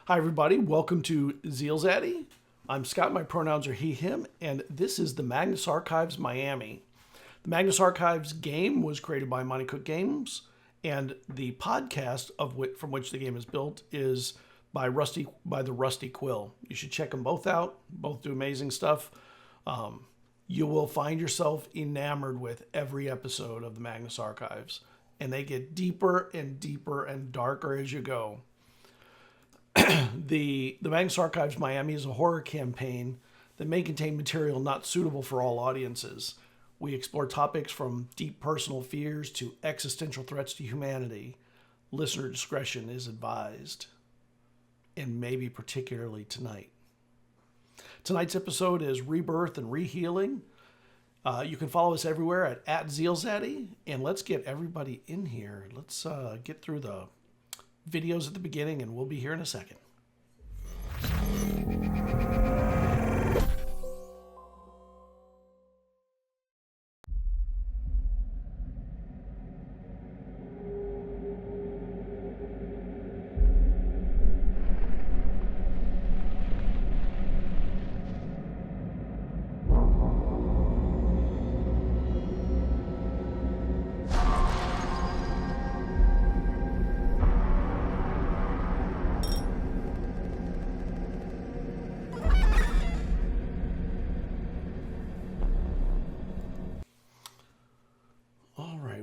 Hi, everybody. Welcome to ZealZaddy. I'm Scott. My pronouns are he, him, and this is the Magnus Archives Miami. The Magnus Archives game was created by Monty Cook Games, and the podcast from which the game is built is by the Rusty Quill. You should check them both out. Both do amazing stuff. You will find yourself enamored with every episode of the Magnus Archives, and they get deeper and deeper and darker as you go. The Magnus Archives Miami is a horror campaign that may contain material not suitable for all audiences. We explore topics from deep personal fears to existential threats to humanity. Listener discretion is advised, and maybe particularly tonight. Tonight's episode is Rebirth and Rehealing. You can follow us everywhere at ZealZaddy, and let's get everybody in here. Let's get through the videos at the beginning, and we'll be here in a second.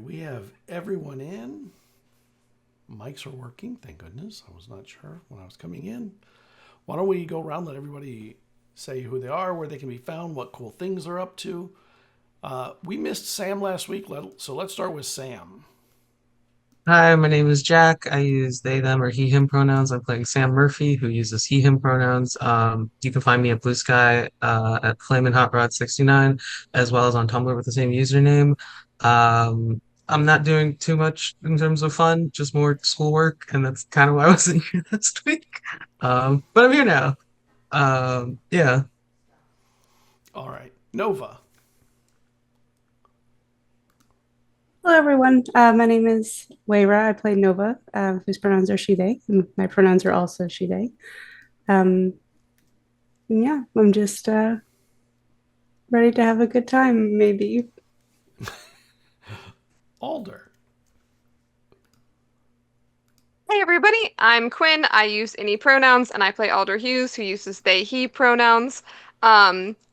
We have everyone in. Mics are working, thank goodness. I was not sure when I was coming in. Why don't we go around, let everybody say who they are, where they can be found, what cool things they're up to. We missed Sam last week, so let's start with Sam. Hi, my name is Jack. I use they, them, or he, him pronouns. I'm playing Sam Murphy, who uses he, him pronouns. You can find me at Bluesky at Flamin' Hotrod-69, as well as on Tumblr with the same username. I'm not doing too much in terms of fun, just more schoolwork, and that's kind of why I wasn't here last week. But I'm here now. Yeah. All right, Nova. Hello, everyone. My name is Wayra. I play Nova, whose pronouns are she, they. And my pronouns are also she, they. Yeah, I'm just ready to have a good time, maybe. Alder. Hey everybody, I'm Quinn. I use any pronouns and I play Alder Hughes, who uses they, he pronouns.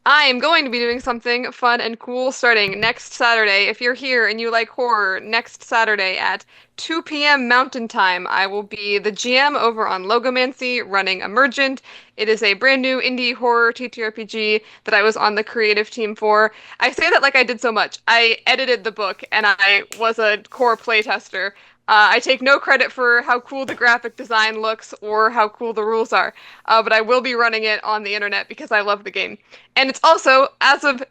I am going to be doing something fun and cool starting next Saturday. If you're here and you like horror, next Saturday at 2 p.m. Mountain Time, I will be the GM over on Logomancy running Emergent. It is a brand new indie horror TTRPG that I was on the creative team for. I say that like I did so much. I edited the book and I was a core playtester. I take no credit for how cool the graphic design looks or how cool the rules are, but I will be running it on the internet because I love the game. And it's also, as of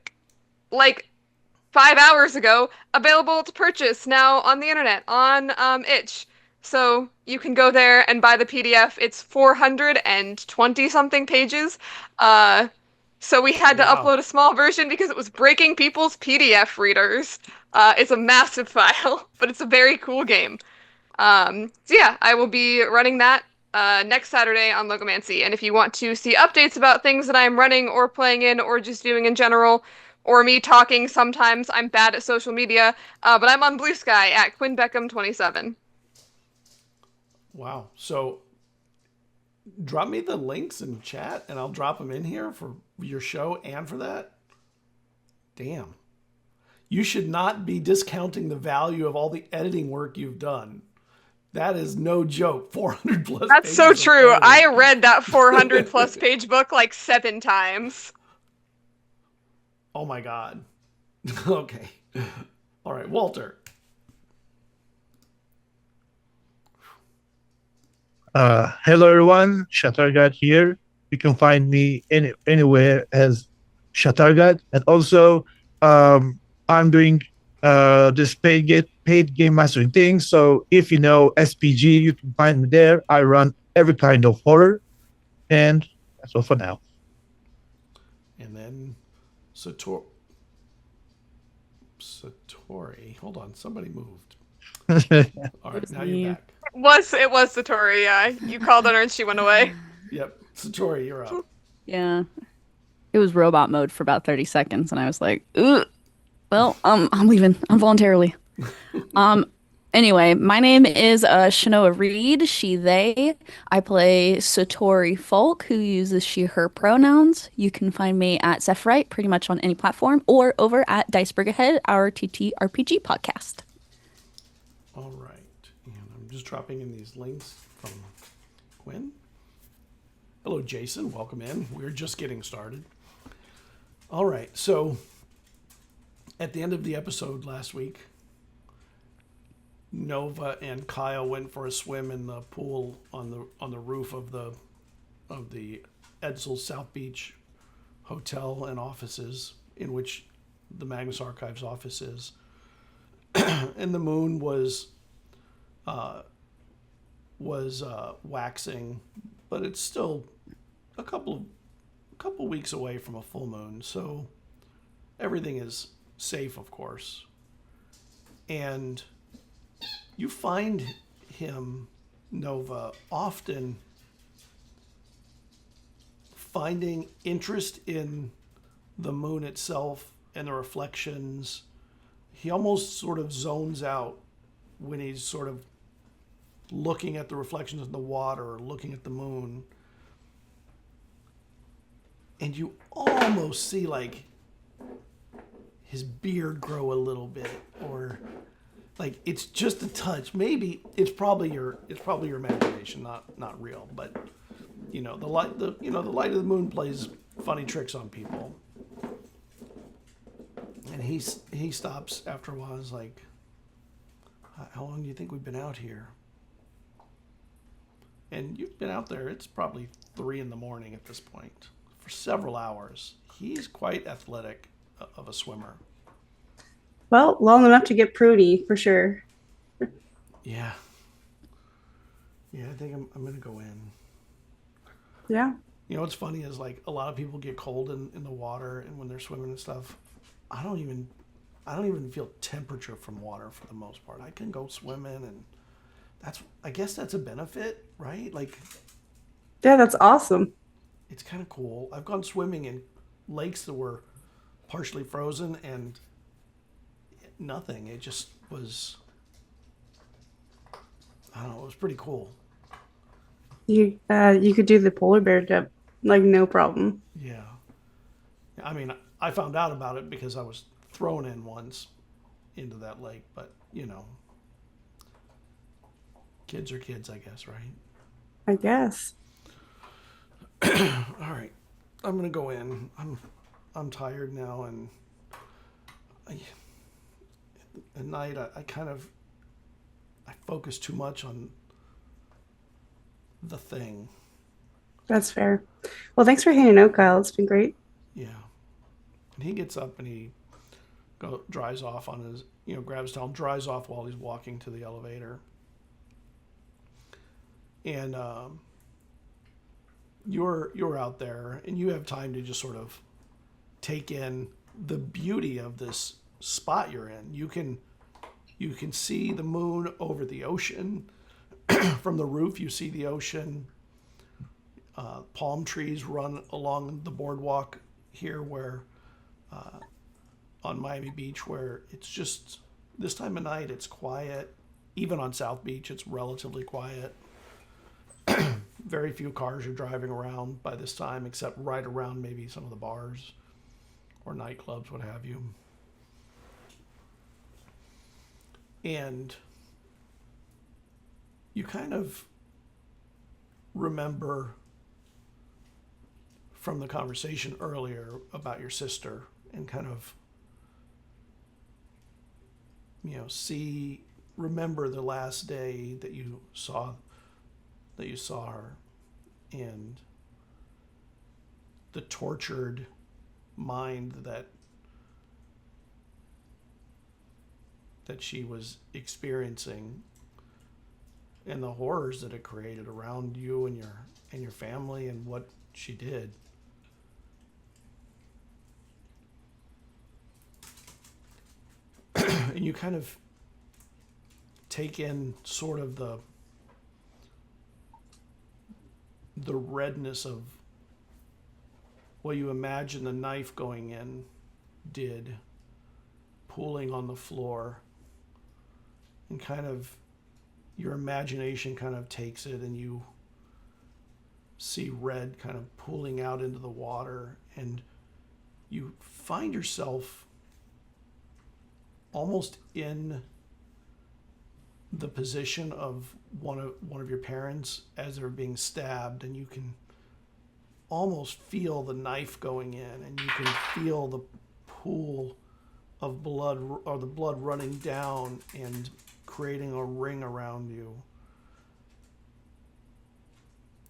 like 5 hours ago, available to purchase now on the internet on itch. So you can go there and buy the PDF. It's 420 something pages. So we had to upload a small version because it was breaking people's PDF readers. It's a massive file, but it's a very cool game. So yeah, I will be running that next Saturday on Logomancy. And if you want to see updates about things that I'm running or playing in or just doing in general, or me talking sometimes, I'm bad at social media, but I'm on Bluesky at Quinn Beckham 27. Wow. So drop me the links in chat and I'll drop them in here for your show and for that. Damn. You should not be discounting the value of all the editing work you've done. That is no joke. 400 plus That's pages. so true. I read that 400 plus page book like 7 times. Oh my God. Okay. All right, Walter. Hello everyone, Shatargat here. You can find me anywhere as Shatargat, and also I'm doing this paid game mastering thing. So if you know SPG, you can find me there. I run every kind of horror, and that's all for now. And then Satori. Hold on, somebody moved. All right, now you're back. It was Satori, yeah. You called on her and she went away. Yep. Satori, you're up. Yeah. It was robot mode for about 30 seconds, and I was like, ugh. Well, I'm leaving unvoluntarily. Um, anyway, my name is Chenoa Reed, she, they. I play Satori Folk, who uses she, her pronouns. You can find me at Zephyrite pretty much on any platform, or over at Diceberg Ahead, our TTRPG podcast. All right. And I'm just dropping in these links from Quinn. Hello, Jason. Welcome in. We're just getting started. All right. So at the end of the episode last week, Nova and Kyle went for a swim in the pool on the roof of the Edsel South Beach Hotel and offices, in which the Magnus Archives office is. And the moon was waxing, but it's still a couple weeks away from a full moon, so everything is safe, of course. And you find him, Nova, often finding interest in the moon itself and the reflections. He almost sort of zones out when he's sort of looking at the reflections in the water or looking at the moon. And you almost see like his beard grow a little bit, or like it's just a touch. Maybe it's probably your imagination, not real, but you know, the light of the moon plays funny tricks on people. And he stops after a while. He's like, how long do you think we've been out here? And you've been out there, it's probably 3 a.m. at this point, for several hours. He's quite athletic of a swimmer. Well, long enough to get pruny, for sure. Yeah. Yeah, I think I'm going to go in. Yeah. You know what's funny is, like, a lot of people get cold in the water and when they're swimming and stuff. I don't even feel temperature from water for the most part. I can go swimming, and I guess that's a benefit, right? Like, Yeah, that's awesome. it's kind of cool. I've gone swimming in lakes that were partially frozen and nothing. It just was, I don't know, it was pretty cool. You could do the polar bear dip, like, no problem. Yeah. I mean, I found out about it because I was thrown in once into that lake, but, you know, kids are kids, I guess, right? I guess. All right. I'm going to go in. I'm tired now, and at night I focus too much on the thing. That's fair. Well, thanks for hanging out, Kyle. It's been great. Yeah. And he gets up and he dries off on his, grabs his towel, dries off while he's walking to the elevator. And you're out there, and you have time to just sort of take in the beauty of this spot you're in. You can see the moon over the ocean. From the roof, you see the ocean. Palm trees run along the boardwalk here, where on Miami Beach, where it's just this time of night, it's quiet. Even on South Beach, it's relatively quiet. Very few cars are driving around by this time, except right around maybe some of the bars or nightclubs, what have you. And you kind of remember from the conversation earlier about your sister, and kind of, remember the last day that you saw her, and the tortured mind that she was experiencing, and the horrors that it created around you and your family and what she did. And you kind of take in sort of the redness of what you imagine the knife going in did, pooling on the floor, and kind of your imagination kind of takes it, and you see red kind of pooling out into the water, and you find yourself almost in the position of one of your parents as they're being stabbed, and you can almost feel the knife going in, and you can feel the pool of blood, or the blood running down and creating a ring around you.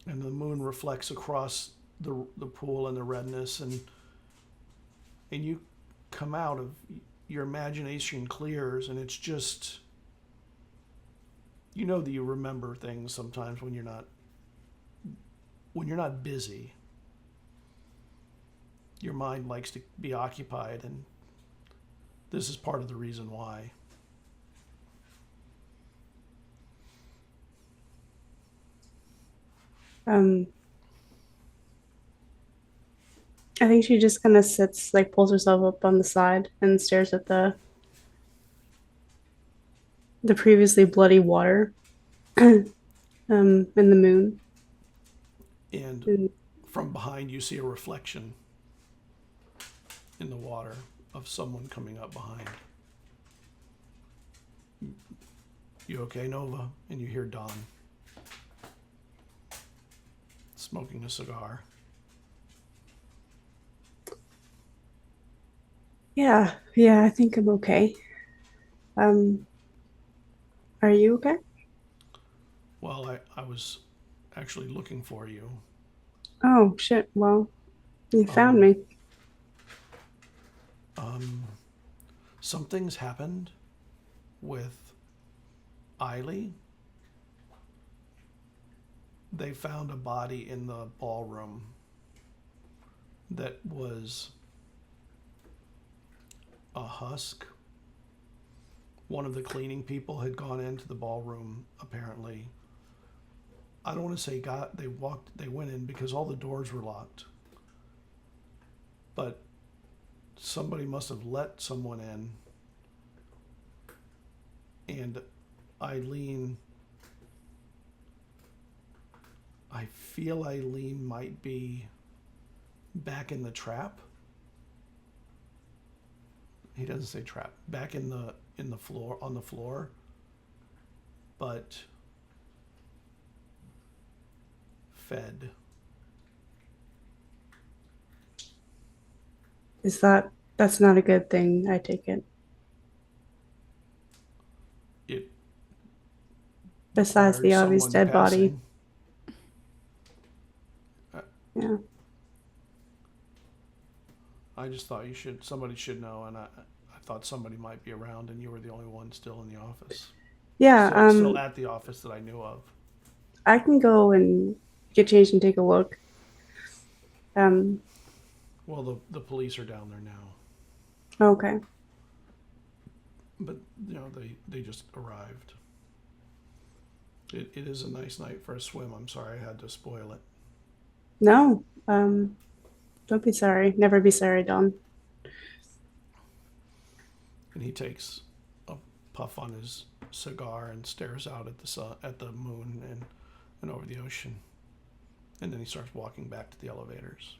And the moon reflects across the pool and the redness, and you come out of, your imagination clears, and it's just, you know that you remember things sometimes when you're not busy. Your mind likes to be occupied, and this is part of the reason why. I think she just kind of sits, like pulls herself up on the side and stares at the previously bloody water, and the moon. And from behind, you see a reflection in the water of someone coming up behind. You okay, Nova? And you hear Dawn smoking a cigar. Yeah, I think I'm okay. Are you okay? Well, I was actually looking for you. Oh, shit. Well, you found me. Something's happened with Eiley. They found a body in the ballroom that was a husk. One of the cleaning people had gone into the ballroom, apparently. I don't want to say they went in because all the doors were locked. But somebody must have let someone in. And Eileen, I feel Eileen might be back in the trap. He doesn't say trap. Back in the floor, on the floor. But fed. That's not a good thing, I take it. It Besides the requires obvious someone dead body. passing. Yeah. I just thought somebody should know, and I thought somebody might be around, and you were the only one still in the office. Yeah, Still at the office that I knew of. I can go and get changed and take a look. Well, the police are down there now, Okay. but they just arrived. It is a nice night for a swim. I'm sorry I had to spoil it. No, don't be sorry. Never be sorry, Don. And he takes a puff on his cigar and stares out at the sun, at the moon, and over the ocean. And then he starts walking back to the elevators.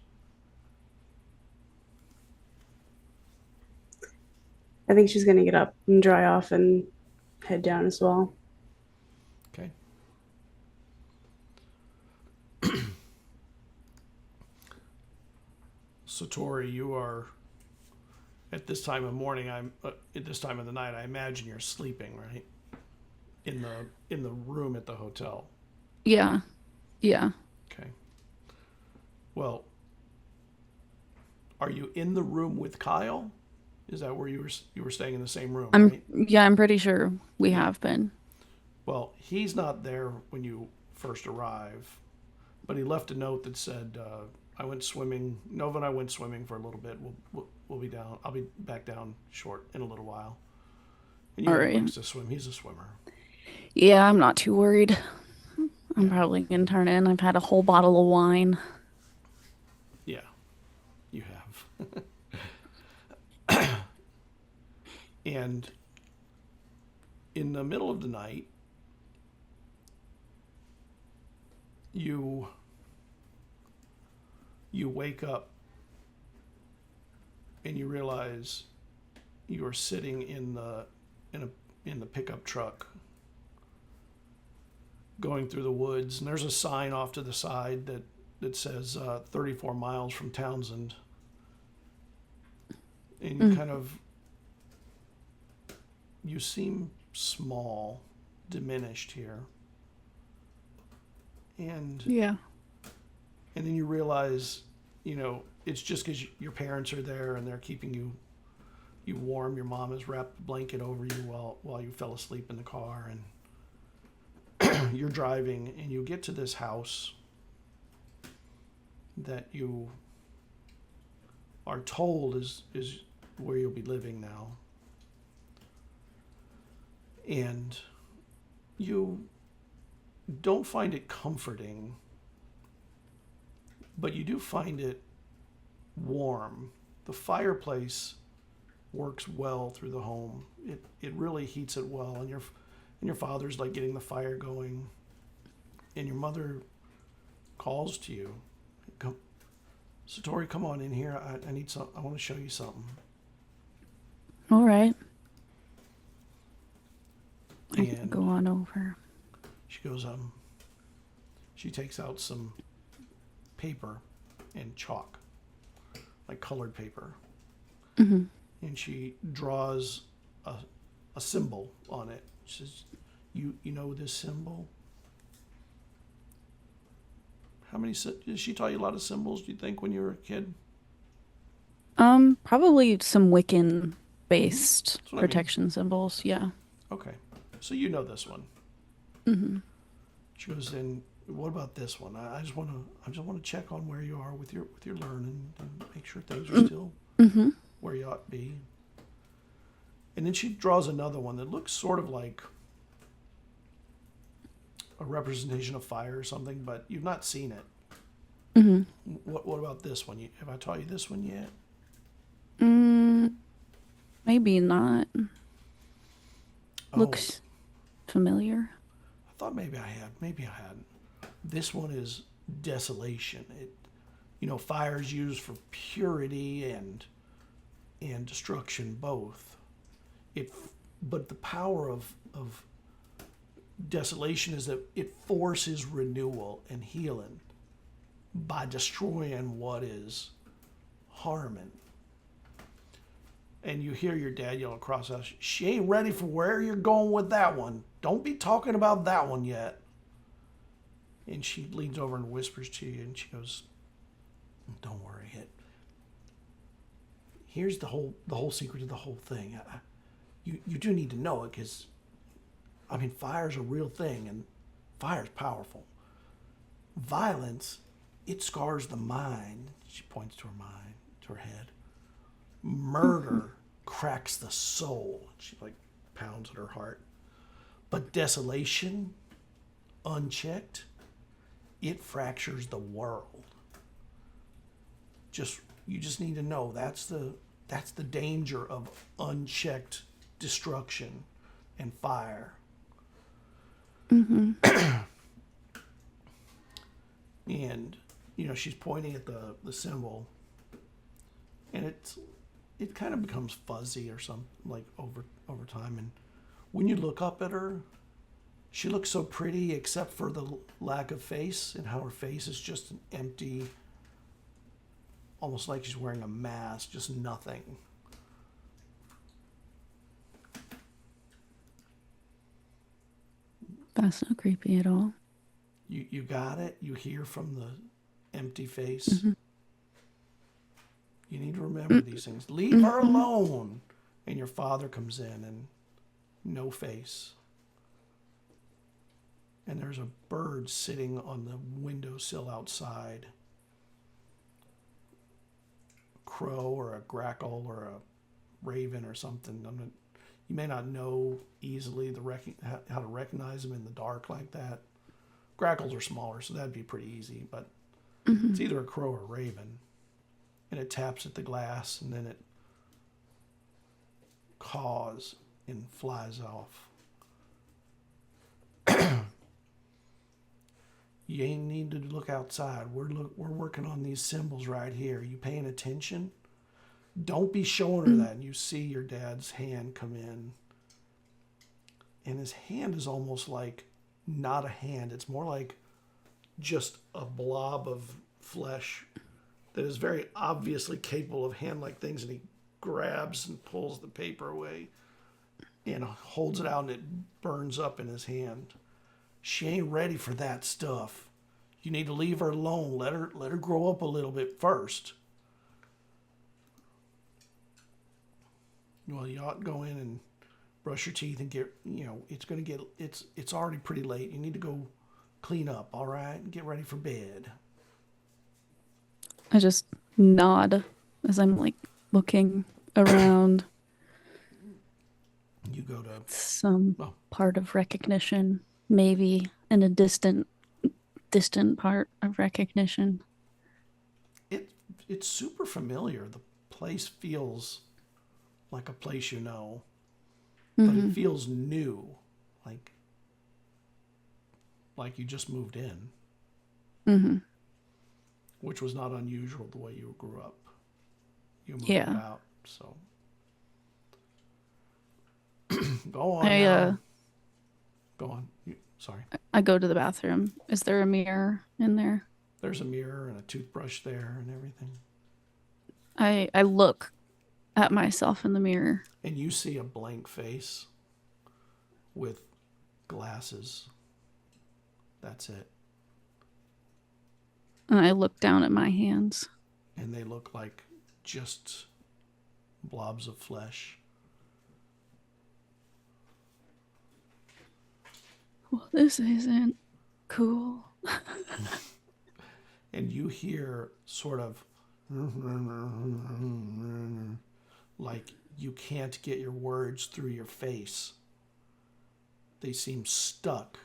I think she's gonna get up and dry off and head down as well. Okay. So Tori, you are at this time of morning. At this time of the night. I imagine you're sleeping, right? In the room at the hotel. Yeah. Okay. Well, are you in the room with Kyle? Is that where you were staying in the same room? Right? I'm pretty sure we have been. Well, he's not there when you first arrive, but he left a note that said, "I went swimming. Nova and I went swimming for a little bit. We'll be down. I'll be back down short in a little while." And All he right. likes to swim. He's a swimmer. Yeah, I'm not too worried. I'm probably gonna turn in. I've had a whole bottle of wine. Yeah, you have. And in the middle of the night, you wake up and you realize you are sitting in the pickup truck going through the woods, and there's a sign off to the side that says 34 miles from Townsend. And you kind of, you seem small, diminished here. And Yeah. and then you realize, it's just because your parents are there and they're keeping you warm. Your mom has wrapped a blanket over you while you fell asleep in the car, and you're driving, and you get to this house that you are told is where you'll be living now. And you don't find it comforting, but you do find it warm. The fireplace works well through the home. It really heats it well, and your father's like getting the fire going, and your mother calls to you. Come, Satori, come on in here. I need some. I want to show you something. All right. I can And go on over. she goes, she takes out some paper and chalk, like colored paper. Mm-hmm. And she draws a symbol on it. She says, you know this symbol? Did she taught you a lot of symbols, do you think, when you were a kid? Probably some Wiccan based That's what I mean. protection symbols. Yeah. Okay. So you know this one. Mm-hmm. She goes, and what about this one? I just want to check on where you are with your learning and make sure things are still Mm-hmm. where you ought to be. And then she draws another one that looks sort of like a representation of fire or something, but you've not seen it. Mm-hmm. What about this one? Have I taught you this one yet? Maybe not. Oh, Looks familiar. I thought maybe I had. Maybe I hadn't. This one is desolation. Fire is used for purity and destruction both. But the power of desolation is that it forces renewal and healing by destroying what is harming. And you hear your dad yell across the house, she ain't ready for where you're going with that one. Don't be talking about that one yet. And she leans over and whispers to you, and she goes, don't worry. Here's the whole secret of the whole thing. You do need to know it, because, fire's a real thing, and fire's powerful. Violence, it scars the mind. She points to her mind, to her head. Murder cracks the soul. She pounds at her heart. But desolation, unchecked, it fractures the world. You just need to know that's the danger of unchecked destruction and fire. Mm-hmm. And she's pointing at the symbol, and it kind of becomes fuzzy or something, over time. And when you look up at her, she looks so pretty, except for the lack of face, and how her face is just an empty, almost like she's wearing a mask, just nothing. That's not creepy at all. You got it? You hear from the empty face? Mm-hmm. You need to remember these things. Leave her alone. And your father comes in, and no face. And there's a bird sitting on the windowsill outside. A crow or a grackle or a raven or something. You may not know easily how to recognize them in the dark like that, Grackles are smaller, so that'd be pretty easy, but Mhm. it's either a crow or a raven. And it taps at the glass, and then it caws and flies off. You ain't need to look outside. We're working on these symbols right here. You paying attention? Don't be showing her that. And you see your dad's hand come in. And his hand is almost like not a hand. It's more like just a blob of flesh that is very obviously capable of hand-like things. And he grabs and pulls the paper away and holds it out, and it burns up in his hand. She ain't ready for that stuff. You need to leave her alone. Let her grow up a little bit first. Well, you ought to go in and brush your teeth and get, it's already pretty late. You need to go clean up, all right? And get ready for bed. I just nod as I'm like looking around. You go to Some Oh. part of recognition, maybe in a distant part of recognition. It's super familiar. The place feels like a place you know, but it feels new, like you just moved in, Mm-hmm. which was not unusual the way you grew up. You moved Yeah. out, so go on. I now. Go on. Sorry. I go to the bathroom. Is there a mirror in there? There's a mirror and a toothbrush there and everything. I look at myself in the mirror. And you see a blank face with glasses. That's it. And I look down at my hands. And they look like just blobs of flesh. Well, this isn't cool. And you hear sort of like you can't get your words through your face. They seem stuck.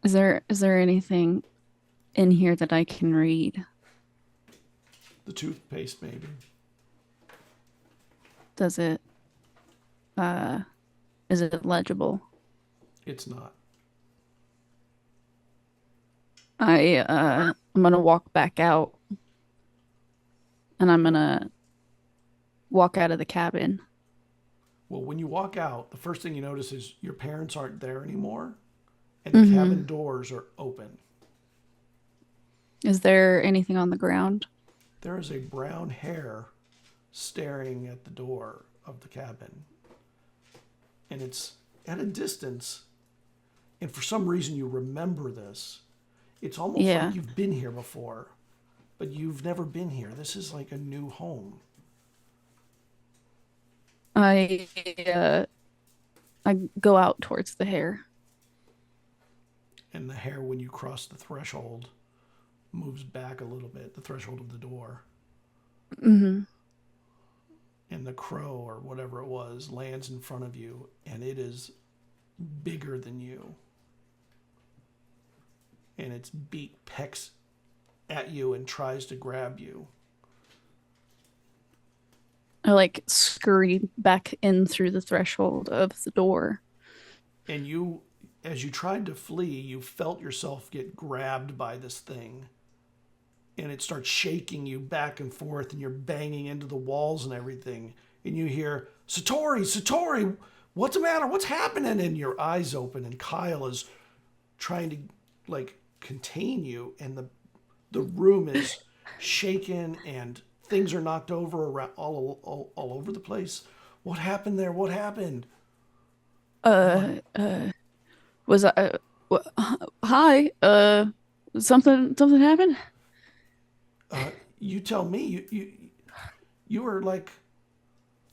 Is there anything in here that I can read? The toothpaste, maybe. Does it is it legible? It's not. I'm gonna walk back out, and I'm gonna walk out of the cabin. Well, when you walk out, the first thing you notice is your parents aren't there anymore, and the cabin doors are open. Is there anything on the ground? There is a brown hair staring at the door of the cabin. And it's at a distance. And for some reason you remember this. It's almost like you've been here before, but you've never been here. This is like a new home. I go out towards the hair. And the hair, when you cross the threshold, moves back a little bit, the threshold of the door. Mm-hmm. And the crow, or whatever it was, lands in front of you, and it is bigger than you. And its beak pecks at you and tries to grab you. I like scurry back in through the threshold of the door. And you, as you tried to flee, you felt yourself get grabbed by this thing. And it starts shaking you back and forth, and you're banging into the walls and everything. And you hear, Satori, what's the matter? What's happening? And your eyes open, and Kyle is trying to, like, contain you. And the room is shaken, and things are knocked over around all over the place. What happened there? What happened? Was I? Hi. Something happened? You tell me. You were like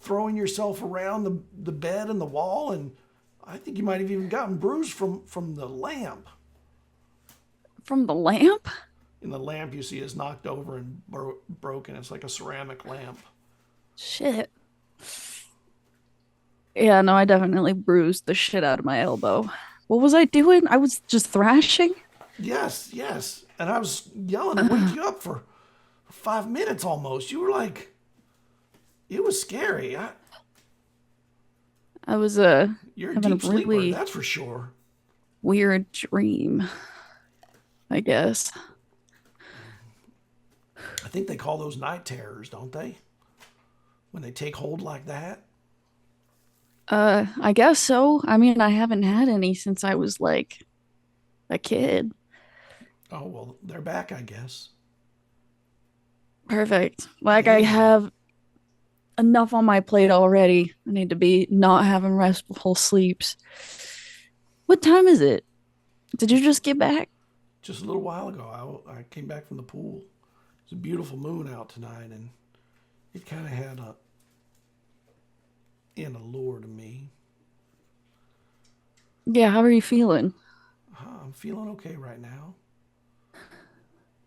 throwing yourself around the bed and the wall, and I think you might have even gotten bruised from the lamp. From the lamp? And the lamp you see is knocked over and broken. It's like a ceramic lamp. Shit. Yeah, no, I definitely bruised the shit out of my elbow. What was I doing? I was just thrashing. Yes, yes. And I was yelling to wake you up for 5 minutes almost. You were like, it was scary. I was You're a having a deep sleeper, really that's for sure. weird dream, I guess. I think they call those night terrors, don't they? When they take hold like that. I guess so. I mean, I haven't had any since I was like a kid. Oh, well, they're back, I guess. Perfect. Like I have enough on my plate already. I need to be not having restful sleeps. What time is it? Did you just get back? Just a little while ago, I came back from the pool. It's a beautiful moon out tonight, and it kind of had an allure to me. Yeah, how are you feeling? I'm feeling okay right now.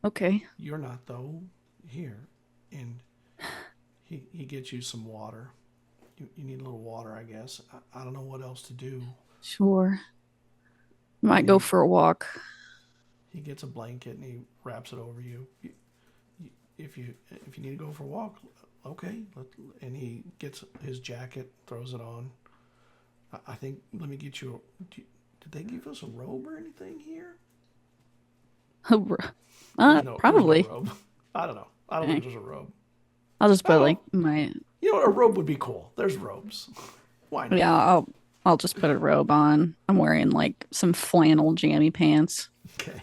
Okay. You're not, though. Here. And he gets you some water. You need a little water, I guess. I don't know what else to do. Sure. Might go for a walk. He gets a blanket and he wraps it over you. If you need to go for a walk, okay. And he gets his jacket, throws it on. I think, let me get you, did they give us a robe or anything here? Probably. There's no robe. I don't know. I don't think there's a robe. I'll just put like my. You know, a robe would be cool. There's robes. Why not? Yeah, I'll just put a robe on. I'm wearing like some flannel jammy pants. Okay.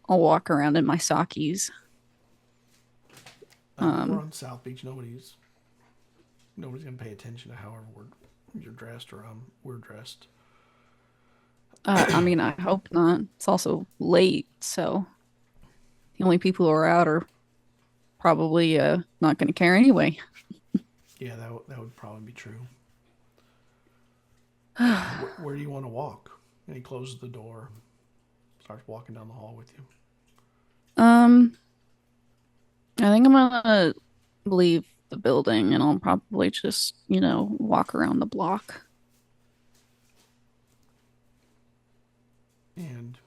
I'll walk around in my sockies. We're on South Beach. Nobody's gonna pay attention to however you're dressed or we're dressed. I mean, I hope not. It's also late, so the only people who are out are probably not going to care anyway. Yeah, that would probably be true. Where do you want to walk? And he closes the door, starts walking down the hall with you. I think I'm gonna leave the building and I'll probably just, walk around the block. And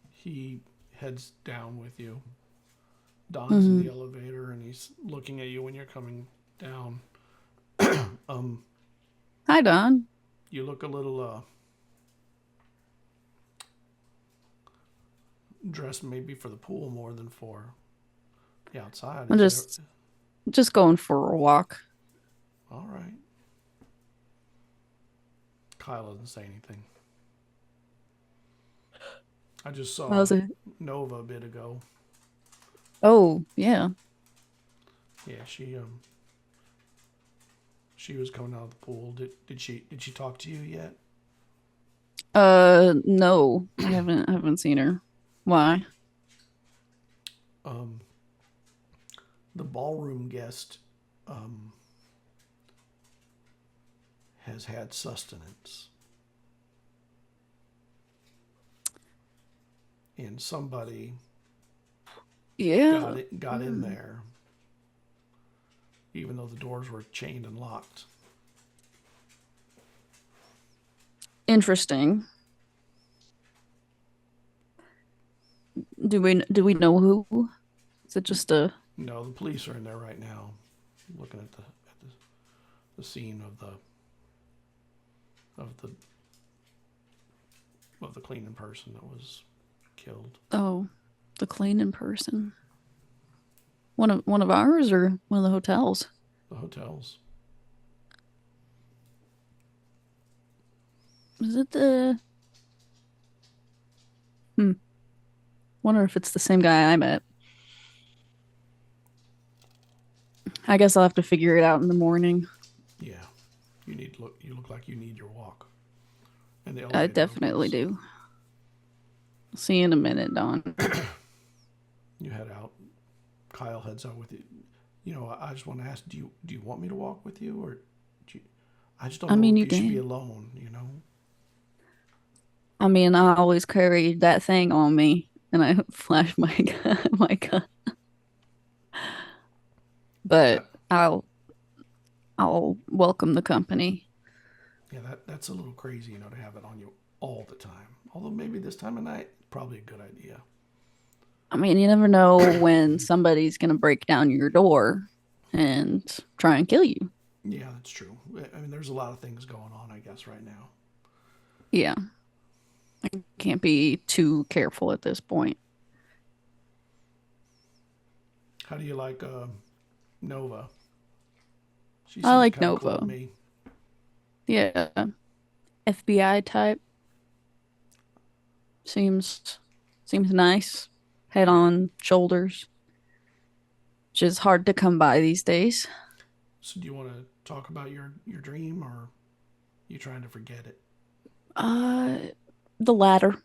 he heads down with you. Don's in the elevator and he's looking at you when you're coming down. Hi, Don. You look a little dressed maybe for the pool more than for the outside. I'm just going for a walk. All right. Kyle doesn't say anything. I just saw Nova a bit ago. Oh, yeah. Yeah, she was coming out of the pool. Did she talk to you yet? No. I haven't seen her. Why? The ballroom guest has had sustenance. And somebody got in there, even though the doors were chained and locked. Interesting. Do we know who? Is it just a? No, the police are in there right now, looking at the scene of the cleaning person that was killed. Oh, the cleaning person. One of ours or one of the hotels? The hotels. Is it the? Wonder if it's the same guy I met. I guess I'll have to figure it out in the morning. Yeah, you look like you need your walk. And the I elevator definitely opens. do. See you in a minute, Don. You head out. Kyle heads out with you. You know, I just want to ask: Do you want me to walk with you, or I just don't know if you should be alone? You know. I mean, I always carry that thing on me, and I flash my gun. But I'll I'll welcome the company. Yeah, that's a little crazy, to have it on you all the time. Although maybe this time of night, probably a good idea. I mean, you never know when somebody's gonna break down your door and try and kill you. Yeah, that's true. I mean, there's a lot of things going on, I guess, right now. Yeah. I can't be too careful at this point. How do you like Nova? She I seems like kinda cool to Nova. me. Yeah. FBI type. Seems nice. Head on shoulders. Which is hard to come by these days. So do you want to talk about your dream, or you trying to forget it? The latter.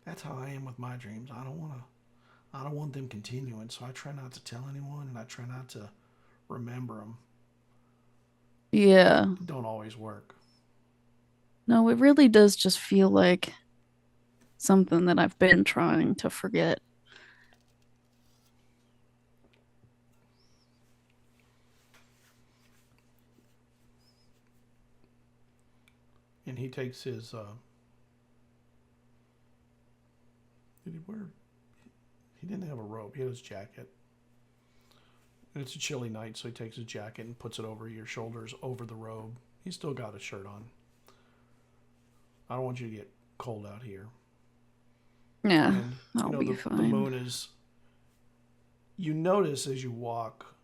That's how I am with my dreams. I don't want them continuing, so I try not to tell anyone, and I try not to remember them. Yeah. It don't always work. No, it really does just feel like something that I've been trying to forget. And he takes his did he wear, he didn't have a robe, he had his jacket. And it's a chilly night, so he takes his jacket and puts it over your shoulders, over the robe. He's still got a shirt on. I don't want you to get cold out here. Yeah, And I'll be the fine. moon is, you notice as you walk,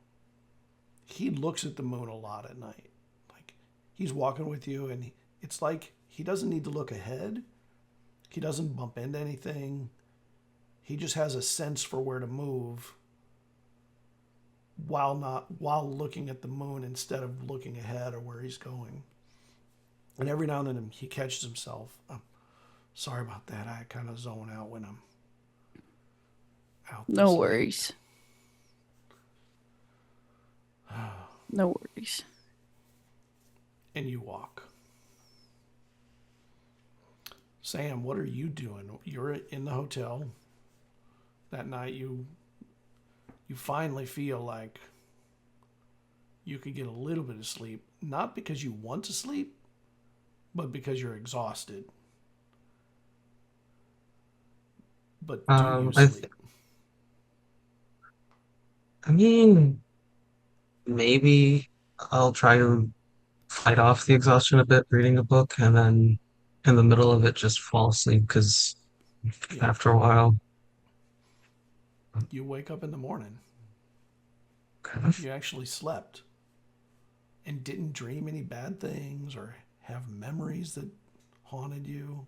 he looks at the moon a lot at night. Like, he's walking with you, and it's like he doesn't need to look ahead. He doesn't bump into anything. He just has a sense for where to move while looking at the moon instead of looking ahead or where he's going. And every now and then he catches himself. Sorry about that. I kind of zone out when I'm out. No worries. No worries. And you walk. Sam, what are you doing? You're in the hotel. That night you finally feel like you could get a little bit of sleep. Not because you want to sleep, but because you're exhausted. But do you sleep? I mean, maybe I'll try to fight off the exhaustion a bit reading a book, and then in the middle of it just fall asleep because after a while. You wake up in the morning. You actually slept and didn't dream any bad things or have memories that haunted you.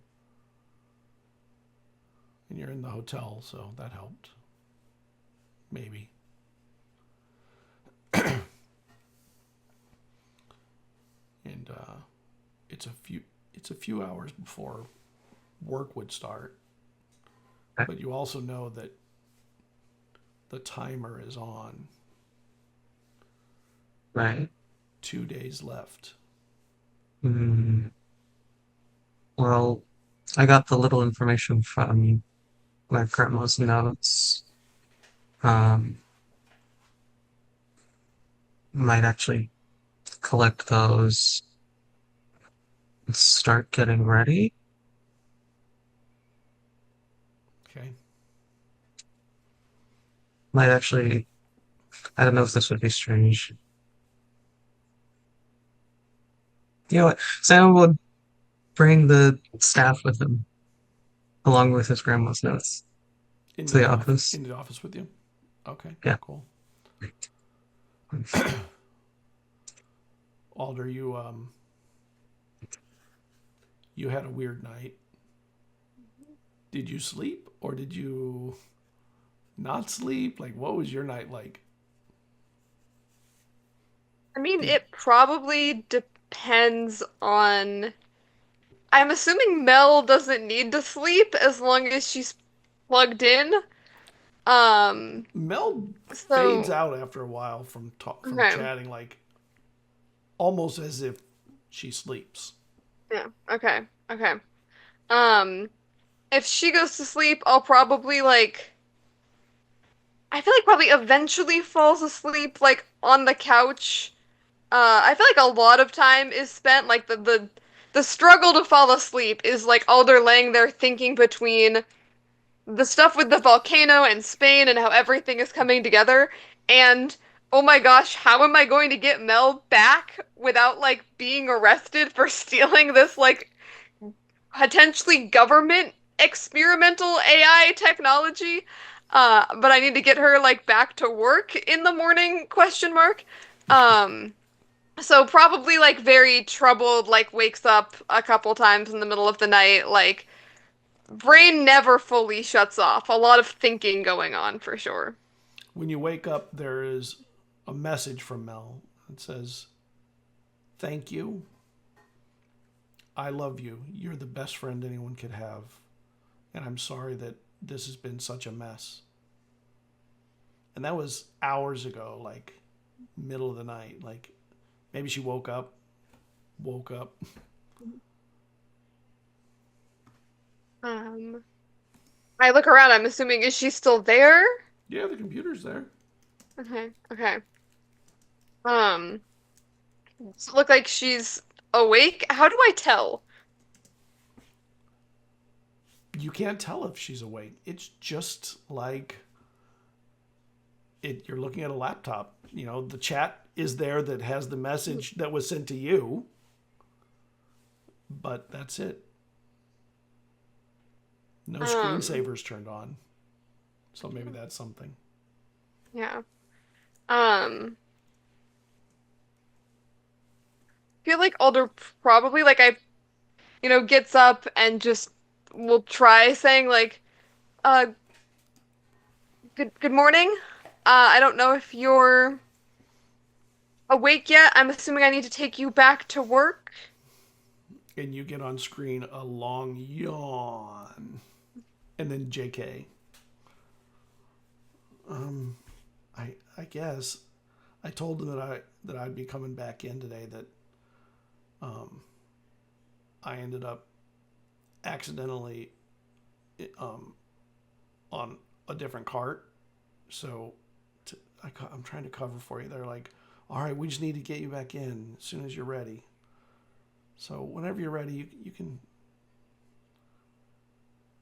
And you're in the hotel, so that helped. Maybe. And it's a few hours before work would start. But you also know that the timer is on. Right. 2 days left. Well, I got the little information from my grandma's notes. Might actually collect those and start getting ready. Okay. Might actually, I don't know if this would be strange. You know what? Sam would bring the staff with him, along with his grandma's notes, to the office. In the office with you? Okay. Yeah. Cool. Alder, you had a weird night. Did you sleep or did you not sleep? Like, what was your night like? I mean, it probably depends on. I'm assuming Mel doesn't need to sleep as long as she's plugged in. Mel So fades out after a while from Okay. chatting, like almost as if she sleeps. Yeah, okay. If she goes to sleep, I'll probably I feel like probably eventually falls asleep like on the couch I feel like a lot of time is spent like the struggle to fall asleep is like Alder laying there thinking between the stuff with the volcano and Spain and how everything is coming together and oh my gosh, how am I going to get Mel back without like being arrested for stealing this like potentially government experimental AI technology? But I need to get her like back to work in the morning, question mark. Um, so probably like very troubled, like wakes up a couple times in the middle of the night, like brain never fully shuts off. A lot of thinking going on for sure. When you wake up, there is a message from Mel. It says, "Thank you. I love you. You're the best friend anyone could have. And I'm sorry that this has been such a mess." And that was hours ago, like middle of the night. Like maybe she woke up. I look around, I'm assuming, is she still there? Yeah, the computer's there. Okay. Does it look like she's awake? How do I tell? You can't tell if she's awake. It's just like it. You're looking at a laptop. You know, the chat is there that has the message that was sent to you, but that's it. No screensavers turned on, so maybe that's something. Yeah. Feel like Alder probably like gets up and just will try saying like, uh, good morning. I don't know if you're awake yet. I'm assuming I need to take you back to work. And you get on screen a long yawn, and then JK. I guess I told him that I'd be coming back in today. That I ended up accidentally on a different cart, so I'm trying to cover for you. They're like, "All right, we just need to get you back in as soon as you're ready." So whenever you're ready, you can.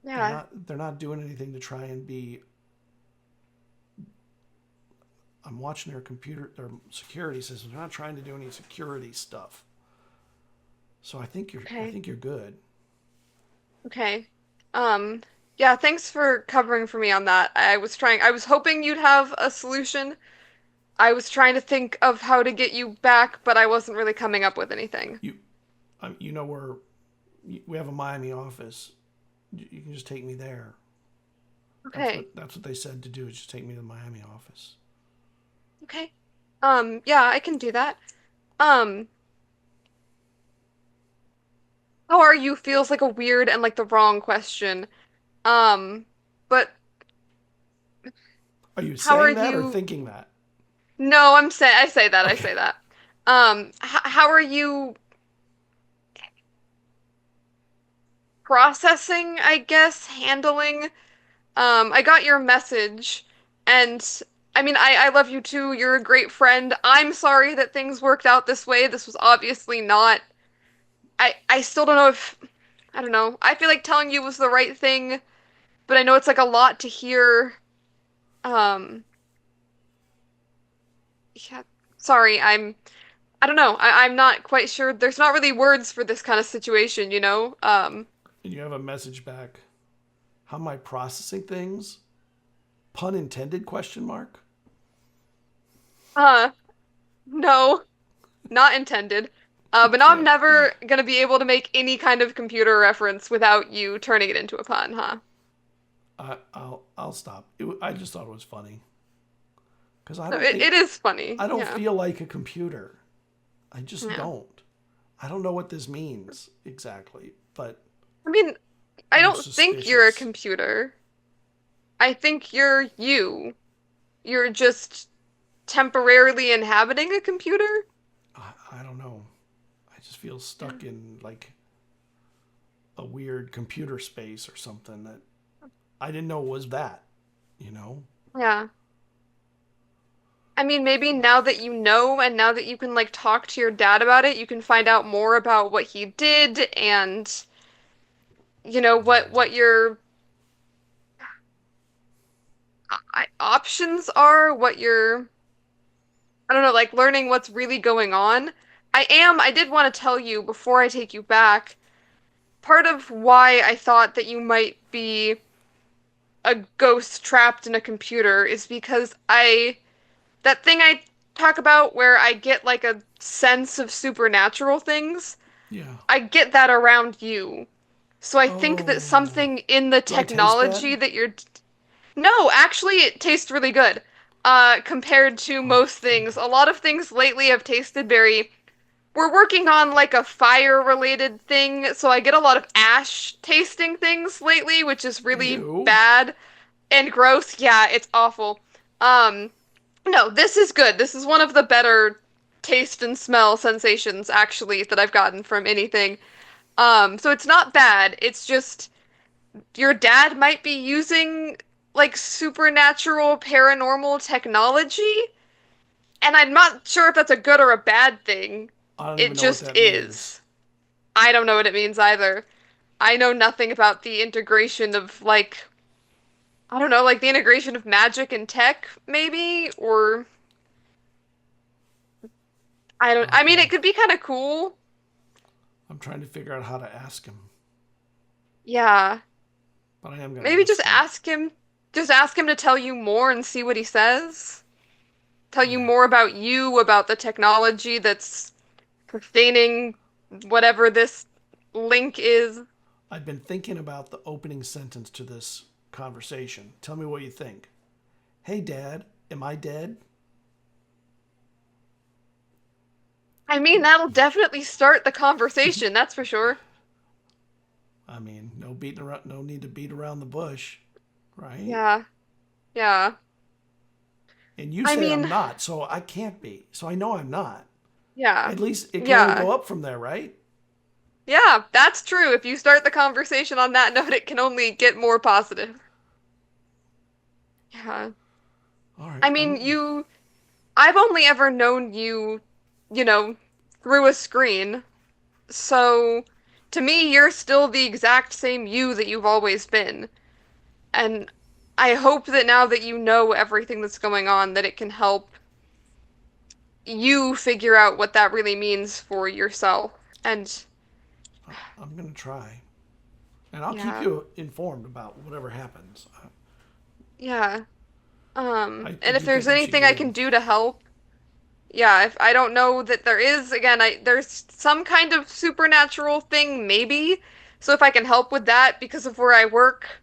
Yeah. They're not doing anything to try and be. I'm watching their security system. They're not trying to do any security stuff. So I think you're good. Okay. Yeah, thanks for covering for me on that. I was hoping you'd have a solution. I was trying to think of how to get you back, but I wasn't really coming up with anything. You know where we have a Miami office. You can just take me there. Okay. That's what they said to do. Is just take me to the Miami office. Okay. Yeah, I can do that. How are you feels like a weird and like the wrong question. But Are you how are saying that or you? thinking that? No, I say that. I Okay. say that. How are you processing, I guess, handling? I got your message, and I mean, I love you too. You're a great friend. I'm sorry that things worked out this way. This was obviously not. I still don't know if. I don't know. I feel like telling you was the right thing, but I know it's like a lot to hear. Um, yeah, sorry, I don't know. I'm not quite sure. There's not really words for this kind of situation, you know? And you have a message back. How am I processing things? Pun intended? Question mark. Uh, no, not intended. But now I'm Okay. never gonna be able to make any kind of computer reference without you turning it into a pun, huh? I'll stop. I just thought it was funny because No, it is funny. I don't Yeah. feel like a computer. I just Yeah. don't. I don't know what this means exactly, but I mean, I I'm don't think you're a suspicious. computer. I think you're you. You're just temporarily inhabiting a computer. I don't know. I just feel stuck in like a weird computer space or something that I didn't know was that, you know? Yeah. I mean, maybe now that you know, and now that you can like talk to your dad about it, you can find out more about what he did, and what your options are, what your I don't know, like learning what's really going on. I did want to tell you before I take you back, part of why I thought that you might be a ghost trapped in a computer is because that thing I talk about where I get like a sense of supernatural things, Yeah. I get that around you. So I think that something in the Do I taste technology that? that you're No, actually it tastes really good. Compared to most things. A lot of things lately have tasted very We're working on like a fire related thing, so I get a lot of ash tasting things lately, which is really Ew. bad and gross. Yeah, it's awful. Um, no, this is good. This is one of the better taste and smell sensations actually that I've gotten from anything. So it's not bad. It's just your dad might be using like supernatural paranormal technology, and I'm not sure if that's a good or a bad thing. I don't It even know what just that is. means. I don't know what it means either. I know nothing about the integration of like I don't know, like the integration of magic and tech, maybe, or I mean, Okay. it could be kind of cool. I'm trying to figure out how to ask him, Yeah. but I am gonna Maybe ask him. just ask him to tell you more and see what he says. Tell you Yeah. more about you, about the technology that's sustaining whatever this link is. I've been thinking about the opening sentence to this conversation. Tell me what you think. Hey, Dad, am I dead? I mean, that'll definitely start the conversation, that's for sure. I mean, no beating around, no need to beat around the bush, right? Yeah. Yeah. And you I say I'm mean, not, so I can't be. So I know I'm not. yeah. At least it can only Yeah. go up from there, right? Yeah, that's true. If you start the conversation on that note, it can only get more positive. Yeah. All right. I mean, I've only ever known you, you know, through a screen. So, to me, you're still the exact same you that you've always been. And I hope that now that you know everything that's going on, that it can help you figure out what that really means for yourself. And I'm gonna try, and I'll keep yeah, you informed about whatever happens. yeah. I And if do there's think we should anything I can give. do to help, yeah, if I don't know that there is, again, there's some kind of supernatural thing, maybe. So if I can help with that because of where I work,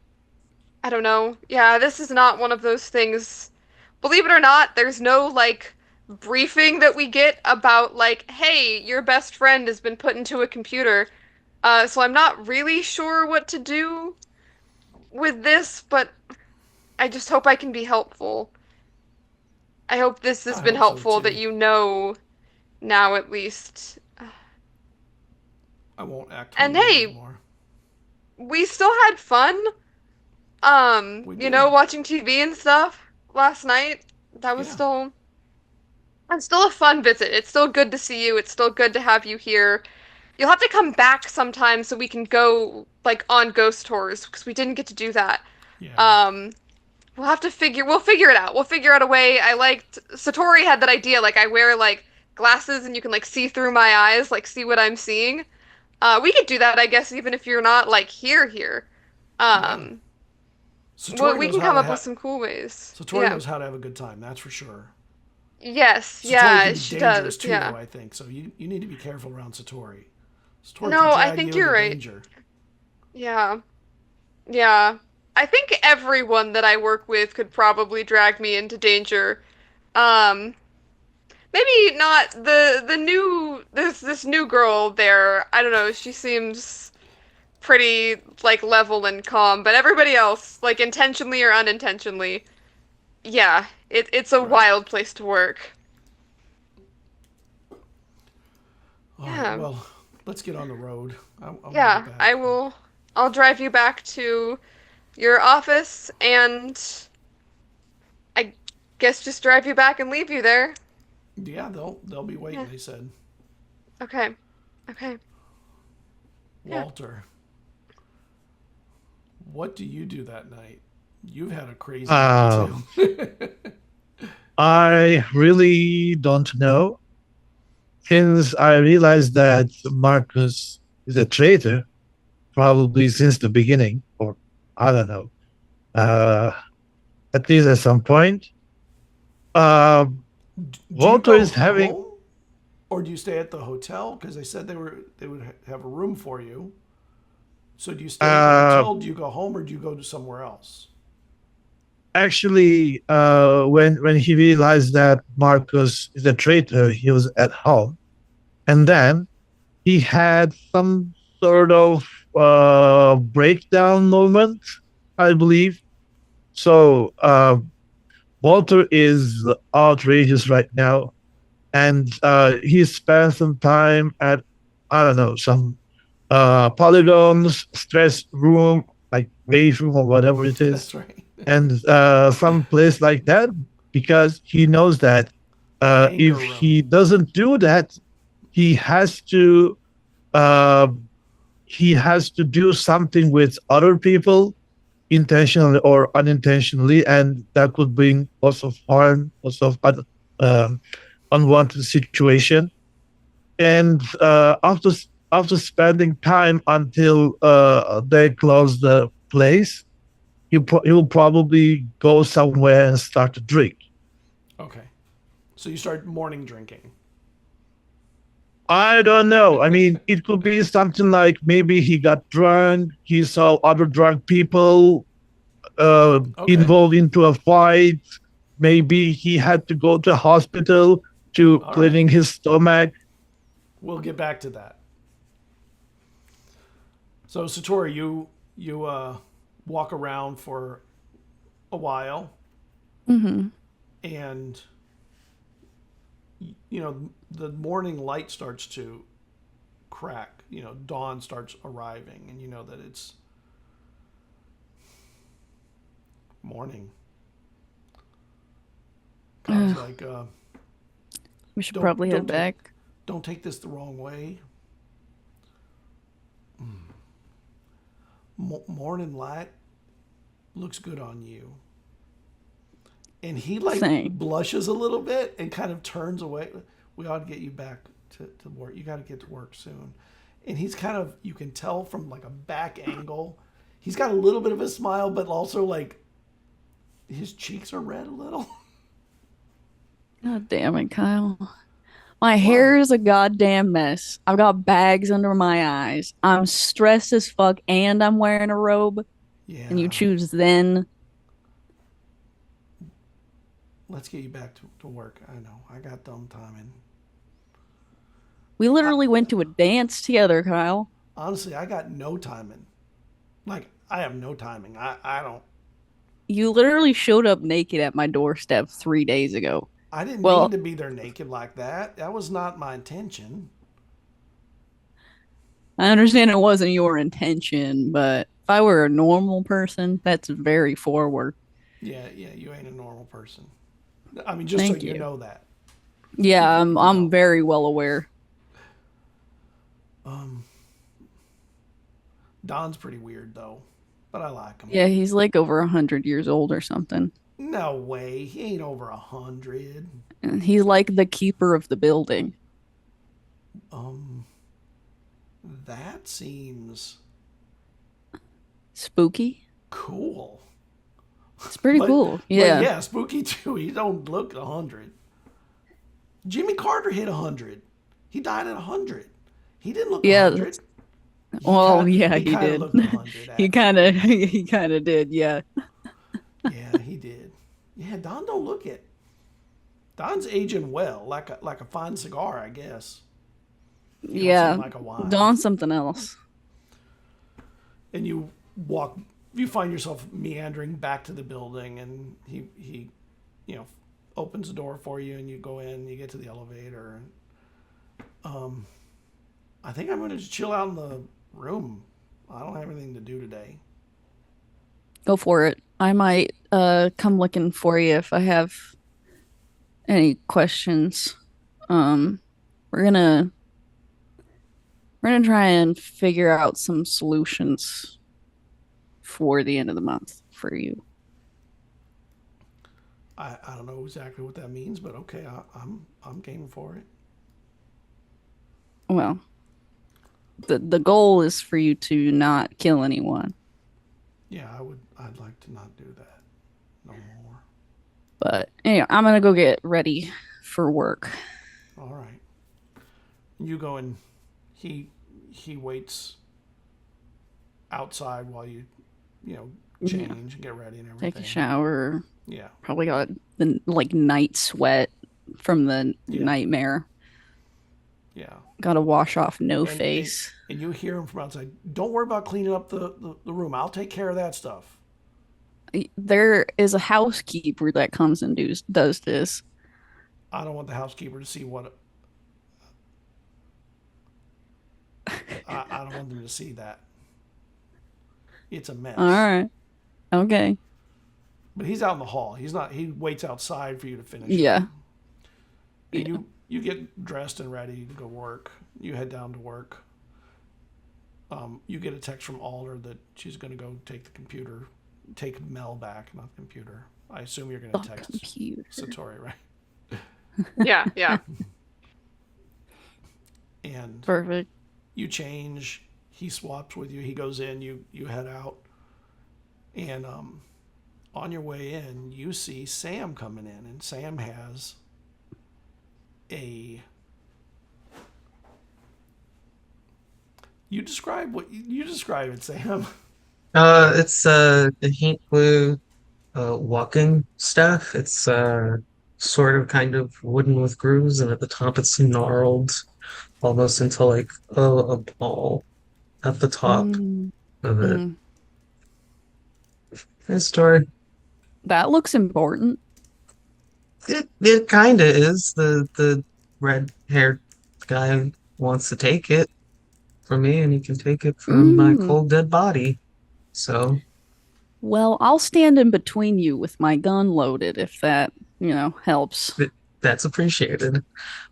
I don't know. Yeah, this is not one of those things. Believe it or not, there's no like briefing that we get about like, hey, your best friend has been put into a computer. So I'm not really sure what to do with this, but I just hope I can be helpful. I hope this has I been hope so helpful that too. you know now at least. I won't act And hungry hey, anymore. we still had fun. We did. Watching TV and stuff last night. That was Yeah. still a fun visit. It's still good to see you. It's still good to have you here. You'll have to come back sometime so we can go like on ghost tours because we didn't get to do that. Yeah. Um, we'll figure it out. We'll figure out a way. I liked Satori had that idea like I wear like glasses and you can like see through my eyes, like see what I'm seeing. We could do that, I guess, even if you're not like here. Yeah. Um, Satori we knows can how come to up with have. some cool ways. Satori Yeah. knows how to have a good time. That's for sure. Yes, Satori yeah, can be she dangerous does. too, Yeah. though. I think so. You need to be careful around Satori. Satori No, can I drag think you you're into right. danger. Yeah. Yeah. I think everyone that I work with could probably drag me into danger. Um, Maybe not the new this new girl there. I don't know, she seems pretty like level and calm, but everybody else, like intentionally or unintentionally, yeah, it's a Right. wild place to work. All right. Yeah. Well, let's get on the road. I want to Yeah, get back. I'll drive you back to your office and I guess just drive you back and leave you there. Yeah, they'll be waiting. Yeah. They said. Okay. Okay. Yeah. Walter, what do you do that night? You've had a crazy Um, night too. I really don't know. Since I realized that Marcus is a traitor, probably since the beginning, or I don't know, at least at some point. Do you Walter go is having. home, or do you stay at the hotel? Because they said they would have a room for you. So do you stay at the hotel? Do you go home, or do you go to somewhere else? Actually, when he realized that Marcus is a traitor, he was at home, and then he had some sort of breakdown moment, I believe. So Walter is outrageous right now, and he spent some time at, I don't know, some polygons, stress room, like rage room or whatever it is, That's right. and some place like that, because he knows that Anger if room. he doesn't do that, he has to uh, do something with other people, intentionally or unintentionally, and that could bring lots of harm, lots of unwanted situation. And after spending time until they close the place, he will probably go somewhere and start to drink. Okay. So you start morning drinking. I don't know. I mean, it could be something like maybe he got drunk, he saw other drunk people involved into a fight. Maybe he had to go to the hospital to All cleaning his stomach. We'll get back to that. So Satori, you walk around for a while, Mm-hmm. and you know the morning light starts to crack. You know, dawn starts arriving, and you know that it's morning. God's like, We should Don't- probably don't head take- back. don't take this the wrong way. Morning light looks good on you. And he like Thanks. blushes a little bit and kind of turns away. We ought to get you back to work. You got to get to work soon. And he's kind of, you can tell from like a back angle, he's got a little bit of a smile, but also like his cheeks are red a little. God damn it, Kyle. My hair is a goddamn mess. I've got bags under my eyes. I'm stressed as fuck and I'm wearing a robe. Yeah. And you choose then. Let's get you back to work. I know. I got dumb timing. We literally went to a dance together, Kyle. Honestly, I got no timing. Like, I have no timing. I don't. You literally showed up naked at my doorstep 3 days ago. I didn't Well- mean to be there naked like that. That was not my intention. I understand it wasn't your intention, but if I were a normal person, that's very forward. Yeah, you ain't a normal person. I mean, just Thank so you you. know that. Yeah, I'm very well aware. Don's pretty weird though, but I like him. Yeah, he's like over 100 years old or something. No way, he ain't over 100. And he's like the keeper of the building. That seems Spooky. cool. It's pretty But- cool. but Yeah. yeah, spooky too. He don't look 100. Jimmy Carter hit 100. He died at 100. He didn't look Yeah, 100. Well, kinda- yeah, he he kinda did. looked 100, he kind of he kind of did. Yeah. Yeah, he did. Yeah, Don don't look it. Don's aging well, like a fine cigar, I guess. You don't Yeah. seem like a wine. Dawn something else. And you find yourself meandering back to the building, and he opens the door for you, and you go in, you get to the elevator. I think I'm going to just chill out in the room. I don't have anything to do today. Go for it. I might come looking for you if I have any questions, um, we're gonna try and figure out some solutions for the end of the month for you. I don't know exactly what that means, but okay, I'm game for it. Well, the goal is for you to not kill anyone. Yeah, I'd like to not do that no more. But anyway, I'm gonna go get ready for work. All right. You go and he waits outside while you change and get ready and everything. Take a shower. Yeah. Probably got the night sweat from the nightmare. Yeah. Got to wash off face. And you hear him from outside. Don't worry about cleaning up the room. I'll take care of that stuff. There is a housekeeper that comes and does this. I don't want the housekeeper to see what. I don't want them to see that. It's a mess. All right. Okay. But he's out in the hall. He's not. He waits outside for you to finish. Yeah. And you get dressed and ready to go work. You head down to work. You get a text from Alder that she's going to go take Mel back, not the computer. I assume you're going to text Satori, right? Yeah. And perfect. You change. He swaps with you. He goes in. You head out. And on your way in, you see Sam coming in, and Sam has a. You describe it, Sam. It's a heat blue walking staff. It's sort of kind of wooden with grooves, and at the top it's gnarled almost into like a ball at the top of it. Nice story. That looks important. It kind of is. The red-haired guy wants to take it from me, and he can take it from my cold dead body. So, well, I'll stand in between you with my gun loaded if that, helps. That's appreciated.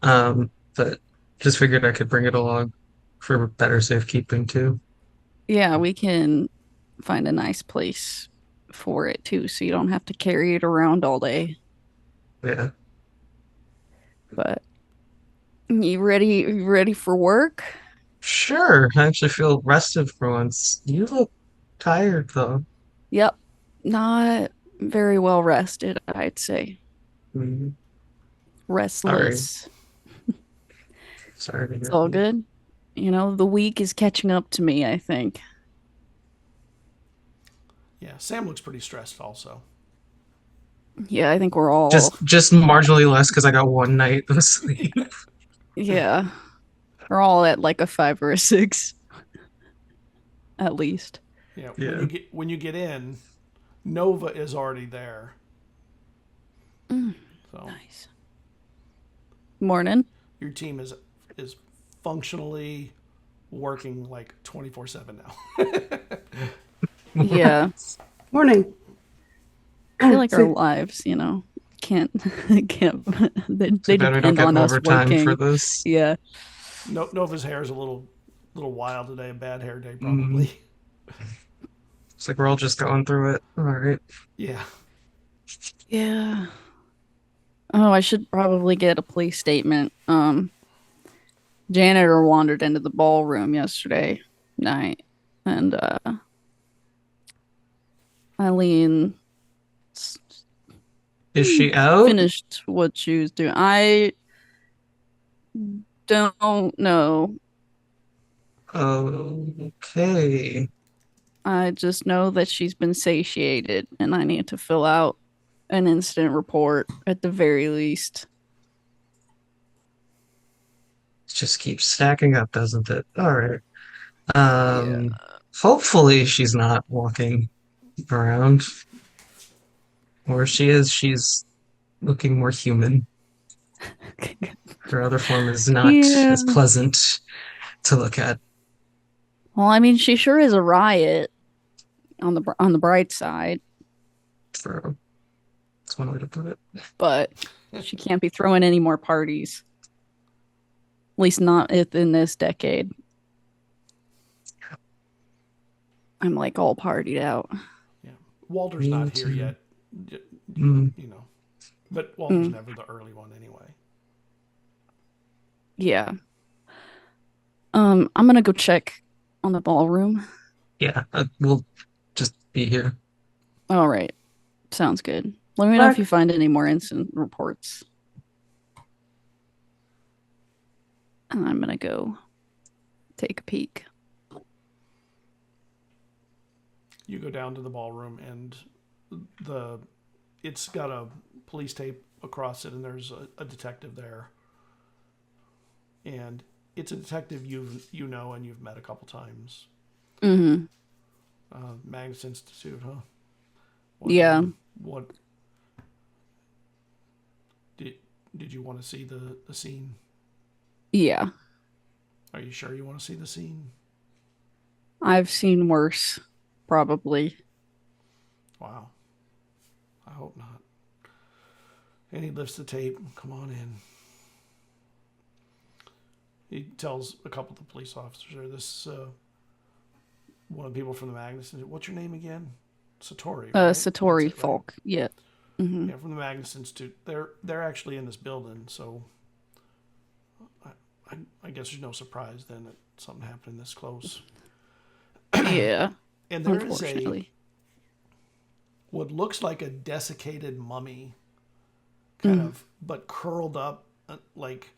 But just figured I could bring it along for better safekeeping too. Yeah, we can find a nice place for it too, so you don't have to carry it around all day. Yeah. But you ready for work? Sure. I actually feel rested for once. You look tired though. Yep. Not very well rested, I'd say. Mm-hmm. Restless. Sorry to hear It's all that. good. The week is catching up to me, I think. Yeah, Sam looks pretty stressed also. Yeah, I think we're all just marginally less because I got one night of sleep. yeah. We're all at like a 5 or a 6. At least. Yeah. Yeah. When you get in, Nova is already there. So Nice. Morning. your team is functionally working like 24/7 now. Yeah. Morning. I feel like So- our lives, can't they Too bad we don't depend get on us overtime working. for this. Yeah. Nova's hair is a little wild today. A bad hair day probably. It's like we're all just going through it. All right. Yeah. Yeah. Oh, I should probably get a police statement. Janitor wandered into the ballroom yesterday night, and Eileen Is she out? finished what she was doing. I don't know. Okay. I just know that she's been satiated, and I need to fill out an incident report at the very least. It just keeps stacking up, doesn't it? All right. Hopefully she's not walking around. Or if she is, she's looking more human. Her other form is not as pleasant to look at. Well, I mean, she sure is a riot on the bright side, That's one way to put it. but She can't be throwing any more parties. At least not in this decade. I'm like all partied out. Yeah. Walter's not here yet. Mm. You know. But Walter's never the early one anyway. Yeah. I'm gonna go check on the ballroom. Yeah, we'll just be here. All right. Sounds good. Let me know if Fuck. you find any more incident reports. And I'm gonna go take a peek. You go down to the ballroom and it's got a police tape across it, and there's a detective there. And it's a detective you know and you've met a couple times. Mm-hmm. Magnus Institute, huh? Yeah. What did you want to see the scene? Yeah. Are you sure you want to see the scene? I've seen worse, probably. Wow. I hope not. And he lifts the tape. Come on in. He tells a couple of the police officers, this one of the people from the Magnus. What's your name again? Satori. Right? Satori That's it, right? Folk. Yeah. Mm-hmm. Yeah, from the Magnus Institute. They're actually in this building, so I guess there's no surprise then that something happened this close. Yeah. And there is Unfortunately. what looks like a desiccated mummy, kind of, but curled up, like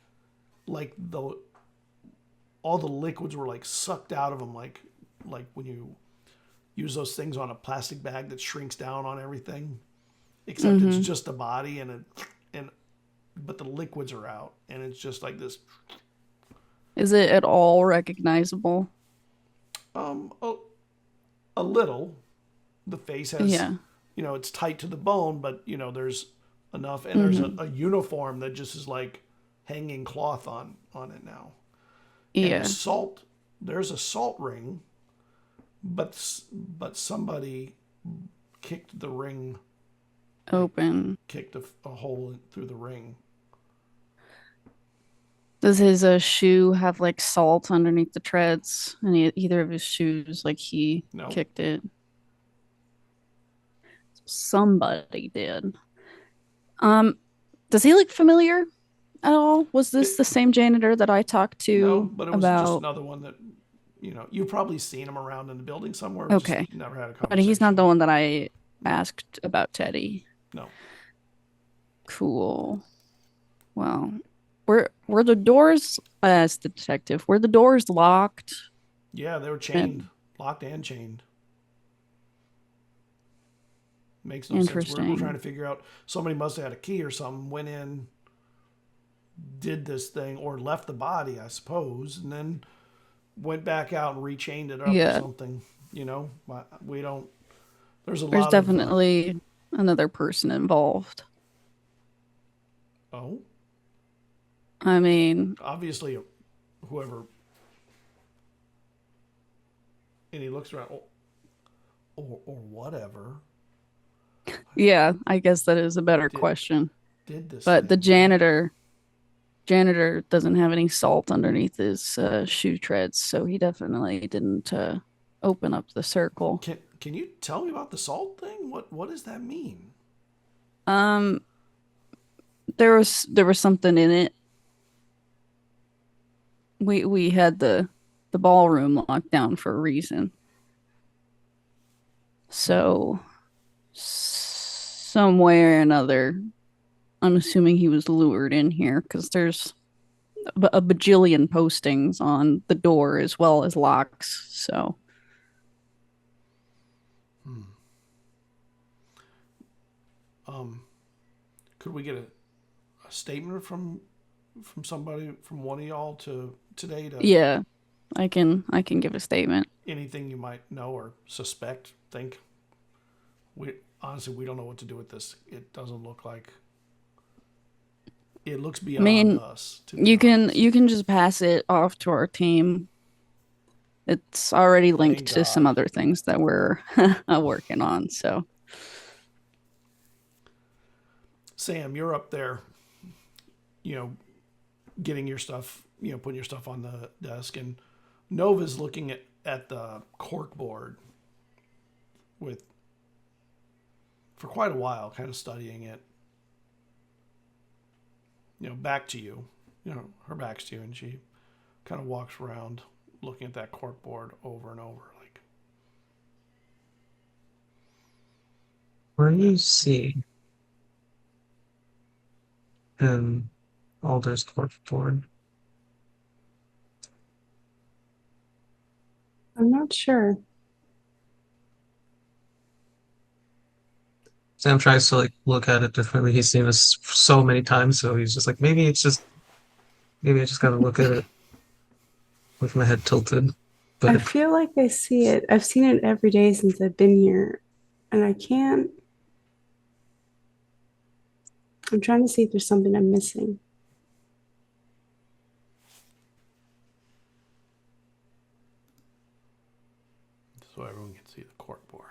all the liquids were like sucked out of him, like when you use those things on a plastic bag that shrinks down on everything, except it's just a body but the liquids are out, and it's just like this. Is it at all recognizable? A little. The face has, Yeah. It's tight to the bone, but there's enough, and there's a uniform that just is like hanging cloth on it now. Yeah. And there's a salt ring, but somebody kicked the ring, Open. kicked a hole through the ring. Does his shoe have like salt underneath the treads? Either of his shoes, like he No. kicked it? Somebody did. Does he look familiar at all? Was this the same janitor that I talked to No, but it was just about? another one that, you've probably seen him around in the building somewhere. Okay. Just never had a conversation. But he's not the one that I asked about Teddy. No. Cool. Well, were the doors, as the detective, were the doors locked? Yeah, they were chained, locked and chained. Makes no sense. We're Interesting. trying to figure out, somebody must have had a key or something, went in, did this thing, or left the body, I suppose, and then went back out and rechained it up or something. We don't. There's There's definitely another person involved. Oh, I mean, obviously, whoever. And he looks around, or whatever. yeah, I guess that is a better question. Did this? But the thing. janitor doesn't have any salt underneath his shoe treads, so he definitely didn't open up the circle. Can you tell me about the salt thing? What does that mean? There was something in it. We had the ballroom locked down for a reason. So some way or another, I'm assuming he was lured in here because there's a bajillion postings on the door as well as locks. So could we get a statement from somebody, from one of y'all today to yeah, I can give a statement. anything you might know or suspect, think? We don't know what to do with this. It doesn't look like, it looks beyond us. You can just pass it off to our team. It's already linked to some other things that we're working on. So Sam, you're up there. getting your stuff, putting your stuff on the desk, and Nova's looking at the cork board for quite a while, kind of studying it. Back to you. Her back's to you, and she kind of walks around looking at that cork board over and over, like. Where do you see in Alder's cork board? I'm not sure. Sam tries to look at it differently. He's seen this so many times, so he's just like, maybe I just gotta look at it with my head tilted. I But feel like I see it. I've seen it every day since I've been here, and I can't. I'm trying to see if there's something I'm missing. So everyone can see the cork board.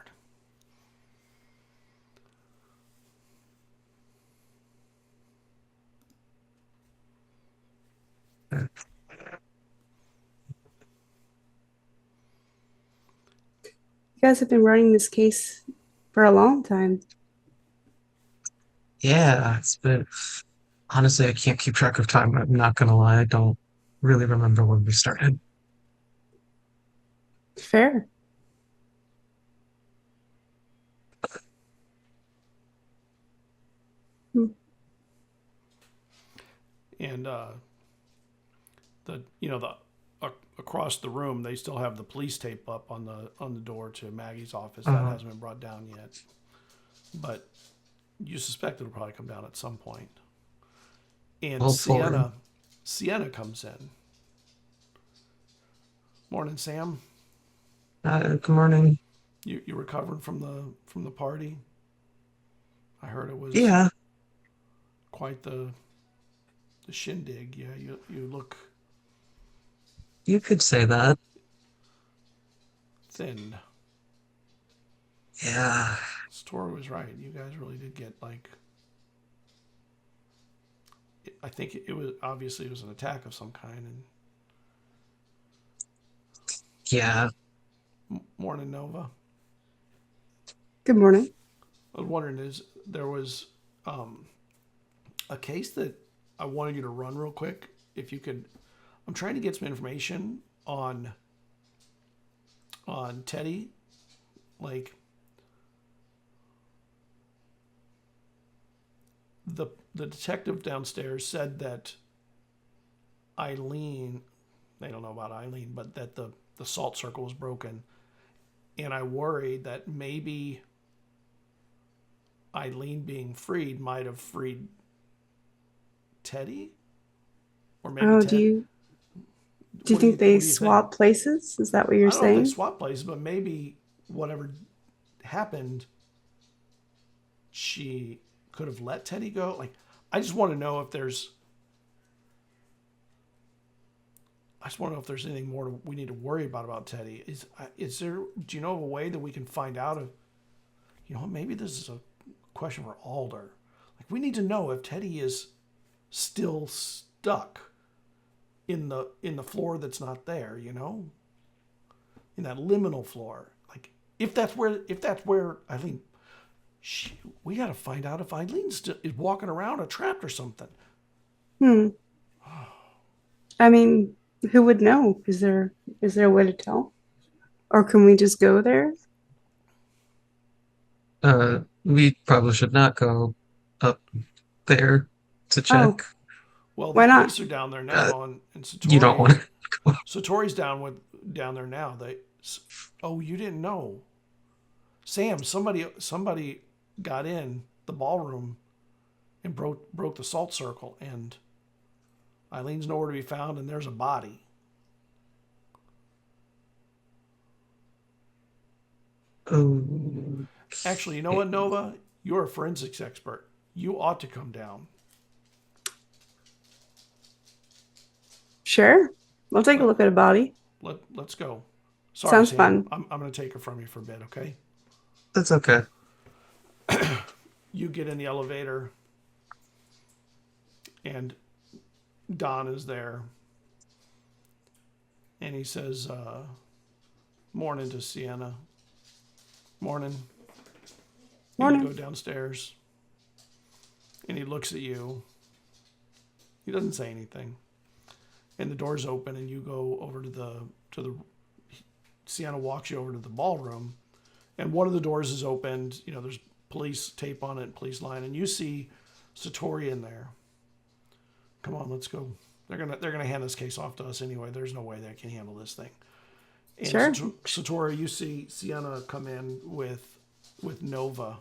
You guys have been running this case for a long time. yeah, it's been honestly, I can't keep track of time. I'm not gonna lie, I don't really remember when we started. Fair. And across the room, they still have the police tape up on the door to Maggie's office. That hasn't been brought down yet, but you suspect it'll probably come down at some point. And Sienna comes in. Morning, Sam. Good morning. You recovering from the party? I heard it was quite the shindig. Yeah, you look. You could say that. Thin. Yeah. Story was right. You guys really did get I think it was obviously it was an attack of some kind. And Yeah. morning, Nova. Good morning. I was wondering, there was a case that I wanted you to run real quick. If you could, I'm trying to get some information on Teddy, like the detective downstairs said that Eileen, they don't know about Eileen, but that the salt circle was broken, and I worried that maybe Eileen being freed might have freed Teddy, or maybe Ted. Do you think they swap places? Is that what you're I don't know if saying? they swap places, but maybe whatever happened, she could have let Teddy go. Like, I just want to know if there's anything more we need to worry about Teddy. Is there? Do you know of a way that we can find out if maybe this is a question for Alder. Like, we need to know if Teddy is still stuck in the floor that's not there, in that liminal floor. Like, if that's where Eileen, we got to find out if Eileen is walking around or trapped or something. I mean, who would know? Is there a way to tell? Or can we just go there? We probably should not go up there to check. Well, Why the not? police are down there now, and Satori, You don't want to go. Satori's down there now. You didn't know, Sam? Somebody got in the ballroom and broke the salt circle, and Eileen's nowhere to be found, and there's a body. Oh. Actually, you know what, Nova? You're a forensics expert. You ought to come down. Sure. We'll take a look at a body. Let's go. Sorry, Sounds Sam. fun. I'm going to take her from you for a bit, okay? That's okay. You get in the elevator, and Don is there. And he says, morning to Sienna. Morning. Morning. You go downstairs. And he looks at you. He doesn't say anything. And the door's open and you go over to the Sienna walks you over to the ballroom. And one of the doors is opened. You know, there's police tape on it, police line, and you see Satori in there. Come on, let's go. They're gonna hand this case off to us anyway. There's no way they can handle this thing. And Sure. Satori, you see Sienna come in with Nova.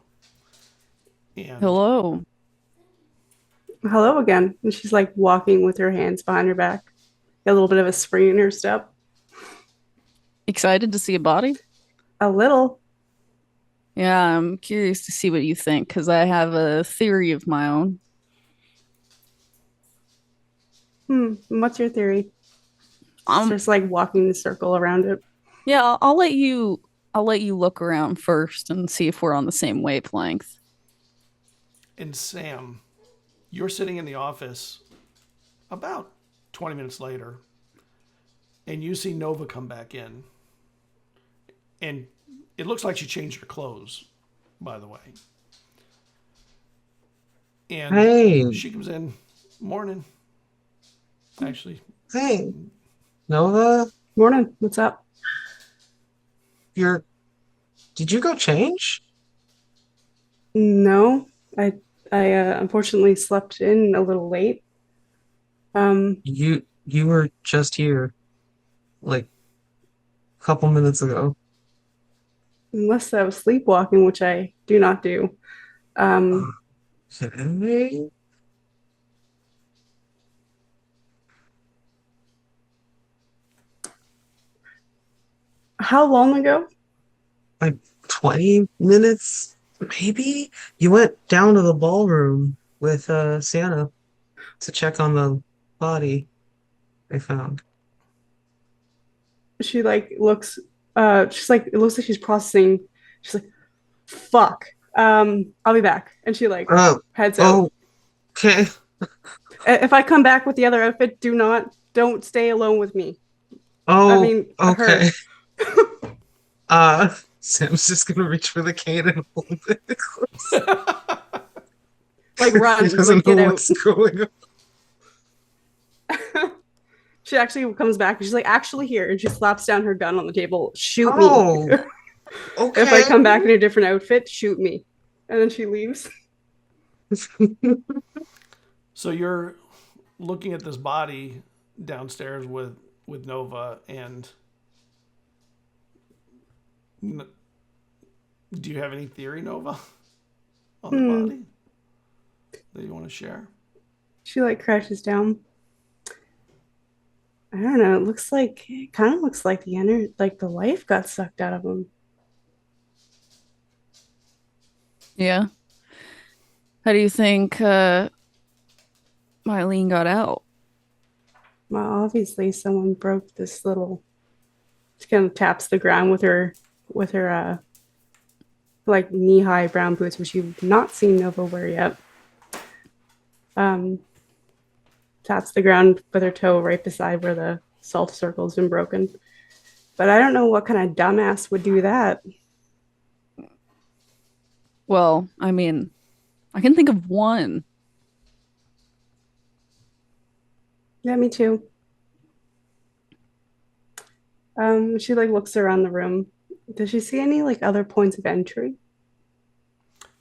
And Hello. Hello again. And she's like walking with her hands behind her back. Got a little bit of a spring in her step. Excited to see a body? A little. Yeah, I'm curious to see what you think because I have a theory of my own. What's your theory? Um, Just like walking the circle around it. Yeah, I'll let you look around first and see if we're on the same wavelength. And Sam, you're sitting in the office about 20 minutes later, and you see Nova come back in. And it looks like she changed her clothes, by the way. And Hey. she comes in, morning. Actually, Hey, Nova, Morning. What's up? did you go change? No, I unfortunately slept in a little late. You were just here, like, a couple minutes ago. Unless I was sleepwalking, which I do not do. Kidding me? How long ago? Like 20 minutes, maybe? You went down to the ballroom with Santa to check on the body they found. She like looks she's like it looks like she's processing. She's like, fuck. I'll be back. And she like Oh, heads out. okay. If I come back with the other outfit, don't stay alone with me. I Oh, mean, okay. her. Sam's just gonna reach for the cane and hold it. Like run, He doesn't like, get know out. what's going on. She actually comes back and she's like, actually here, and she slaps down her gun on the table. Shoot Oh, me. okay. If I come back in a different outfit, shoot me. And then she leaves. so you're looking at this body downstairs with Nova, and do you have any theory, Nova, on the body that you want to share? She like crouches down. I don't know. It kind of looks like the life got sucked out of him. Yeah. How do you think Mylene got out? Well, obviously someone broke this little. She kind of taps the ground with her like knee-high brown boots, which you've not seen Nova wear yet. Taps the ground with her toe right beside where the salt circle's been broken. But I don't know what kind of dumbass would do that. Well, I mean, I can think of one. Yeah, me too. She like looks around the room. Does she see any like other points of entry?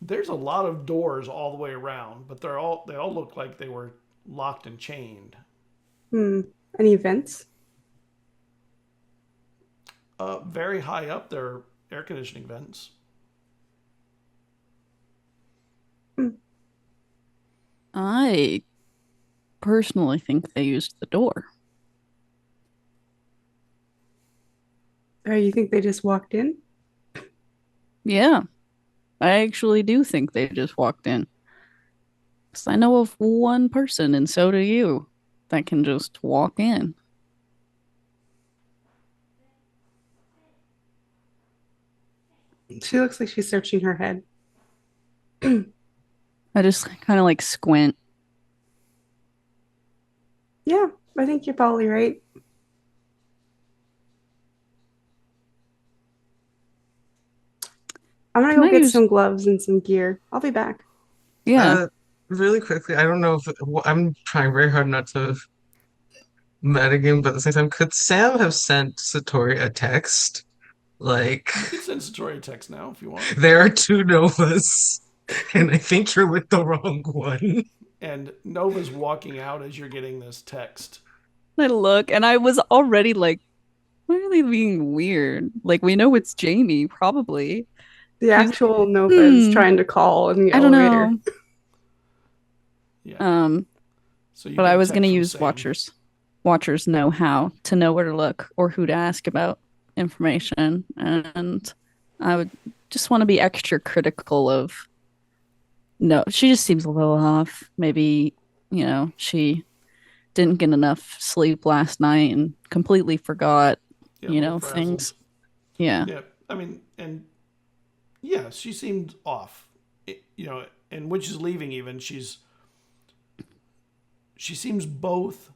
There's a lot of doors all the way around, but they all look like they were locked and chained. Any vents? Very high up there, air conditioning vents. I personally think they used the door. Or you think they just walked in? Yeah, I actually do think they just walked in. Because I know of one person, and so do you, that can just walk in. She looks like she's searching her head. I just kind of like squint. Yeah, I think you're probably right. I'm gonna Can go I get use? some gloves and some gear. I'll be back. Yeah. Really quickly, I don't know if I'm trying very hard not to metagame, but at the same time, could Sam have sent Satori a text? Like, You can send Satori a text now if you want. there are two Novas, and I think you're with the wrong one. And Nova's walking out as you're getting this text. I look, and I was already like, why are they being weird? Like, we know it's Jamie, probably. The She's actual Nova is trying to call in the I don't elevator. know. Yeah. So you But get I a was text gonna from use Sam. Watchers. Watchers know how to know where to look or who to ask about information, and I would just want to be extra critical of. No, she just seems a little off. Maybe, she didn't get enough sleep last night and completely forgot, Yeah, a little frazzled. things. Yeah. Yeah, I mean, and yeah, she seemed off. And when she's leaving, even she seems both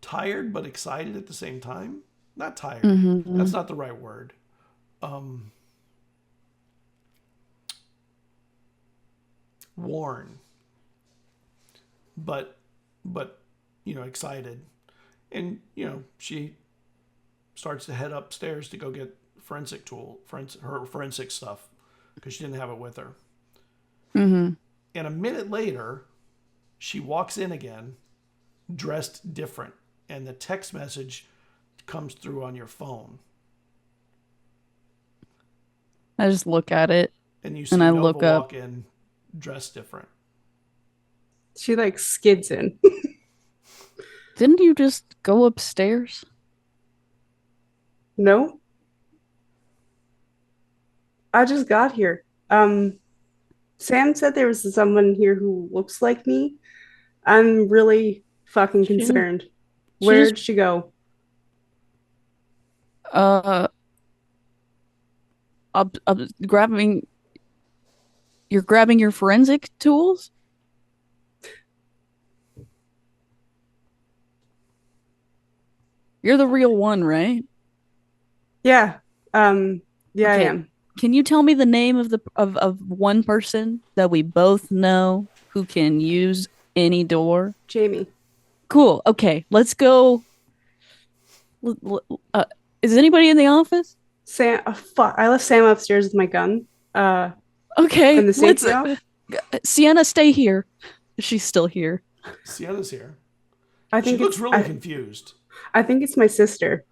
tired but excited at the same time. Not tired. Mhm. That's not the right word. Worn, but excited, and she starts to head upstairs to go get her forensic stuff because she didn't have it with her. Mhm. And a minute later, she walks in again, dressed different, and the text message comes through on your phone, I just look at it and you see and I Nova look up. walk in, dressed different. She like skids in. Didn't you just go upstairs? No, I just got here. Sam said there was someone here who looks like me. I'm really fucking She- concerned. she Where'd just- she go? Up grabbing. You're grabbing your forensic tools? You're the real one, right? Yeah. Yeah, Okay. I am. Can you tell me the name of one person that we both know who can use any door? Jamie. Cool. Okay, let's go. Is anybody in the office? Sam, fuck. I left Sam upstairs with my gun. Okay, And the let's. safety off? Sienna, stay here. She's still here. Sienna's here. I She think looks it's really confused. I think it's my sister.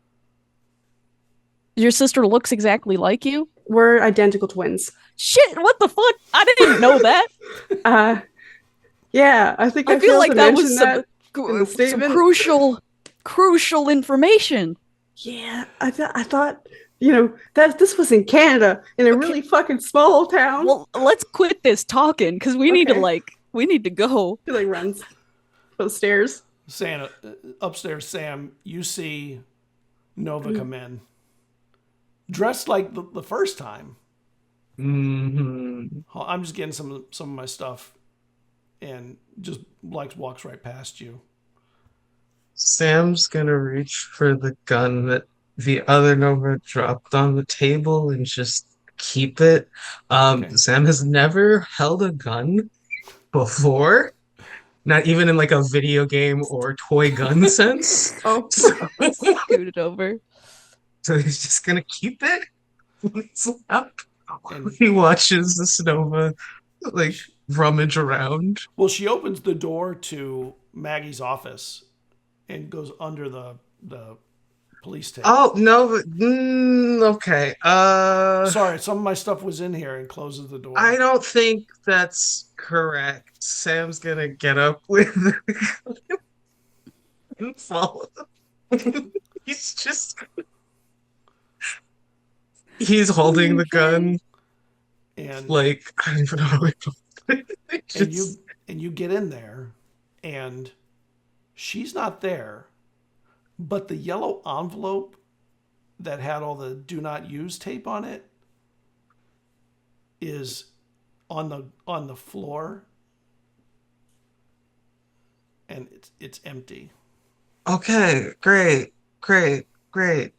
Your sister looks exactly like you? We're identical twins. Shit, what the fuck? I didn't know that. Yeah, I think I I feel failed like to that mention was that in the some statement. crucial information. Yeah, I thought, that this was in Canada in a really fucking small town. Well, let's quit this talking because we need to Okay. we need to go. She like runs upstairs. Upstairs, Sam, you see Nova come in, dressed like the first time. Mm-hmm. I'm just getting some of my stuff, and just walks right past you. Sam's gonna reach for the gun that the other Nova dropped on the table and just keep it. Okay. Sam has never held a gun before, not even in like a video game or toy gun sense. Oh, Scoot it over. So he's just gonna keep it on his lap. And He watches this Nova like rummage around. well, she opens the door to Maggie's office and goes under the police tape. Oh no, but, okay. Sorry, some of my stuff was in here, and closes the door. I don't think that's correct. Sam's gonna get up with and follow. He's just he's holding the gun and like I don't even know how and you get in there, and she's not there, but the yellow envelope that had all the do not use tape on it is on the floor, and it's empty. Okay, great.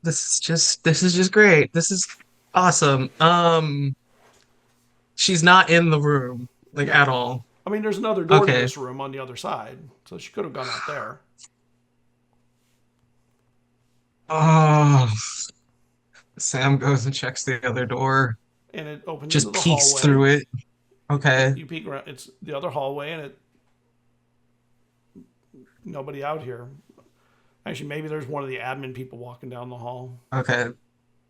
This is just great. This is awesome. She's not in the room, like, No. at all. I mean, there's another door to Okay. this room on the other side, so she could have gone out there. Oh, Sam goes and checks the other door. And it opens Just into the peeks hallway. through it. Okay. You peek around. It's the other hallway, and nobody out here. Actually, maybe there's one of the admin people walking down the hall. Okay.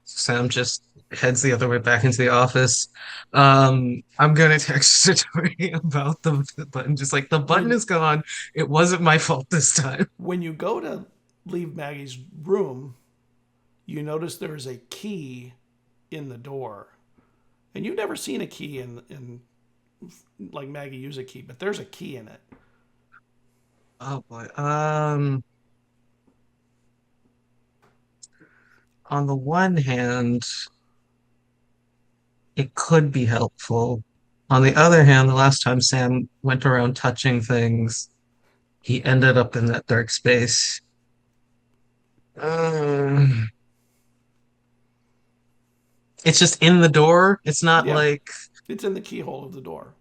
Sam just heads the other way back into the office. I'm gonna text Satori about the button. Just like, the button is gone. It wasn't my fault this time. When you go to leave Maggie's room, you notice there's a key in the door. And you've never seen a key in like Maggie use a key, but there's a key in it. Oh boy. On the one hand, it could be helpful. On the other hand, the last time Sam went around touching things, he ended up in that dark space. It's just in the door. It's not Yeah. like It's in the keyhole of the door.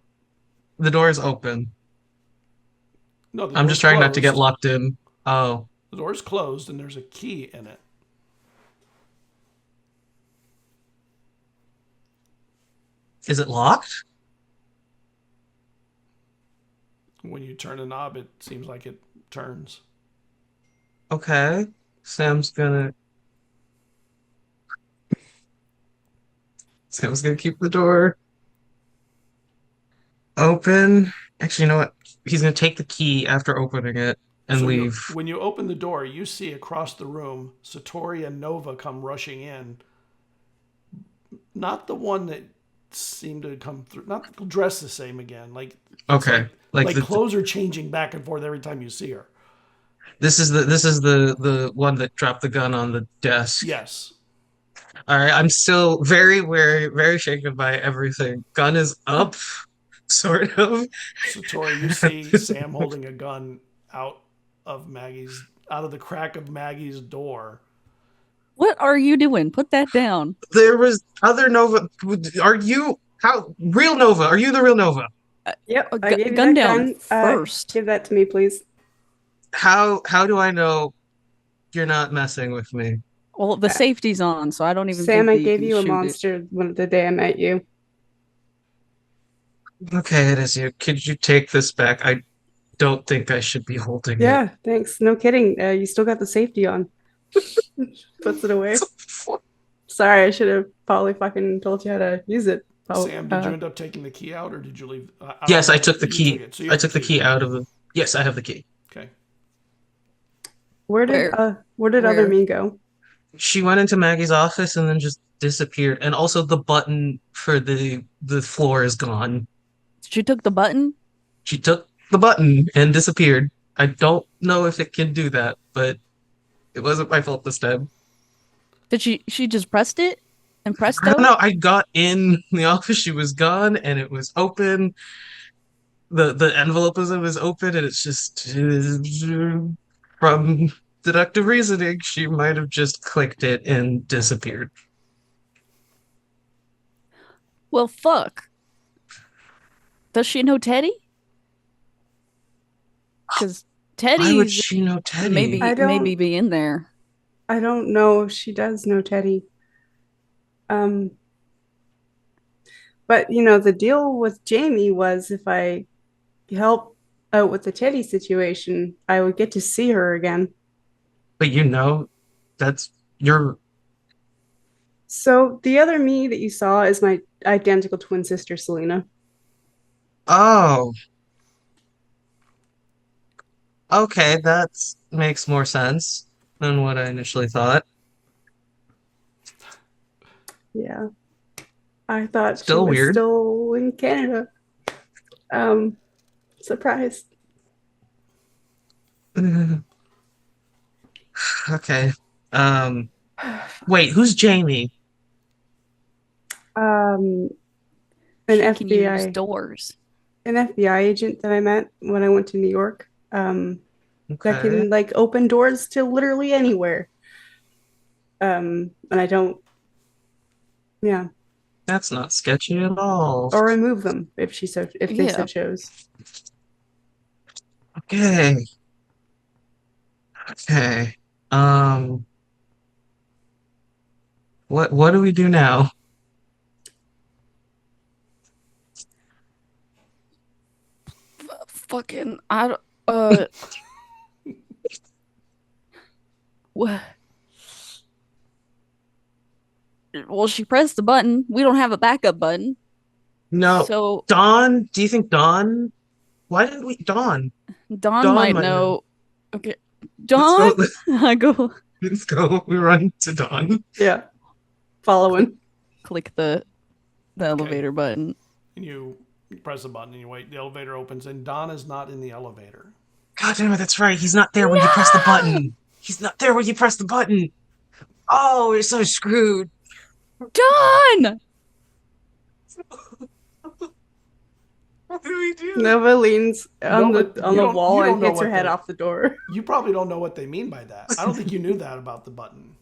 the door is open. No, the I'm door's just trying not to get closed. locked in. Oh, The door's closed, and there's a key in it. is it locked? When you turn a knob, it seems like it turns. Okay. Sam's gonna keep the door open. Actually, you know what? He's gonna take the key after opening it and So leave. when you open the door, you see across the room Satori and Nova come rushing in. Not the one that seemed to come through. Not dressed the same again. Like Okay. like clothes are changing back and forth every time you see her. This is the one that dropped the gun on the desk. Yes. All right. I'm still very wary, very shaken by everything. Gun is up, sort of. Satori, you see Sam holding a gun out of the crack of Maggie's door. What are you doing? Put that down. There was other Nova. Are you real Nova? Are you the real Nova? Yep, I Gu- gave you gun that down gun. first. Give that to me, please. How do I know you're not messing with me? Well, the safety's on, so I don't even Sam, think I that you gave can you a shoot it. monster the day I met you. Okay, it is you. Could you take this back? I don't think I should be holding it. Yeah, thanks. No kidding. You still got the safety on. Puts it away. Sorry, I should have probably fucking told you how to use it. Sam, did you end up taking the key out, or did you leave? Yes, I took the You key. took it, so you I have took the key out of the. Yes, I have the key. Okay. Where did other me go? She went into Maggie's office and then just disappeared. And also the button for the floor is gone. She took the button. She took the button and disappeared. I don't know if it can do that, but it wasn't my fault this time. Did she just pressed it and I presto? don't know. I got in the office. She was gone, and it was open. The envelope was open, and it's just from deductive reasoning, she might have just clicked it and disappeared. Well, fuck. Does she know Teddy? Because Teddy Why would she know Teddy? maybe be in there. I don't know if she does know Teddy. But the deal with Jamie was if I help out with the Teddy situation, I would get to see her again. But that's your. So the other me that you saw is my identical twin sister, Selena. Oh. Okay, that makes more sense than what I initially thought. Yeah. I thought Still she was weird. still in Canada. Surprised. Okay. Wait, who's Jamie? An She can use FBI doors. an FBI agent that I met when I went to New York. that Okay. can like open doors to literally anywhere. And I don't, yeah, That's not sketchy at all. or remove them if they so Yeah. chose. Okay. Okay. Um, what do we do now? Fucking, I don't, what? Well, she pressed the button. We don't have a backup button. No. So Dawn, do you think Dawn? Why didn't we Dawn? Dawn might might know. Okay. Let's Dawn? go. I go Let's go. We run to Dawn. Yeah, following. click the elevator button. And you press a button and you wait. The elevator opens, and Don is not in the elevator. God damn it, that's right. He's not there when you press the button. He's not there when you press the button. Oh, we're so screwed. Dawn! What do we do? Nova leans on No, the but on you the don't- wall you don't and know hits her what head the- off the door. You probably don't know what they mean by that. I don't think you knew that about the button.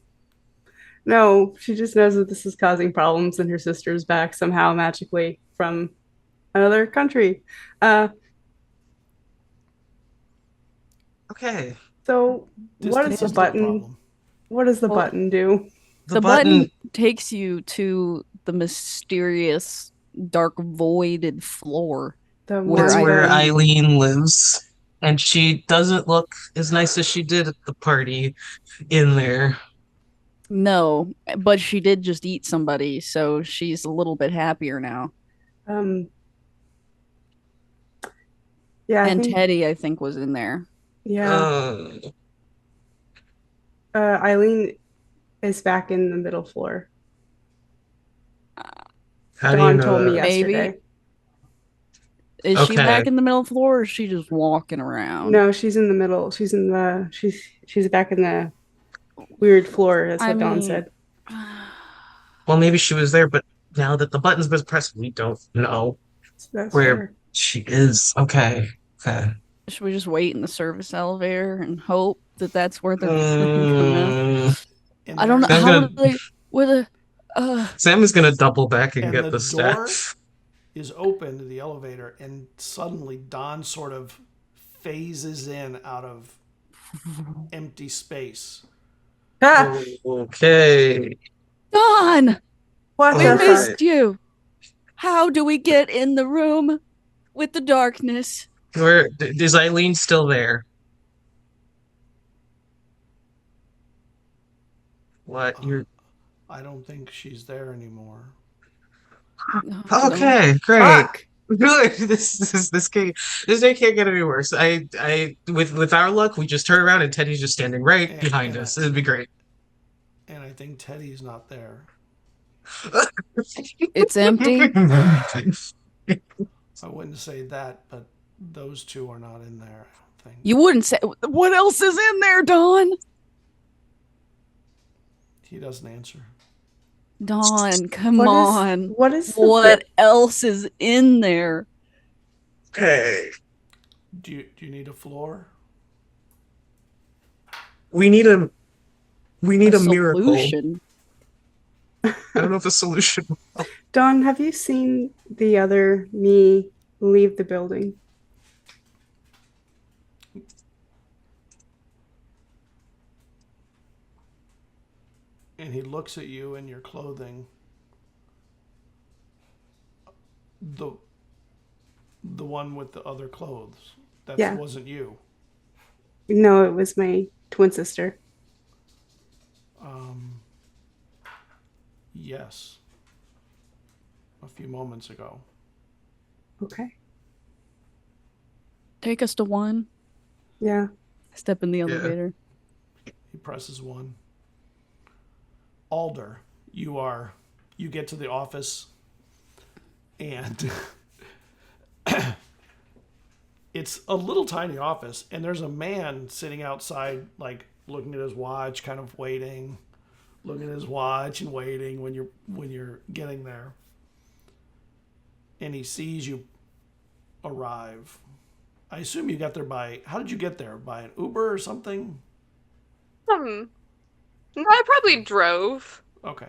No, she just knows that this is causing problems and her sister's back somehow magically from another country. Okay. So what Distance is the is no button? problem. What does the Well, button do? The button takes you to the mysterious dark voided floor. The That's one where that- Eileen lives. And she doesn't look as nice as she did at the party in there. No, but she did just eat somebody, so she's a little bit happier now. Yeah, I And think, Teddy, I think, was in there. yeah. Eileen is back in the middle floor. How do you Dawn know told me that? Maybe. yesterday. Is she Okay. back in the middle floor, or is she just walking around? No, she's in the middle. She's back in the weird floor. That's I what Dawn mean- said. Well, maybe she was there, but now that the button's been pressed, we don't know So that's where fair. she is. Okay. Okay. Should we just wait in the service elevator and hope that that's where they're gonna? And I don't know. there- I'm How gonna- do they? Where Sam is gonna double back and And get the the door- staff. is open to the elevator, and suddenly Don sort of phases in out of empty space. Ah, Okay. Dawn? what We the Alright. fuck? missed you. How do we get in the room with the darkness? Where is Eileen still there? What? You're I don't think she's there anymore. No. okay. Great. Fuck. Good. This day can't get any worse. With our luck, we just turn around and Teddy's just standing right Yeah, behind yeah. us. It'd be great. And I think Teddy's not there. It's empty. I wouldn't say that, but those two are not in there, I don't think. You wouldn't say. What else is in there, Dawn? He doesn't answer. Dawn, come What is- on. What is the What else is in there? Okay. Do you need a floor? We need a miracle. Solution. I don't know if a solution. Dawn, have you seen the other me leave the building? And he looks at you in your clothing. The one with the other clothes. That Yeah. wasn't you. No, it was my twin sister. Yes. A few moments ago. Okay. Take us to one. Yeah. Step in the elevator. He presses one. Alder, you get to the office and it's a little tiny office and there's a man sitting outside like looking at his watch, kind of waiting, looking at his watch and waiting when you're getting there. And he sees you arrive I assume you got there by... How did you get there? By an Uber or something? No, I probably drove. Okay.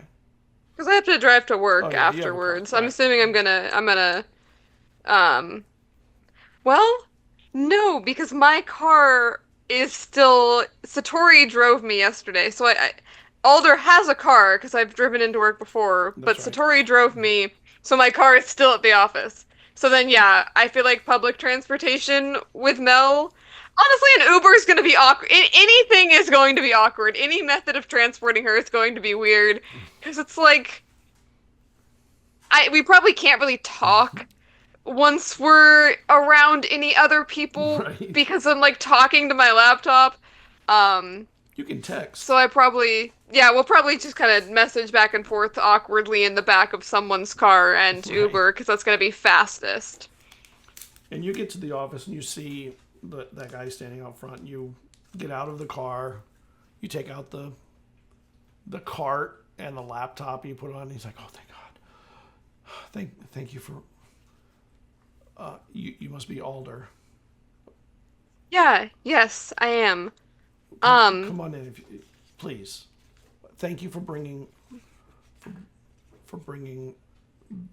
Because I have to drive to work Oh, yeah, you have a car, afterwards. I'm right. assuming I'm gonna, well, no, because my car is still, Satori drove me yesterday, so Alder has a car, because I've driven into work before, but That's right. Satori drove me, so my car is still at the office. So then, yeah, I feel like public transportation with Mel, honestly, an Uber is going to be awkward. Anything is going to be awkward. Any method of transporting her is going to be weird, because it's like, we probably can't really talk once we're around any other people Right. because I'm like talking to my laptop. You can text. So we'll probably just kind of message back and forth awkwardly in the back of someone's car and Right. Uber because that's going to be fastest. And you get to the office and you see that guy standing out front. You get out of the car. You take out the cart and the laptop. You put it on. And he's like, "Oh, thank God. Thank you for. You must be Alder. Yeah. Yes, I am. Come on in, if you, please. Thank you for bringing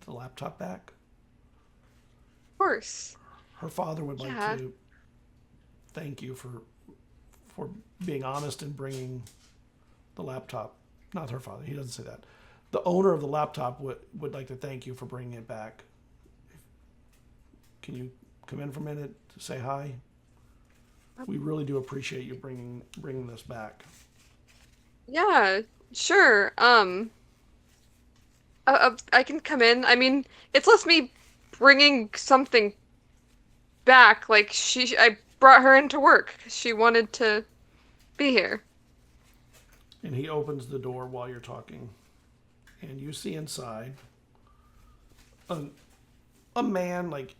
the laptop back. Of course. Her father would like Yeah. to thank you for being honest and bringing the laptop. Not her father. He doesn't say that. The owner of the laptop would like to thank you for bringing it back. Can you come in for a minute to say hi? We really do appreciate you bringing this back. Yeah, sure. I can come in. I mean, it's less me bringing something back. Like I brought her into work 'cause she wanted to be here. And he opens the door while you're talking, and you see inside a man. Like,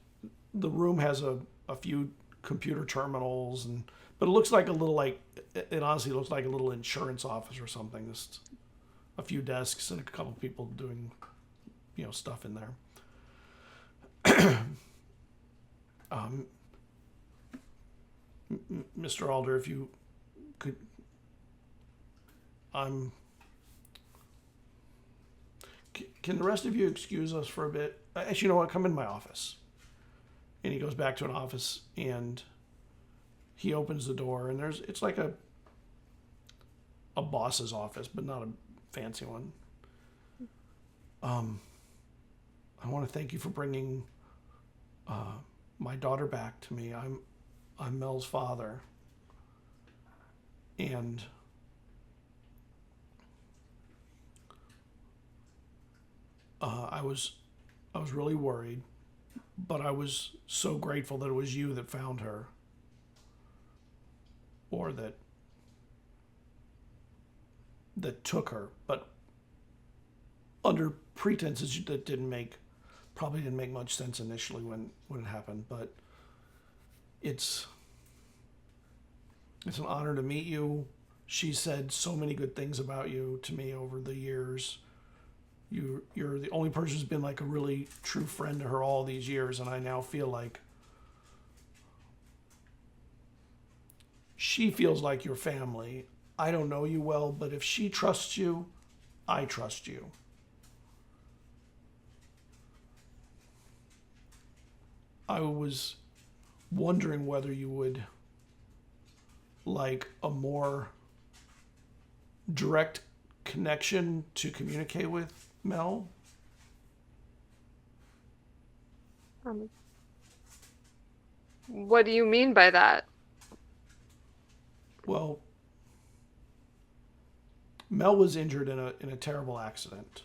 the room has a few computer terminals, but it looks like it honestly looks like a little insurance office or something. Just a few desks and a couple people doing stuff in there. Mr. Alder, if you could, can the rest of you excuse us for a bit? Actually, you know what? Come in my office. And he goes back to an office, and he opens the door, and it's like a boss's office, but not a fancy one. I want to thank you for bringing my daughter back to me. I'm Mel's father, and I was really worried, but I was so grateful that it was you that found her, or that took her, but under pretenses that probably didn't make much sense initially when it happened. But it's an honor to meet you. She said so many good things about you to me over the years. You're the only person who's been like a really true friend to her all these years, and I now feel like she feels like your family. I don't know you well, but if she trusts you, I trust you. I was wondering whether you would like a more direct connection to communicate with Mel. What do you mean by that? Well, Mel was injured in a terrible accident.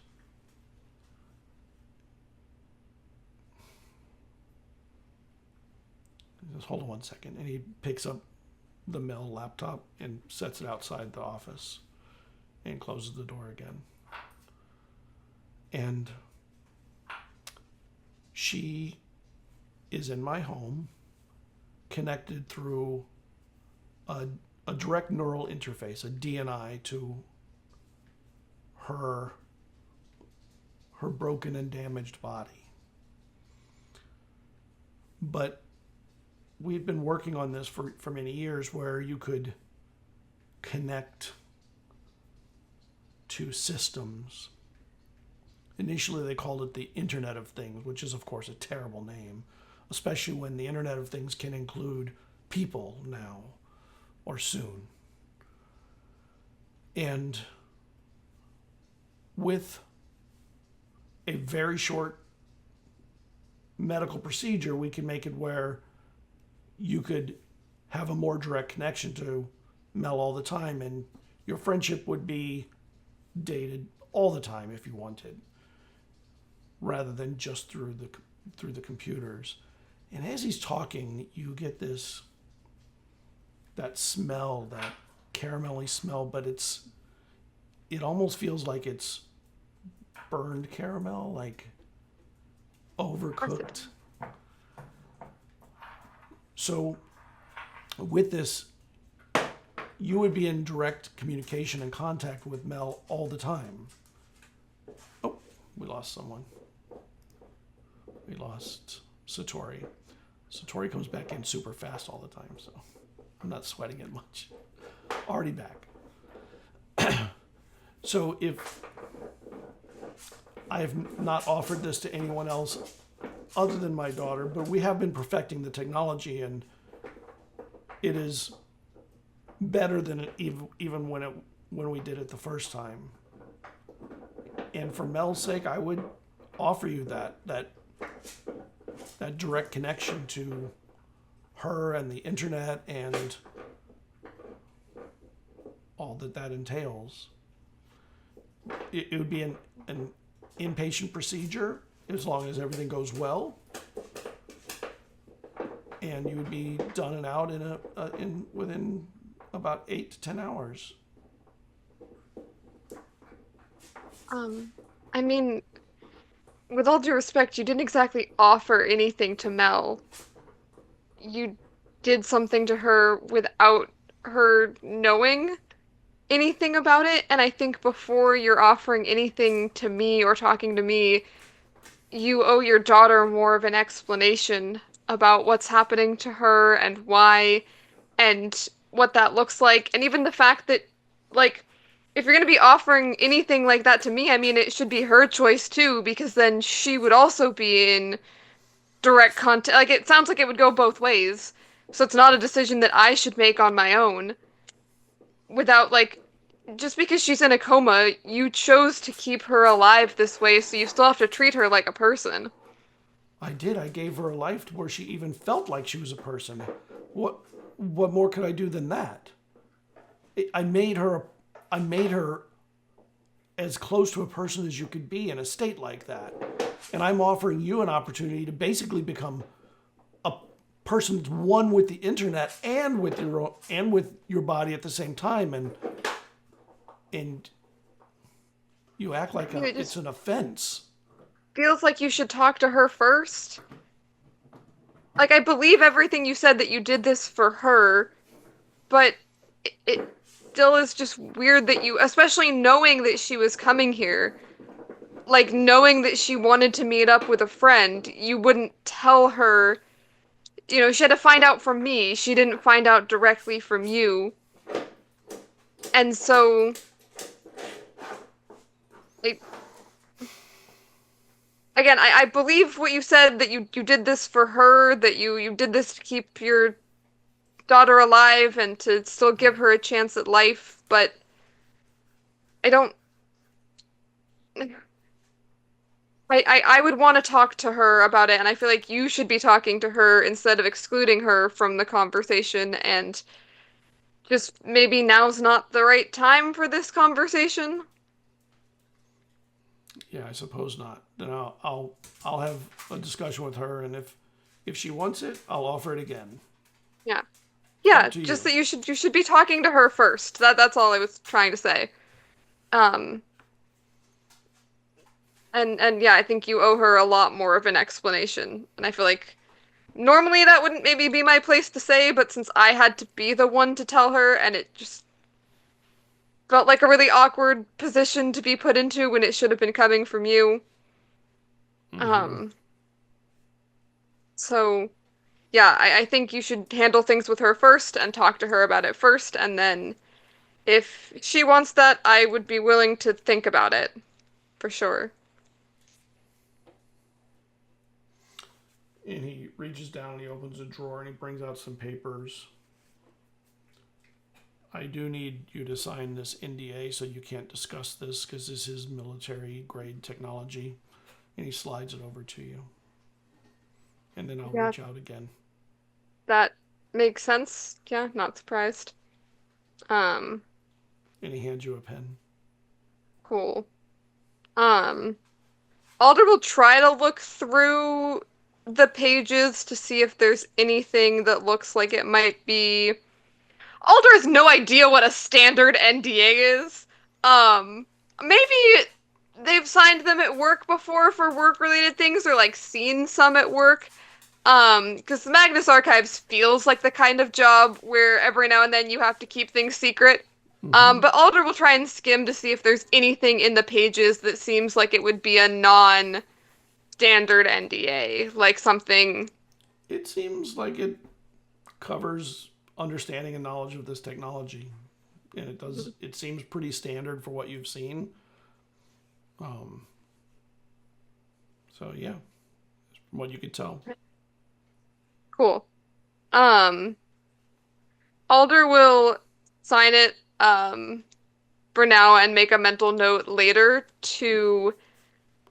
Just hold on one second. And he picks up the Mel laptop and sets it outside the office and closes the door again. And she is in my home, connected through a direct neural interface, a DNI, to her broken and damaged body. But we've been working on this for many years, where you could connect to systems. Initially, they called it the Internet of Things, which is, of course, a terrible name, especially when the Internet of Things can include people now or soon. And with a very short medical procedure, we can make it where you could have a more direct connection to Mel all the time, and your friendship would be dated all the time if you wanted, rather than just through the computers. And as he's talking, you get that smell, that caramelly smell, but it almost feels like it's burned caramel, like overcooked. So with this, you would be in direct communication and contact with Mel all the time. Oh, we lost someone. We lost Satori. Satori comes back in super fast all the time, so I'm not sweating it much. Already back. So if I have not offered this to anyone else other than my daughter, but we have been perfecting the technology, and it is better than it even when we did it the first time. And for Mel's sake, I would offer you that direct connection to her and the internet and all that entails. It would be an inpatient procedure as long as everything goes well, and you would be done and out within about 8 to 10 hours. I mean, with all due respect, you didn't exactly offer anything to Mel. You did something to her without her knowing anything about it, and I think before you're offering anything to me or talking to me, you owe your daughter more of an explanation about what's happening to her and why and what that looks like, and even the fact that, like, if you're going to be offering anything like that to me, I mean, it should be her choice too, because then she would also be in direct contact. Like, it sounds like it would go both ways, so it's not a decision that I should make on my own. Without, like, just because she's in a coma, you chose to keep her alive this way, so you still have to treat her like a person. I did. I gave her a life to where she even felt like she was a person. What more could I do than that? I made her as close to a person as you could be in a state like that. And I'm offering you an opportunity to basically become a person that's one with the internet and with your body at the same time, and you act like it's an offense. Feels like you should talk to her first. Like, I believe everything you said, that you did this for her, but it still is just weird that you, especially knowing that she was coming here, like, knowing that she wanted to meet up with a friend, you wouldn't tell her. You know, she had to find out from me. She didn't find out directly from you. And so, like, again, I believe what you said, that you did this for her, that you did this to keep your daughter alive and to still give her a chance at life, but I don't... I would want to talk to her about it, and I feel like you should be talking to her instead of excluding her from the conversation, and just maybe now's not the right time for this conversation. Yeah, I suppose not. Then I'll have a discussion with her, and if she wants it, I'll offer it again. Yeah, just that you should be talking to her first. That's all I was trying to say. And yeah, I think you owe her a lot more of an explanation. And I feel like normally that wouldn't maybe be my place to say, but since I had to be the one to tell her, and it just felt like a really awkward position to be put into when it should have been coming from you. Mm-hmm. So yeah, I think you should handle things with her first and talk to her about it first, and then if she wants that, I would be willing to think about it, for sure. And he reaches down, he opens a drawer, and he brings out some papers. I do need you to sign this NDA, so you can't discuss this, because this is military-grade technology. And he slides it over to you. And then I'll reach out again. That makes sense. Yeah, not surprised. And he hands you a pen. Cool. Alder will try to look through the pages to see if there's anything that looks like it might be... Alder has no idea what a standard NDA is. Maybe they've signed them at work before for work-related things, or, like, seen some at work. Because the Magnus Archives feels like the kind of job where every now and then you have to keep things secret. But Alder will try and skim to see if there's anything in the pages that seems like it would be a non-standard NDA, like something... It seems like it covers understanding and knowledge of this technology. And it seems pretty standard for what you've seen. So yeah, from what you could tell. Cool. Alder will sign it for now and make a mental note later to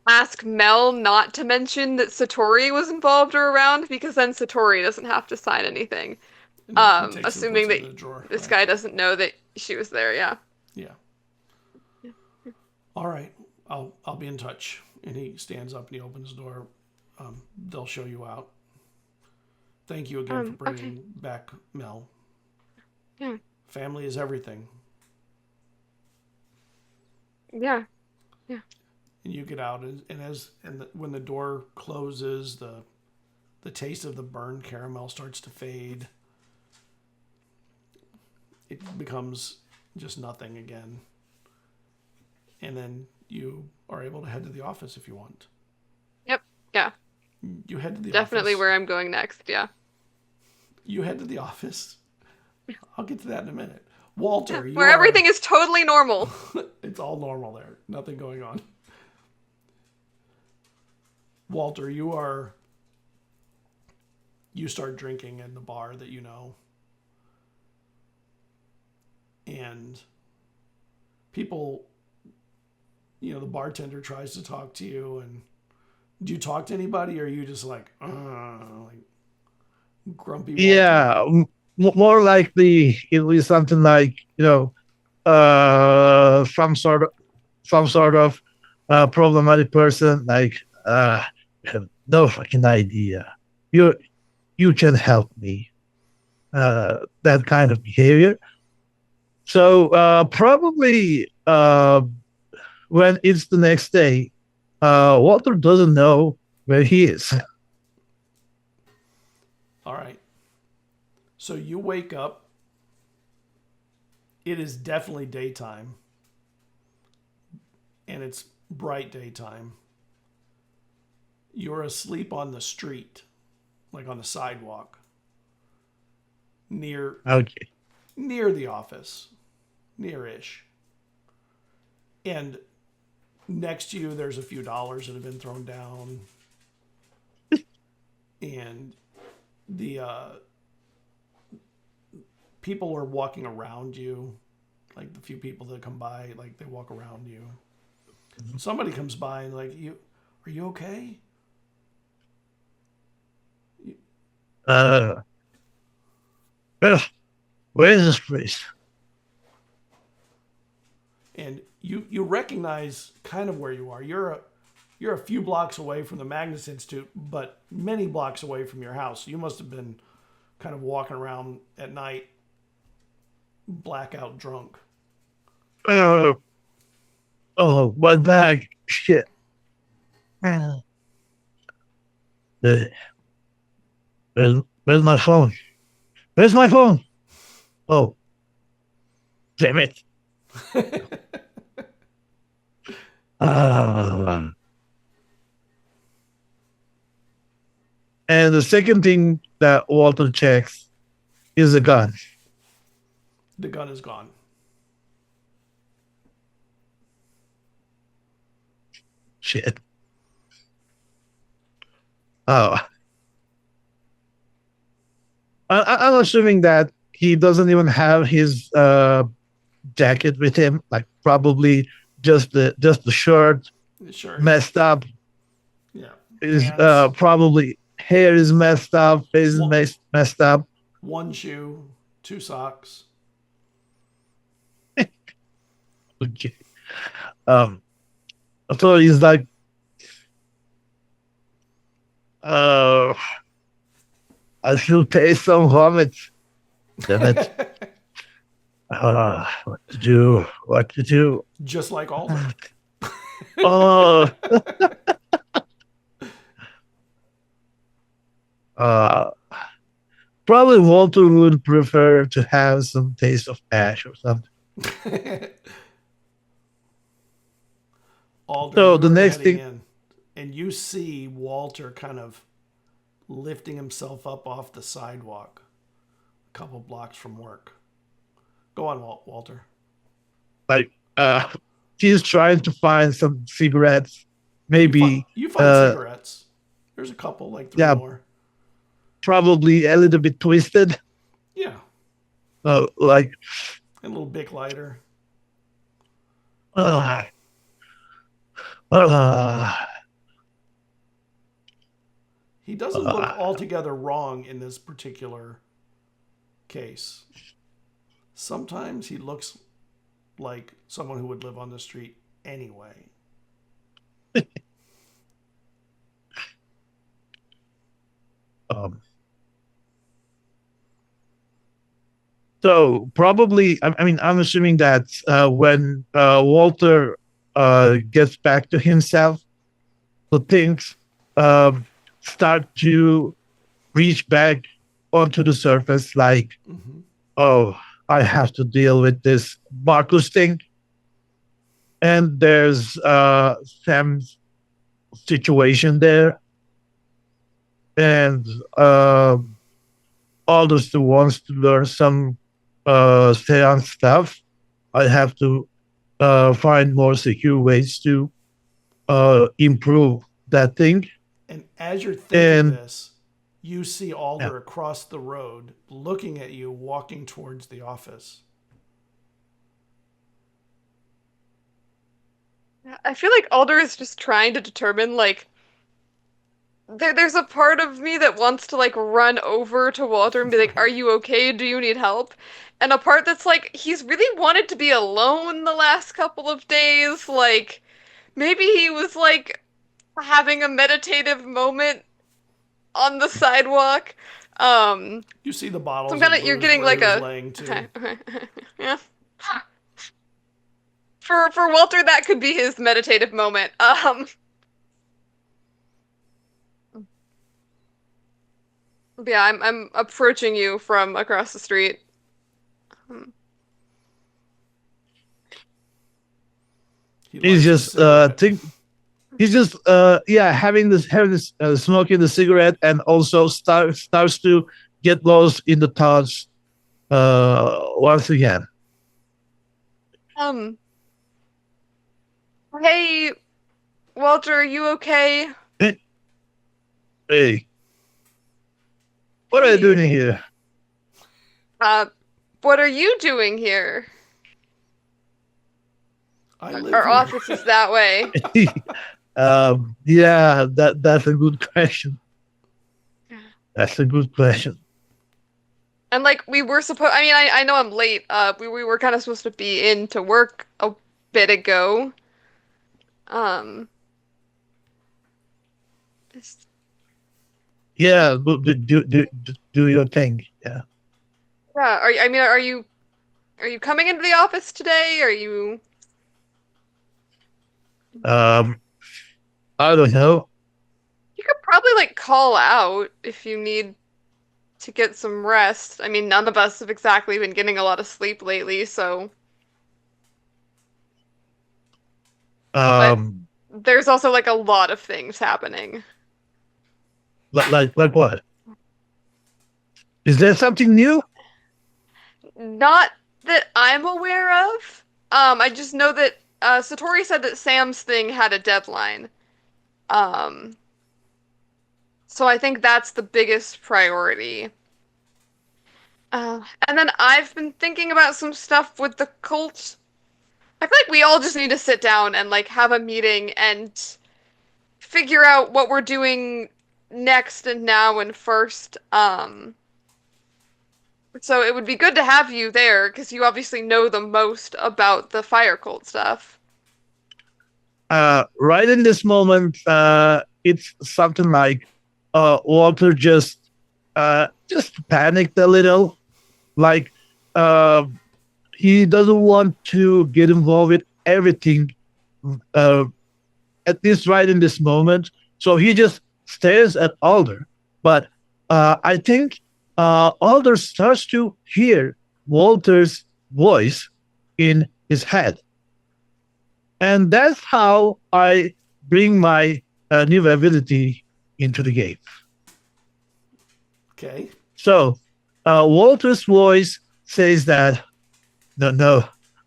ask Mel not to mention that Satori was involved or around, because then Satori doesn't have to sign anything. Assuming that this guy doesn't know that she was there, yeah. Yeah. All right. I'll be in touch. And he stands up and he opens the door. They'll show you out. Thank you again for bringing back Mel. Yeah. Family is everything. Yeah. And you get out, when the door closes, the taste of the burned caramel starts to fade. It becomes just nothing again. And then you are able to head to the office if you want. Yep. Yeah. You head to the Definitely office. where I'm going next, yeah. You head to the office. I'll get to that in a minute. Walter, where everything is totally normal. It's all normal there. Nothing going on. Walter, you start drinking in the bar that you know. And people, the bartender tries to talk to you, and do you talk to anybody, or are you just like grumpy Walter? Yeah, more likely it was something like, some sort of problematic person, like, I have no fucking idea. You can help me. That kind of behavior. So probably when it's the next day, Walter doesn't know where he is. All right. So you wake up. It is definitely daytime. And it's bright daytime. You're asleep on the street, like on the sidewalk, near the office, near-ish. And next to you, there's a few dollars that have been thrown down. And the people are walking around you, like the few people that come by, like they walk around you. Somebody comes by and like, are you okay? Well, where is this place? And you recognize kind of where you are. You're a few blocks away from the Magnus Institute, but many blocks away from your house. You must have been kind of walking around at night, blackout drunk. Oh, one bag. Shit. Where's my phone? Where's my phone? Oh, damn it. And the second thing that Walter checks is a gun. The gun is gone. Shit. Oh. I'm assuming that he doesn't even have his jacket with him. Like probably just the shirt Sure. messed up. Yeah. His Pants, probably hair is messed up. Face is Well- messed up. one shoe, 2 socks. Okay. So he's like, I should pay some vomit. Damn it. What to do? What to do? Just like Alder. Oh. Probably Walter would prefer to have some taste of ash or something. Alder, So the you're next heading thing- in, and you see Walter kind of lifting himself up off the sidewalk a couple blocks from work. Go on, Walter. Like, he's trying to find some cigarettes. Maybe, You find cigarettes. There's a couple, like 3 Yeah. more. probably a little bit twisted. Yeah. Like, And a little Bic lighter. uh, He doesn't look altogether wrong in this particular case. Sometimes he looks like someone who would live on the street anyway. So probably, I mean, I'm assuming that when Walter gets back to himself, the things start to reach back onto the surface. Like, oh, I have to deal with this Marcus thing, and there's Sam's situation there, and Aldous still wants to learn some seance stuff. I have to find more secure ways to improve that thing. And as you're thinking this, you see Alder across the road looking at you, walking towards the office. I feel like Alder is just trying to determine, like, there's a part of me that wants to, like, run over to Walter and be like, are you okay? Do you need help? And a part that's like, he's really wanted to be alone the last couple of days. Like, maybe he was, like, having a meditative moment on the sidewalk. You see the bottles. So I'm kinda, of you're booze getting where like he was a laying too. yeah. For Walter, that could be his meditative moment. Yeah, I'm approaching you from across the street. He He's lights a just cigarette. he's just having this smoking the cigarette, and also starts to get lost in the thoughts once again. Hey, Walter, are you okay? Hey, what are you doing here? What are you doing here? I live Our here. office is that way. Yeah, that's a good question. That's a good question. And like we were supposed, I mean, I know I'm late. We were kind of supposed to be in to work a bit ago. Just- Yeah, do your thing. Yeah. Yeah. Are you coming into the office today? Are you? I don't know. You could probably like call out if you need to get some rest. I mean, none of us have exactly been getting a lot of sleep lately, so there's also like a lot of things happening. Like what? Is there something new? Not that I'm aware of. I just know that Satori said that Sam's thing had a deadline. Um, so I think that's the biggest priority. And then I've been thinking about some stuff with the cult. I feel like we all just need to sit down and like have a meeting and figure out what we're doing next and now and first. So it would be good to have you there because you obviously know the most about the fire cult stuff. Right in this moment, it's something like Walter just panicked a little. Like he doesn't want to get involved with everything, at least right in this moment. So he just stares at Alder. But I think Alder starts to hear Walter's voice in his head. And that's how I bring my new ability into the game. Okay. So Walter's voice says that, no,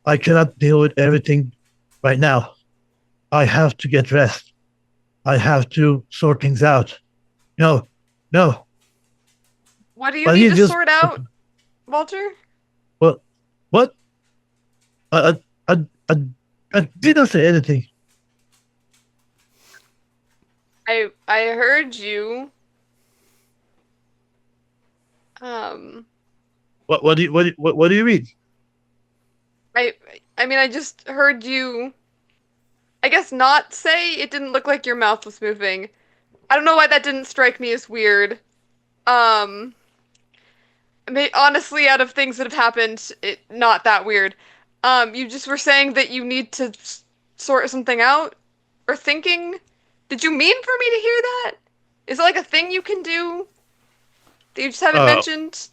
I cannot deal with everything right now. I have to get rest. I have to sort things out. No. What do you But need he to just- sort out, Walter? What? I didn't say anything. I heard you. What do you mean? I mean, I just heard you, I guess, not say. It didn't look like your mouth was moving. I don't know why that didn't strike me as weird. Honestly, out of things that have happened, not that weird. You just were saying that you need to sort something out, or thinking. Did you mean for me to hear that? Is it like a thing you can do that you just haven't mentioned?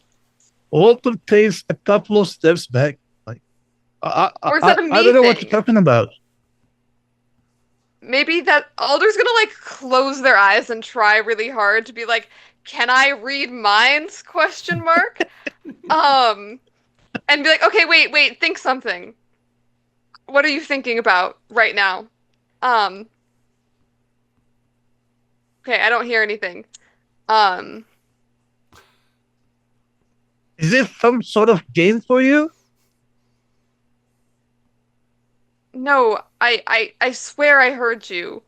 Walter takes a couple of steps back. Like, Or is that a me I don't know what thing? you're talking about. Maybe that Alder's gonna like close their eyes and try really hard to be like, "Can I read minds?" question mark. And be like, "Okay, wait, think something. What are you thinking about right now?" Okay, I don't hear anything. Is this some sort of game for you? No, I swear I heard you.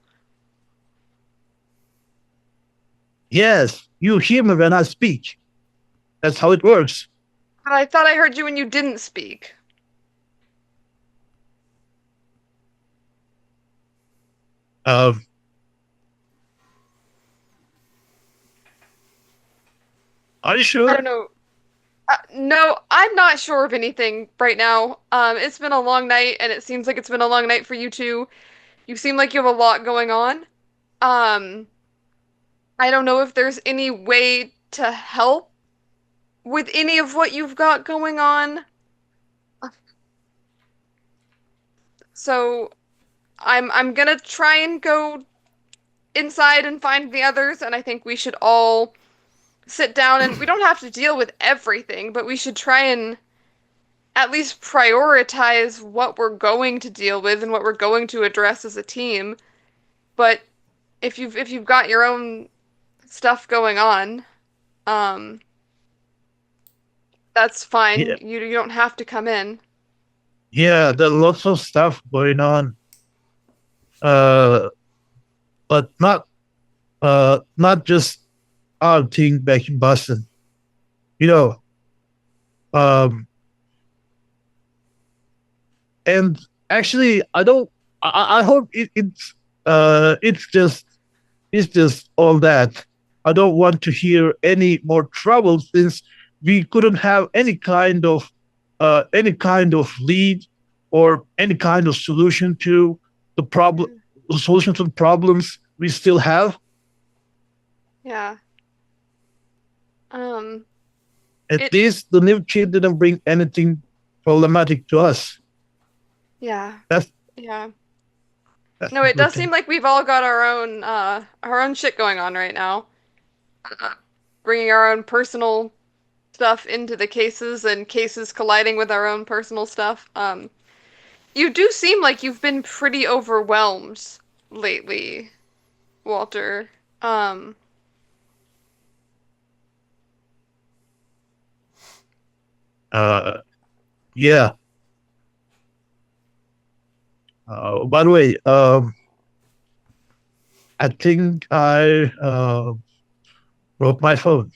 Yes, you hear me when I speak. That's how it works. But I thought I heard you when you didn't speak. Are you sure? I don't know. No, I'm not sure of anything right now. It's been a long night, and it seems like it's been a long night for you too. You seem like you have a lot going on. I don't know if there's any way to help with any of what you've got going on. So I'm gonna try and go inside and find the others, and I think we should all sit down, and we don't have to deal with everything, but we should try and at least prioritize what we're going to deal with and what we're going to address as a team. But if you've got your own stuff going on, that's fine. Yeah. You don't have to come in. Yeah, there's lots of stuff going on. But not just our thing back in Boston. You know, and actually, I hope it's just all that. I don't want to hear any more trouble since we couldn't have any kind of lead or any kind of solution to the problems we still have. Yeah. At least the new kid didn't bring anything problematic to us. Yeah. That's No, it does seem like we've all got our own shit going on right now. bringing our own personal stuff into the cases and cases colliding with our own personal stuff. You do seem like you've been pretty overwhelmed lately, Walter. Yeah. By the way, I think I broke my phone.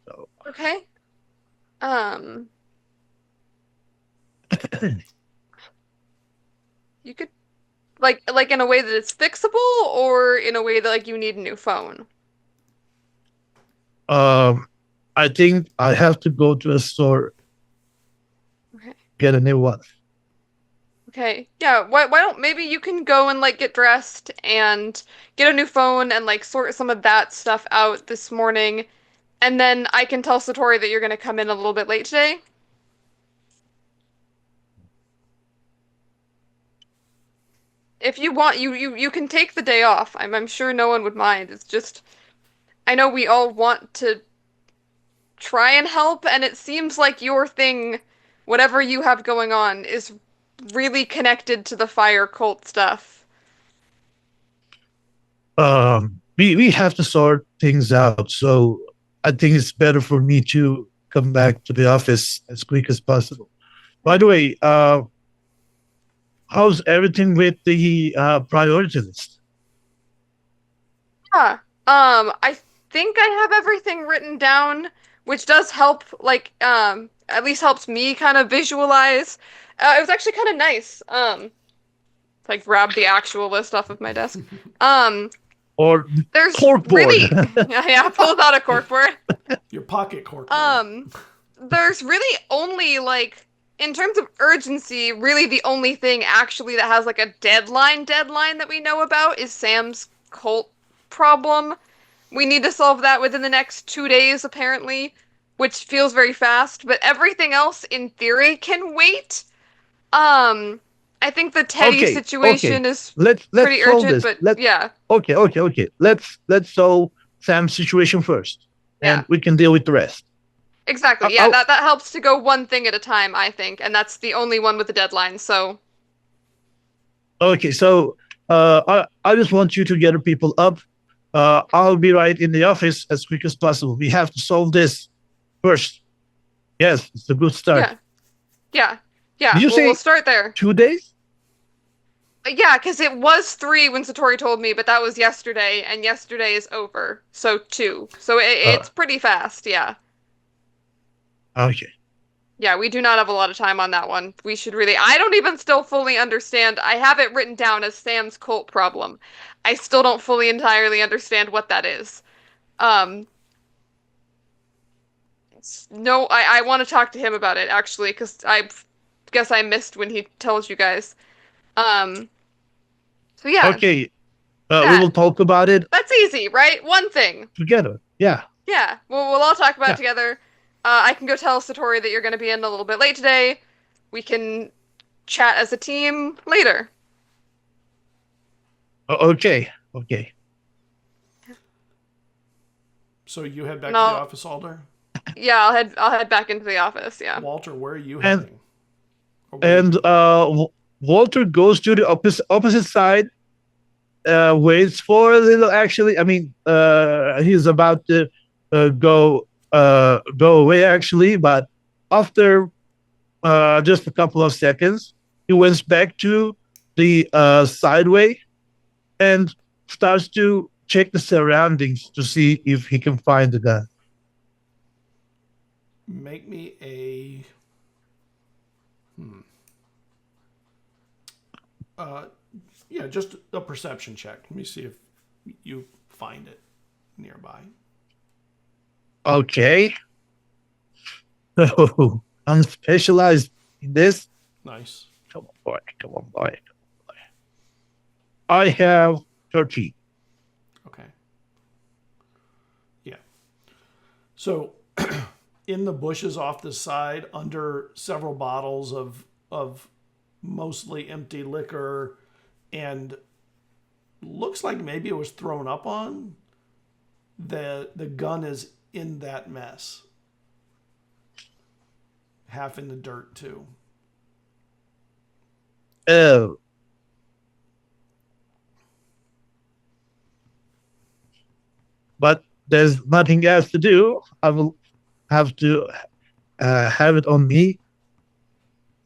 So. Okay. You could like in a way that it's fixable, or in a way that like you need a new phone. I think I have to go to a store, Okay. get a new one. Okay. Yeah, why don't maybe you can go and like get dressed and get a new phone and like sort some of that stuff out this morning, and then I can tell Satori that you're gonna come in a little bit late today. If you want, you can take the day off. I'm sure no one would mind. It's just I know we all want to try and help, and it seems like your thing, whatever you have going on, is really connected to the fire cult stuff. We have to sort things out, so I think it's better for me to come back to the office as quick as possible. By the way, how's everything with the priority list? Yeah. I think I have everything written down, which does help, like, at least helps me kind of visualize. It was actually kind of nice. Like grab the actual list off of my desk. Or There's corkboard. really, yeah, pulls out a corkboard. Your pocket corkboard. There's really only like, in terms of urgency, really the only thing actually that has like a deadline that we know about is Sam's cult problem. We need to solve that within the next 2 days, apparently, which feels very fast, but everything else, in theory, can wait. I think the Teddy situation is let's pretty solve urgent, this. but yeah. Okay. Let's solve Sam's situation first, and we can deal with the rest. Exactly. Yeah, that helps to go one thing at a time, I think, and that's the only one with a deadline. So. Okay, so I just want you to gather people up. I'll be right in the office as quick as possible. We have to solve this first. Yes, it's a good start. Yeah. Did you say we'll start there. 2 days? Yeah, because it was 3 when Satori told me, but that was yesterday, and yesterday is over. So 2. So it's pretty fast, yeah. Okay. Yeah, we do not have a lot of time on that one. We should really... I don't even still fully understand. I have it written down as Sam's cult problem. I still don't fully entirely understand what that is. No, I want to talk to him about it, actually, because I guess I missed when he tells you guys. So yeah. Okay. We will talk about it. That's easy, right? One thing. Together. Yeah. Yeah. We'll all talk about it together. I can go tell Satori that you're going to be in a little bit late today. We can chat as a team later. Okay. So you head back to the office, Alder? Yeah, I'll head back into the office, yeah. Walter, where are you heading? And Walter goes to the opposite side, waits for a little, actually. I mean, he's about to go away, actually, but after just a couple of seconds, he went back to the sideway and starts to check the surroundings to see if he can find the gun. Make me a... yeah, just a perception check. Let me see if you find it nearby. Okay. So I'm specialized in this. Nice. Come on, boy. I have 13. Okay. Yeah. So in the bushes off the side, under several bottles of mostly empty liquor, and looks like maybe it was thrown up on, The gun is in that mess. Half in the dirt too. Oh. But there's nothing else to do. I will have to have it on me.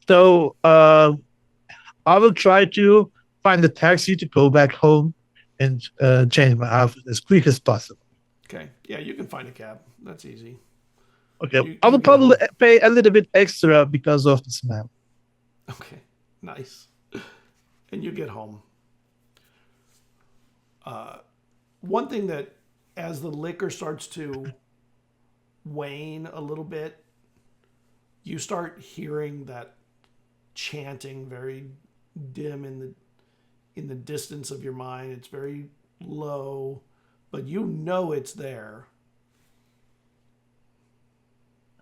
So I will try to find a taxi to go back home and change my outfit as quick as possible. Okay. Yeah, you can find a cab. That's easy. Okay. I will probably pay a little bit extra because of the smell. Okay. Nice. And you get home. One thing that, as the liquor starts to wane a little bit, you start hearing that chanting very dim in the distance of your mind. It's very low, but you know it's there.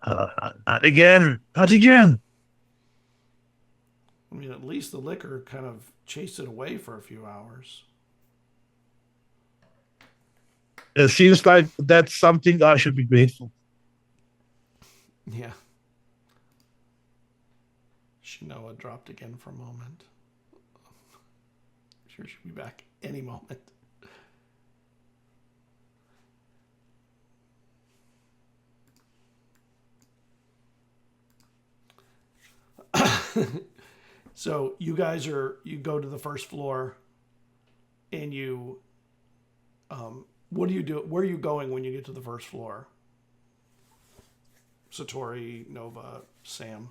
Not again. Not again. I mean, at least the liquor kind of chased it away for a few hours. It seems like that's something I should be grateful. Yeah. Chenoa dropped again for a moment. I'm sure she'll be back any moment. So you guys you go to the first floor and you, what do you do? Where are you going when you get to the first floor? Satori, Nova, Sam.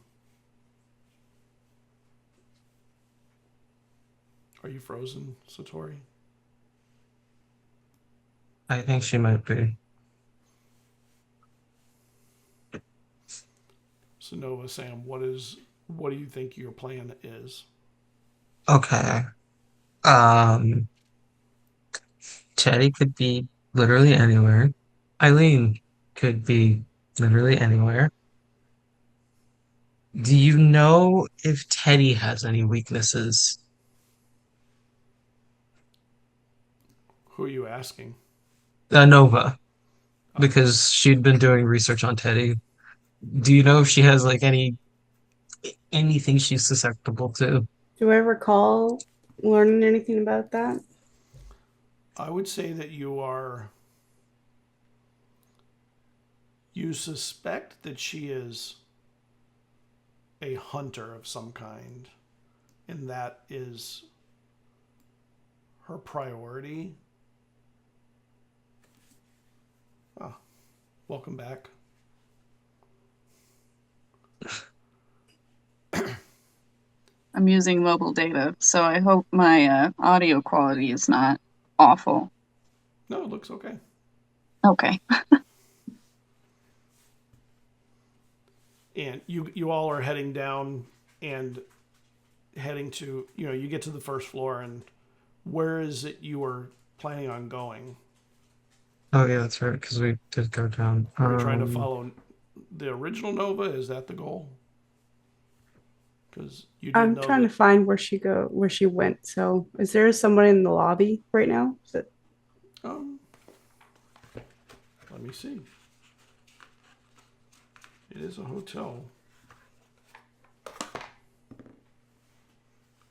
Are you frozen, Satori? I think she might be. So Nova, Sam, what do you think your plan is? Okay. Teddy could be literally anywhere. Eileen could be literally anywhere. Do you know if Teddy has any weaknesses? Who are you asking? Nova, because she'd been doing research on Teddy. Do you know if she has like anything she's susceptible to? Do I recall learning anything about that? I would say that you suspect that she is a hunter of some kind, and that is her priority. Oh, welcome back. I'm using mobile data, so I hope my audio quality is not awful. No, it looks okay. Okay. And you all are heading down and heading to, you get to the first floor, and where is it you were planning on going? Oh yeah, that's right, because we did go down. Are you trying to follow the original Nova? Is that the goal? Because I'm trying to find where she went. So, is there someone in the lobby right now? Let me see. It is a hotel.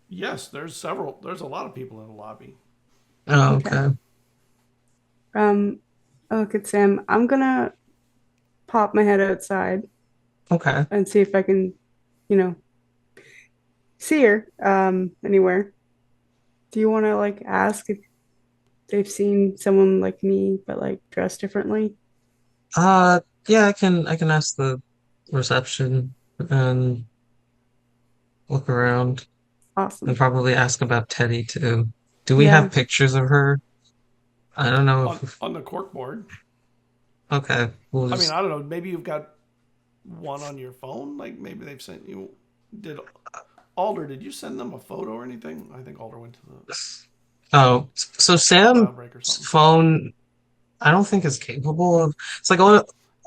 Yes, there's a lot of people in the lobby. Oh, okay. Look at Sam. I'm gonna pop my head outside. Okay. And see if I can, see her anywhere. Do you want to ask if they've seen someone like me but dressed differently? Yeah, I can ask the reception and look around. Awesome. And probably ask about Teddy too. Do we have pictures of her? I don't know on the corkboard. Okay. I mean, I don't know. Maybe you've got one on your phone. Maybe they've sent you. Alder, did you send them a photo or anything? I think Alder went to the. Oh, so Sam's phone, I don't think is capable of. It's like all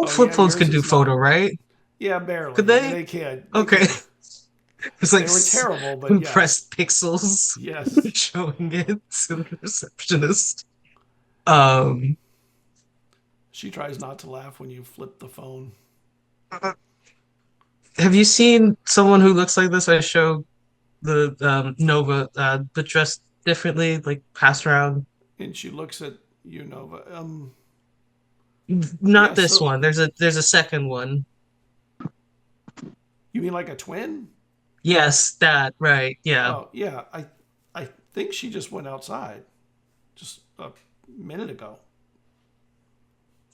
flip phones can do photo, right? Yeah, barely. Could they? They can. Okay. It's like they were terrible, but compressed pixels. Yes. Showing it to the receptionist. She tries not to laugh when you flip the phone. Have you seen someone who looks like this? I showed the Nova, but dressed differently, like passed around. And she looks at you, Nova. Not Yeah, this so- one. There's a second one. You mean like a twin? Yes, that right. Yeah. Oh, yeah. I think she just went outside just a minute ago.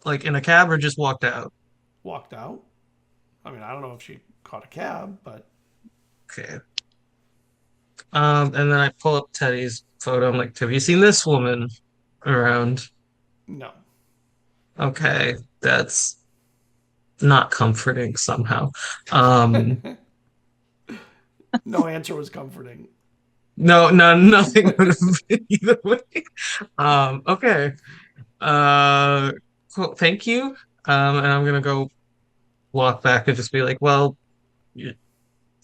Like in a cab or just walked out. Walked out. I mean, I don't know if she caught a cab, but Okay. And then I pull up Teddy's photo. I'm like, have you seen this woman around? no. Okay, that's not comforting somehow. Um, No answer was comforting. no, nothing would have been either way. Okay. Cool, thank you. And I'm gonna go walk back and just be like, well,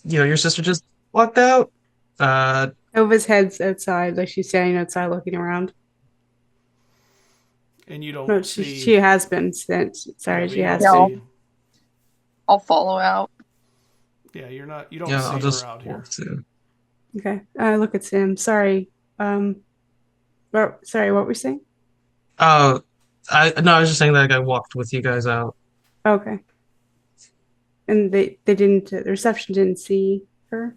your sister just walked out. Nova's head's outside, like she's standing outside looking around. And you don't No, see. she has been since. Sorry, Yeah, she you has don't been. see- I'll follow out. Yeah, you don't Yeah, see I'll just her out here. walk too. Okay. I look at Sam. Sorry. Sorry, what were you saying? Oh, I was just saying that I walked with you guys out. Okay. And they didn't, the reception didn't see her?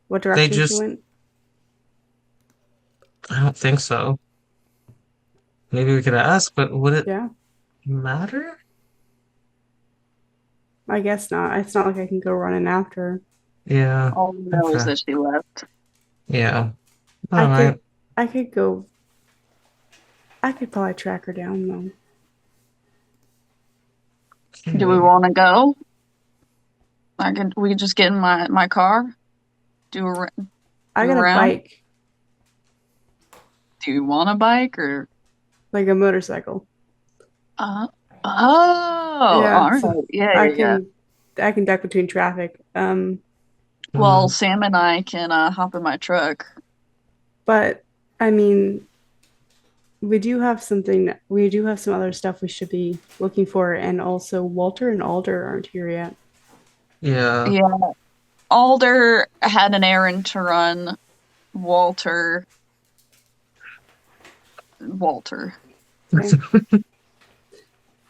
What direction she just- went? I don't think so. Maybe we could ask, but would it Yeah, matter? I guess not. It's not like I can go running after her. Yeah, All we know is Okay. that she left. yeah. I All right. could probably track her down though. Do we want to go? We could just get in my car. I got a around? bike, Do you want a bike or? like a motorcycle. Oh, Yeah, all right. so Yeah, yeah. I can duck between traffic. Well, Sam and I can hop in my truck. But I mean, we do have some other stuff we should be looking for, and also Walter and Alder aren't here yet. Yeah. Yeah. Alder had an errand to run. Walter.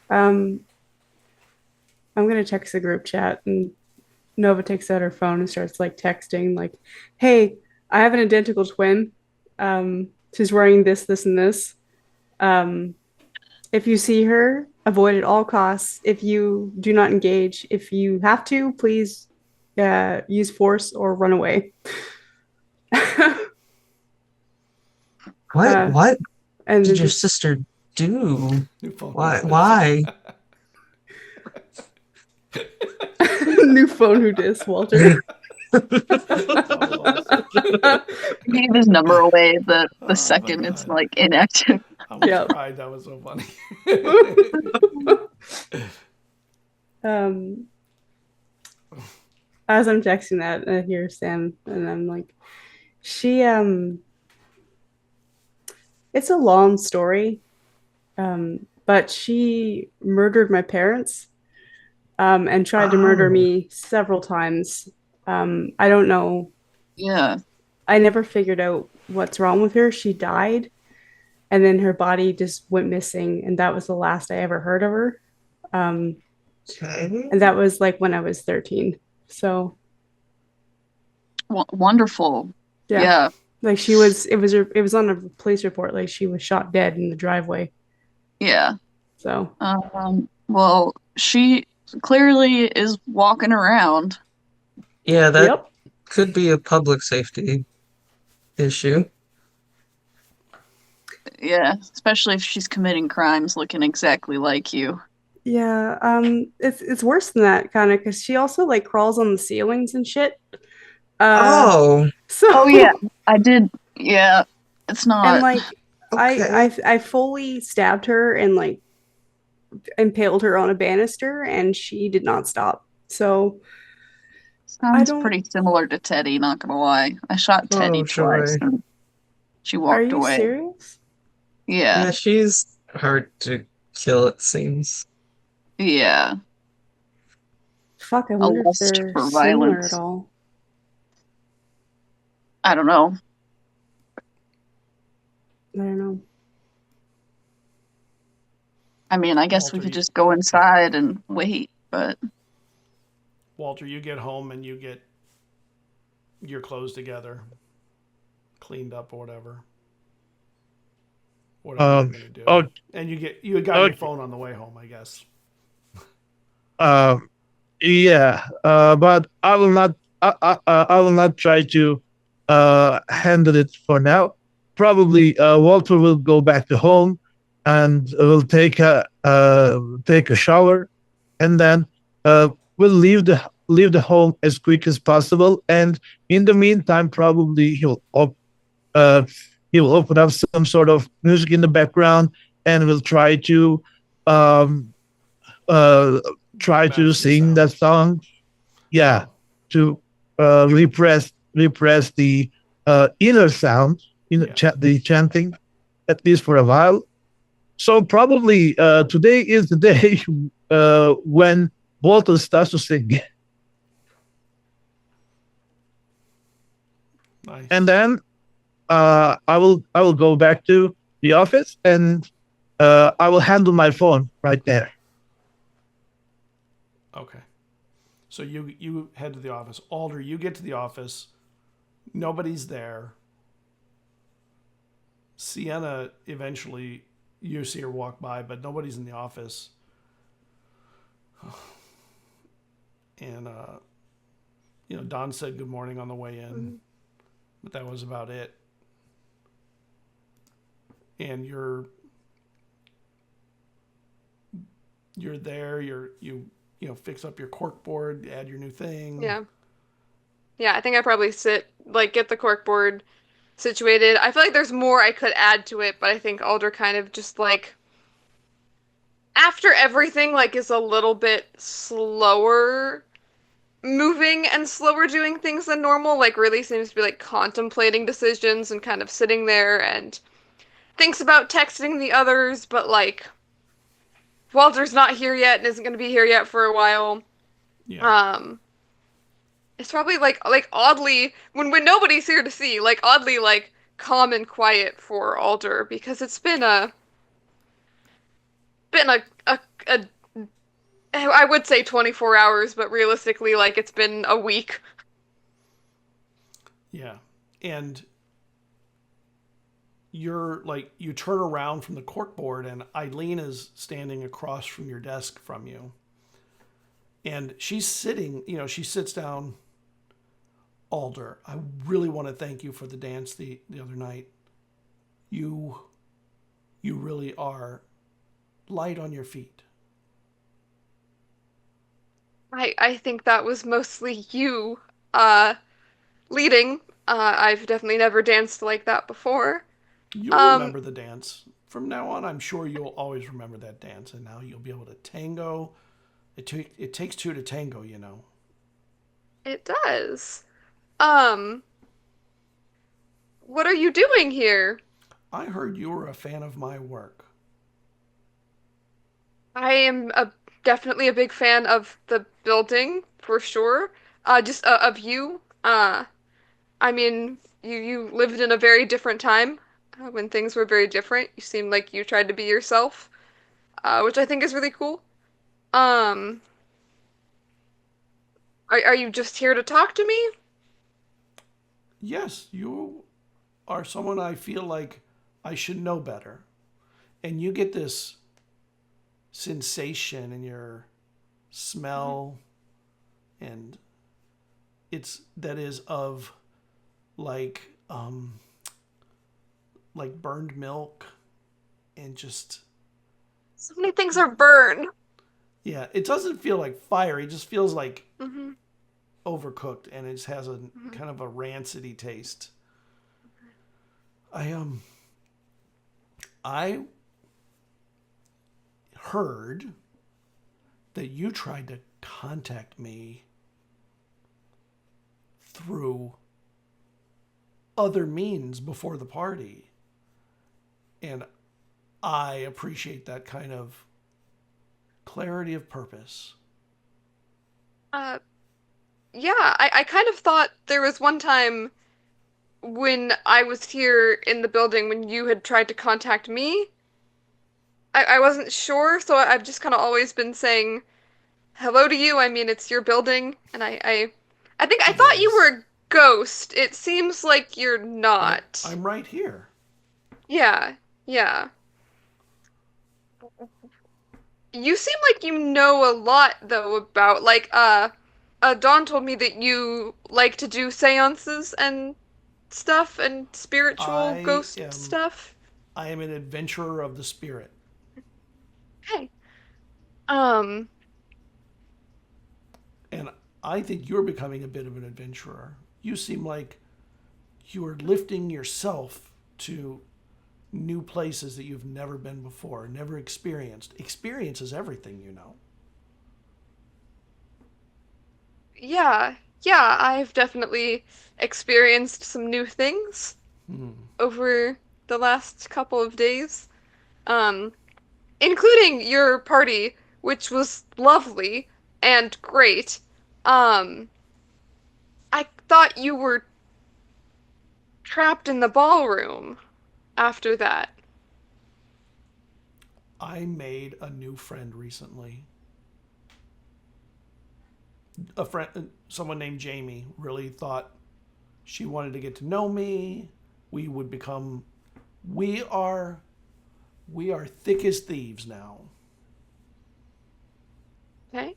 I'm gonna text the group chat, and Nova takes out her phone and starts like texting, like, "Hey, I have an identical twin. She's wearing this, this, and this. If you see her, avoid at all costs. If you do not engage, if you have to, please use force or run away." What? What And did then your just, sister do? New phone. Why? Why? new phone, who dis, Walter? He gave his number away the Oh my second it's God. like inactive. I almost Yep. cried. That was so funny. As I'm texting that, I hear Sam, and I'm like, she it's a long story, but she murdered my parents, and tried to murder Oh. me several times. I don't know. Yeah. I never figured out what's wrong with her. She died, and then her body just went missing, and that was the last I ever heard of her. Okay. And that was like when I was 13. So Wonderful. yeah, Yeah. like it was on a police report. Like she was shot dead in the driveway. Yeah. So Well, she clearly is walking around. Yeah, that yep. could be a public safety issue. Yeah, especially if she's committing crimes looking exactly like you. Yeah, it's worse than that kind of, because she also like crawls on the ceilings and shit. Oh, So Oh yeah, I did. Yeah, it's not. and like okay. I fully stabbed her and like impaled her on a banister, and she did not stop. So Sounds don't- pretty similar to Teddy, not gonna lie. I shot Teddy Oh, joy. twice and she are walked you away. serious? Yeah. Yeah, she's hard to kill, it seems. Yeah, Fuck, I a wonder if lust they're for similar violence. at all. I don't know. I don't know. I mean, I guess we Walter, could you- just go inside and wait, but Walter, you get home and you get your clothes together, cleaned up or whatever. Whatever you're gonna do. Oh, And you got your phone on the way home, I guess. yeah. But I will not. I will not try to handle it for now. Probably, Walter will go back to home, and will take a shower, and then we'll leave the home as quick as possible. And in the meantime, probably uh, he will open up some sort of music in the background, and will um, try to Mask the sing that sound. song. Yeah, to repress the inner sound, Yeah. the chanting, at least for a while. So probably today is the day when Walter starts to sing, Nice. and then I will go back to the office, and I will handle my phone right there. Okay. So you head to the office. Alder, you get to the office. Nobody's there. Sienna, eventually, you see her walk by, but nobody's in the office. And, Don said good morning on the way in, but that was about it. And you're there. You fix up your cork board, add your new thing. Yeah. Yeah, I think I probably get the corkboard situated. I feel like there's more I could add to it, but I think Alder kind of just after everything is a little bit slower moving and slower doing things than normal, really seems to be contemplating decisions and kind of sitting there and thinks about texting the others, but Walter's not here yet and isn't going to be here yet for a while. Yeah. It's probably oddly when nobody's here to see, oddly calm and quiet for Alder because it's been a I would say 24 hours, but realistically it's been a week. Yeah. And you're you turn around from the corkboard and Eileen is standing across from your desk from you. And she's sitting, she sits down. Alder, I really want to thank you for the dance the other night. You really are light on your feet. I think that was mostly you leading. I've definitely never danced like that before. You'll remember the dance. From now on, I'm sure you'll always remember that dance, and now you'll be able to tango. It takes two to tango, It does. What are you doing here? I heard you were a fan of my work. I am definitely a big fan of the building, for sure. Just of you. I mean, you lived in a very different time when things were very different. You seemed like you tried to be yourself, which I think is really cool. Um, are you just here to talk to me? Yes, you are someone I feel like I should know better. And you get this sensation in your smell, and that is of burned milk and just So many things are burned. yeah, it doesn't feel like fire, it just feels like Hmm. overcooked, and it just has a kind of a rancidy taste. I heard that you tried to contact me through other means before the party. And I appreciate that kind of clarity of purpose. Yeah, I kind of thought there was one time when I was here in the building when you had tried to contact me. I wasn't sure, so I've just kind of always been saying hello to you. I mean, it's your building, and I think I It thought you is. were a ghost. It seems like you're not. I'm right here. Yeah, yeah. You seem like you know a lot, though, about, like, Dawn told me that you like to do seances and stuff and spiritual ghost stuff. I am an adventurer of the spirit. Hey. Um, And I think you're becoming a bit of an adventurer. You seem like you are lifting yourself to new places that you've never been before, never experienced. Experience is everything, you know. yeah, I've definitely experienced some new things over the last couple of days. Um, Including your party, which was lovely and great. Um, I thought you were trapped in the ballroom after that. I made a new friend recently. A friend, someone named Jamie, really thought she wanted to get to know me. We would become. We are thick as thieves now. Okay?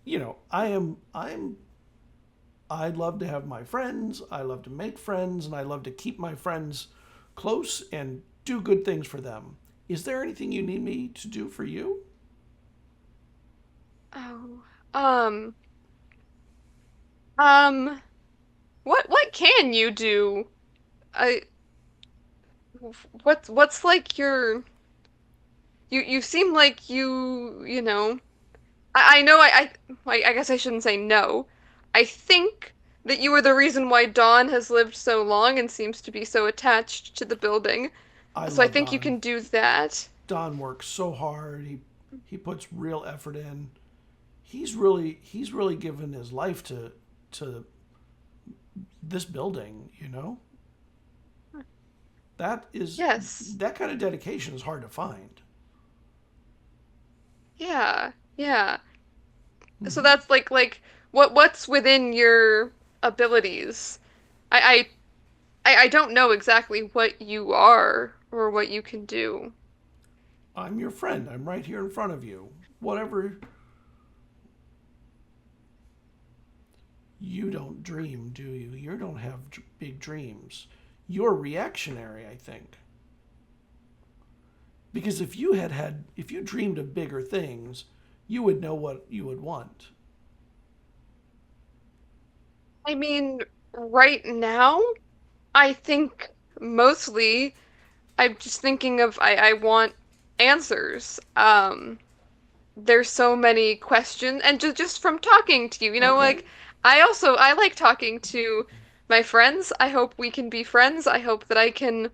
You know, I love to have my friends, I love to make friends, and I love to keep my friends close and do good things for them. Is there anything you need me to do for you? Oh, um, what can you do? I, what's like your, you seem like you know, I know I guess I shouldn't say no. I think that you are the reason why Dawn has lived so long and seems to be so attached to the building. I So I love think you Don. can do that. Don works so hard. He puts real effort in. He's really given his life to this building, you know? Yes. That kind of dedication is hard to find. Yeah. Yeah. So that's like what's within your abilities? I I don't know exactly what you are or what you can do. I'm your friend. I'm right here in front of you. Whatever. You don't dream, do you? You don't have big dreams. You're reactionary, I think. Because if you if you dreamed of bigger things, you would know what you would want. I mean, right now, I think mostly I'm just thinking of I want answers. There's so many questions and just from talking to you, Okay. like I like talking to my friends. I hope we can be friends. I hope that I can,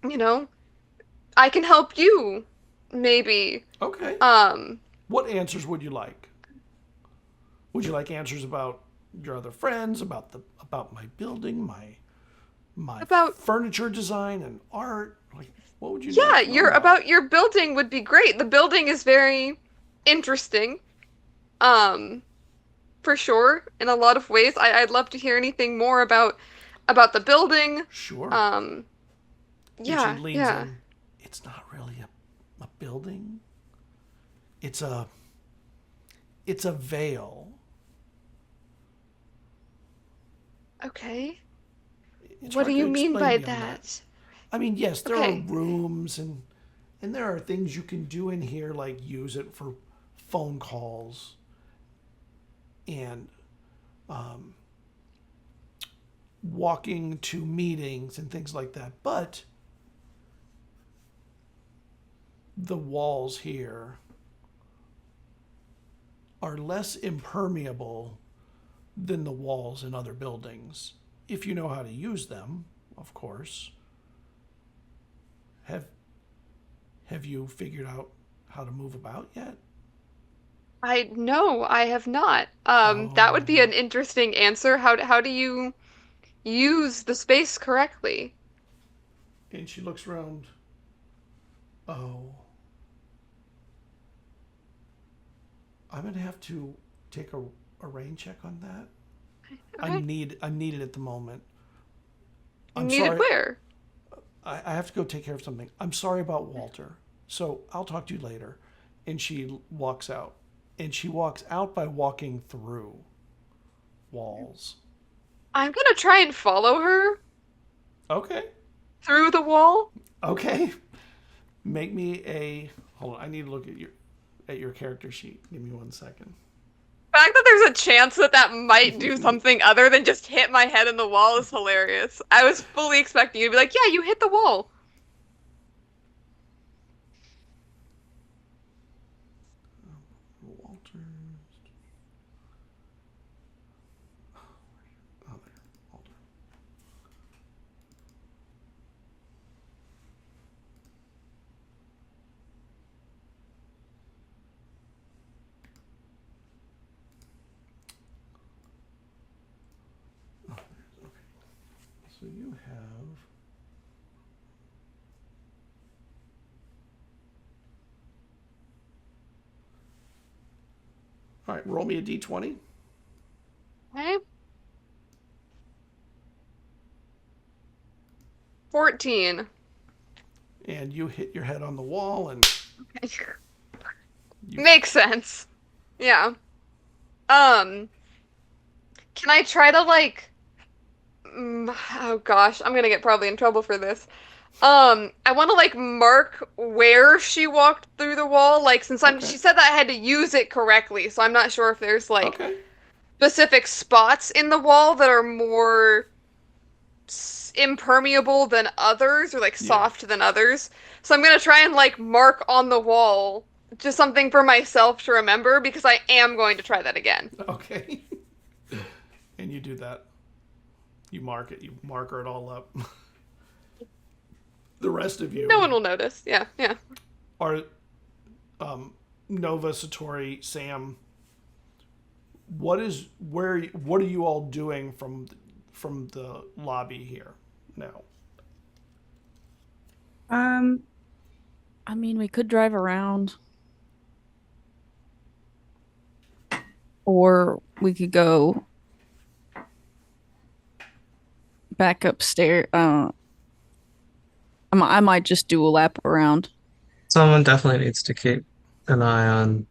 you know, I can help you maybe. Okay. Um, What answers would you like? Would you like answers about your other friends, about my building, my About furniture design and art? Like, what would you yeah, like to know your about your building would be great. The building is very interesting. Um, for sure, in a lot of ways. I'd love to hear anything more about the building. Sure. Um, And she yeah, leans yeah. in. It's not really a building. It's a veil. Okay. It's What do hard to you mean explain by beyond that? I mean, yes, there Okay. are rooms and there are things you can do in here, like use it for phone calls and walking to meetings and things like that. But the walls here are less impermeable than the walls in other buildings, if you know how to use them, of course. Have Have you figured out how to move about yet? No, I have not. That would be Oh. an interesting answer. How do you use the space correctly? And she looks around. Oh. I'm gonna have to take a rain check on that. Okay. I'm needed at the moment. I'm Needed sorry. where? I have to go take care of something. I'm sorry about Walter. So I'll talk to you later. And she walks out. And she walks out by walking through walls. I'm gonna try and follow her Okay. through the wall. Okay. Make me a hold on, I need to look at your character sheet. Give me 1 second. The fact that there's a chance that that might do something other than just hit my head in the wall is hilarious. I was fully expecting you to be like, yeah, you hit the wall. Walter. Oh, there. Walter. Oh, okay. So you have. All right, roll me a d20. Okay. 14. And you hit your head on the wall and you, Makes sense. Yeah. Can I try to oh gosh, I'm gonna get probably in trouble for this. I want to mark where she walked through the wall, since Okay. she said that I had to use it correctly, so I'm not sure if there's okay. specific spots in the wall that are more impermeable than others or soft than others. So I'm gonna try and mark on the wall just something for myself to remember because I am going to try that again. Okay. And you do that. You mark it. You marker it all up. The rest of you No one will notice. Yeah, yeah. are Nova, Satori, Sam. What are you all doing from the lobby here now? I mean, we could drive around. Or we could go back upstairs. I might just do a lap around. Someone definitely needs to keep an eye on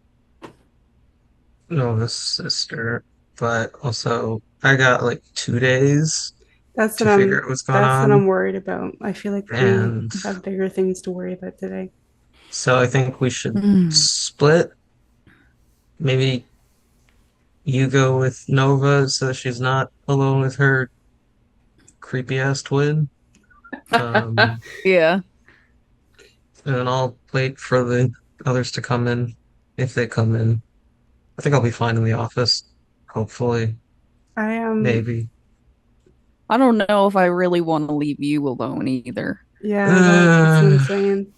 Nova's sister, but also I got like 2 days That's to what figure out what's going that's what on. I'm worried about. I feel like And we have bigger things to worry about today. so I think we should Hmm. split. Maybe you go with Nova so that she's not alone with her creepy ass twin. And Yeah. then I'll wait for the others to come in if they come in. I think I'll be fine in the office. Hopefully. I Maybe. I don't know if I really want to leave you alone either. Yeah, that's what I'm saying.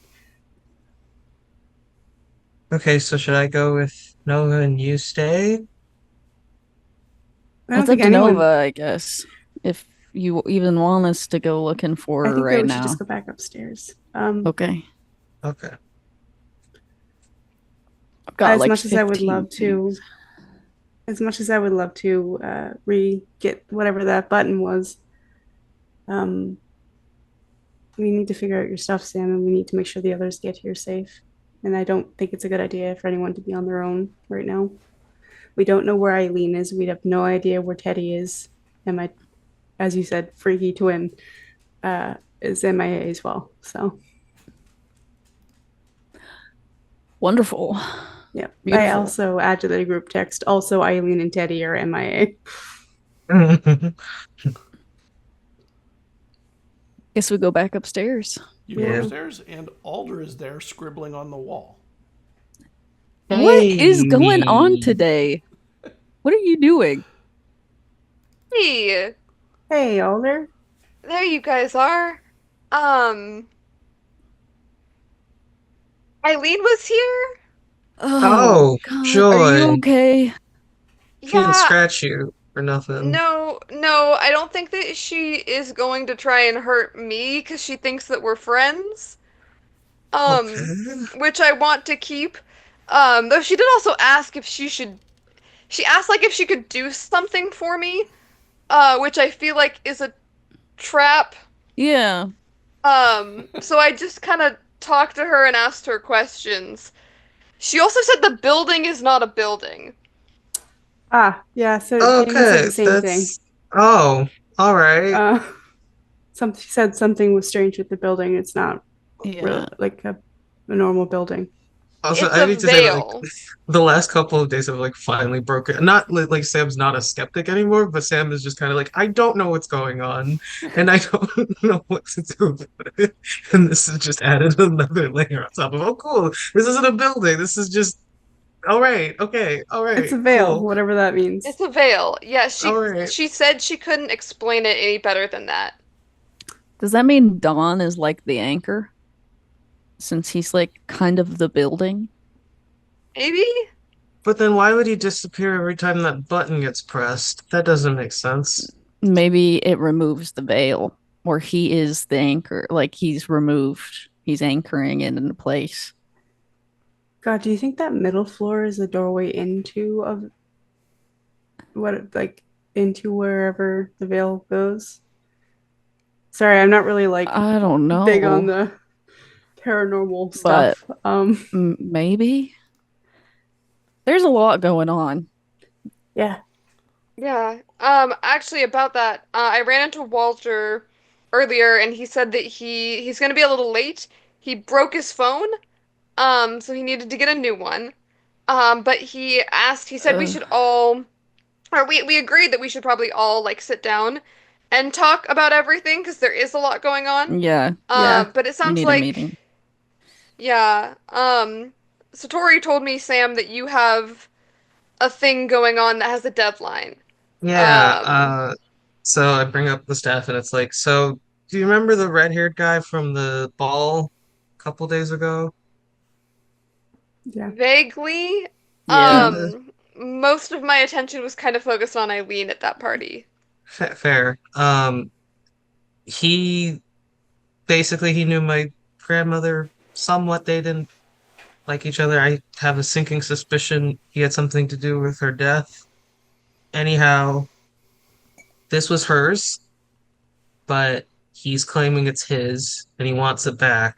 Okay, so should I go with Nova and you stay? I don't That's up think to anyone. Nova, I guess. If you even want us to go looking for I her think that right we should now. just go back upstairs. Okay. Okay. I've got As like much as I would 15 love to, things. as much as I would love to get whatever that button was, we need to figure out your stuff, Sam, and we need to make sure the others get here safe. And I don't think it's a good idea for anyone to be on their own right now. We don't know where Eileen is. We have no idea where Teddy is. And my, as you said, freaky twin is MIA as well. So Wonderful. yeah. I Beautiful. also add to the group text. Also, Eileen and Teddy are MIA. Guess we go back upstairs. You go Yeah. upstairs, and Alder is there scribbling on the wall. What is going on Hey. today? What are you doing? Hey, Hey, Alder. there you guys are. Eileen was here. Oh, God, are you joy. okay? She didn't Yeah. scratch you or nothing. No, I don't think that she is going to try and hurt me because she thinks that we're friends. Okay. Which I want to keep. Though she did also ask if she should. She asked like if she could do something for me, which I feel like is a trap. Yeah. So I just kind of talked to her and asked her questions. She also said the building is not a building. Ah, yeah. So Jamie said Okay, the same thing. Oh, all right. She said something was strange with the building. It's not Yeah. really like a normal building. Also, It's I a need to say that veil. the last couple of days have finally broken. Not like Sam's not a skeptic anymore, but Sam is just kind of like, I don't know what's going on, and I don't know what to do about it. And this has just added another layer on top of, oh, cool. This isn't a building. This is just, all right, okay, all right, It's a veil, cool. whatever that means. It's a veil. Yeah, All right. she said she couldn't explain it any better than that. Does that mean Dawn is like the anchor? Since he's like kind of the building? Maybe? But then why would he disappear every time that button gets pressed? That doesn't make sense. Maybe it removes the veil, or he is the anchor. Like he's removed, he's anchoring it into place. God, do you think that middle floor is the doorway into into wherever the veil goes? Sorry, I'm not really I don't know. big on the paranormal stuff. Maybe there's a lot going on. Yeah. Yeah. Actually about that, I ran into Walter earlier and he said that he's gonna be a little late. He broke his phone, so he needed to get a new one. But he said we should all, or we agreed that we should probably all like sit down and talk about everything because there is a lot going on. Yeah. But it We sounds need a like, meeting. yeah. Satori told me, Sam, that you have a thing going on that has a deadline. Yeah, so I bring up the staff and it's like, so do you remember the red-haired guy from the ball a couple days ago? Yeah. Vaguely. Yeah. Most of my attention was kind of focused on Eileen at that party. Fair. He basically he knew my grandmother somewhat. They didn't like each other. I have a sinking suspicion he had something to do with her death. Anyhow, this was hers, but he's claiming it's his and he wants it back,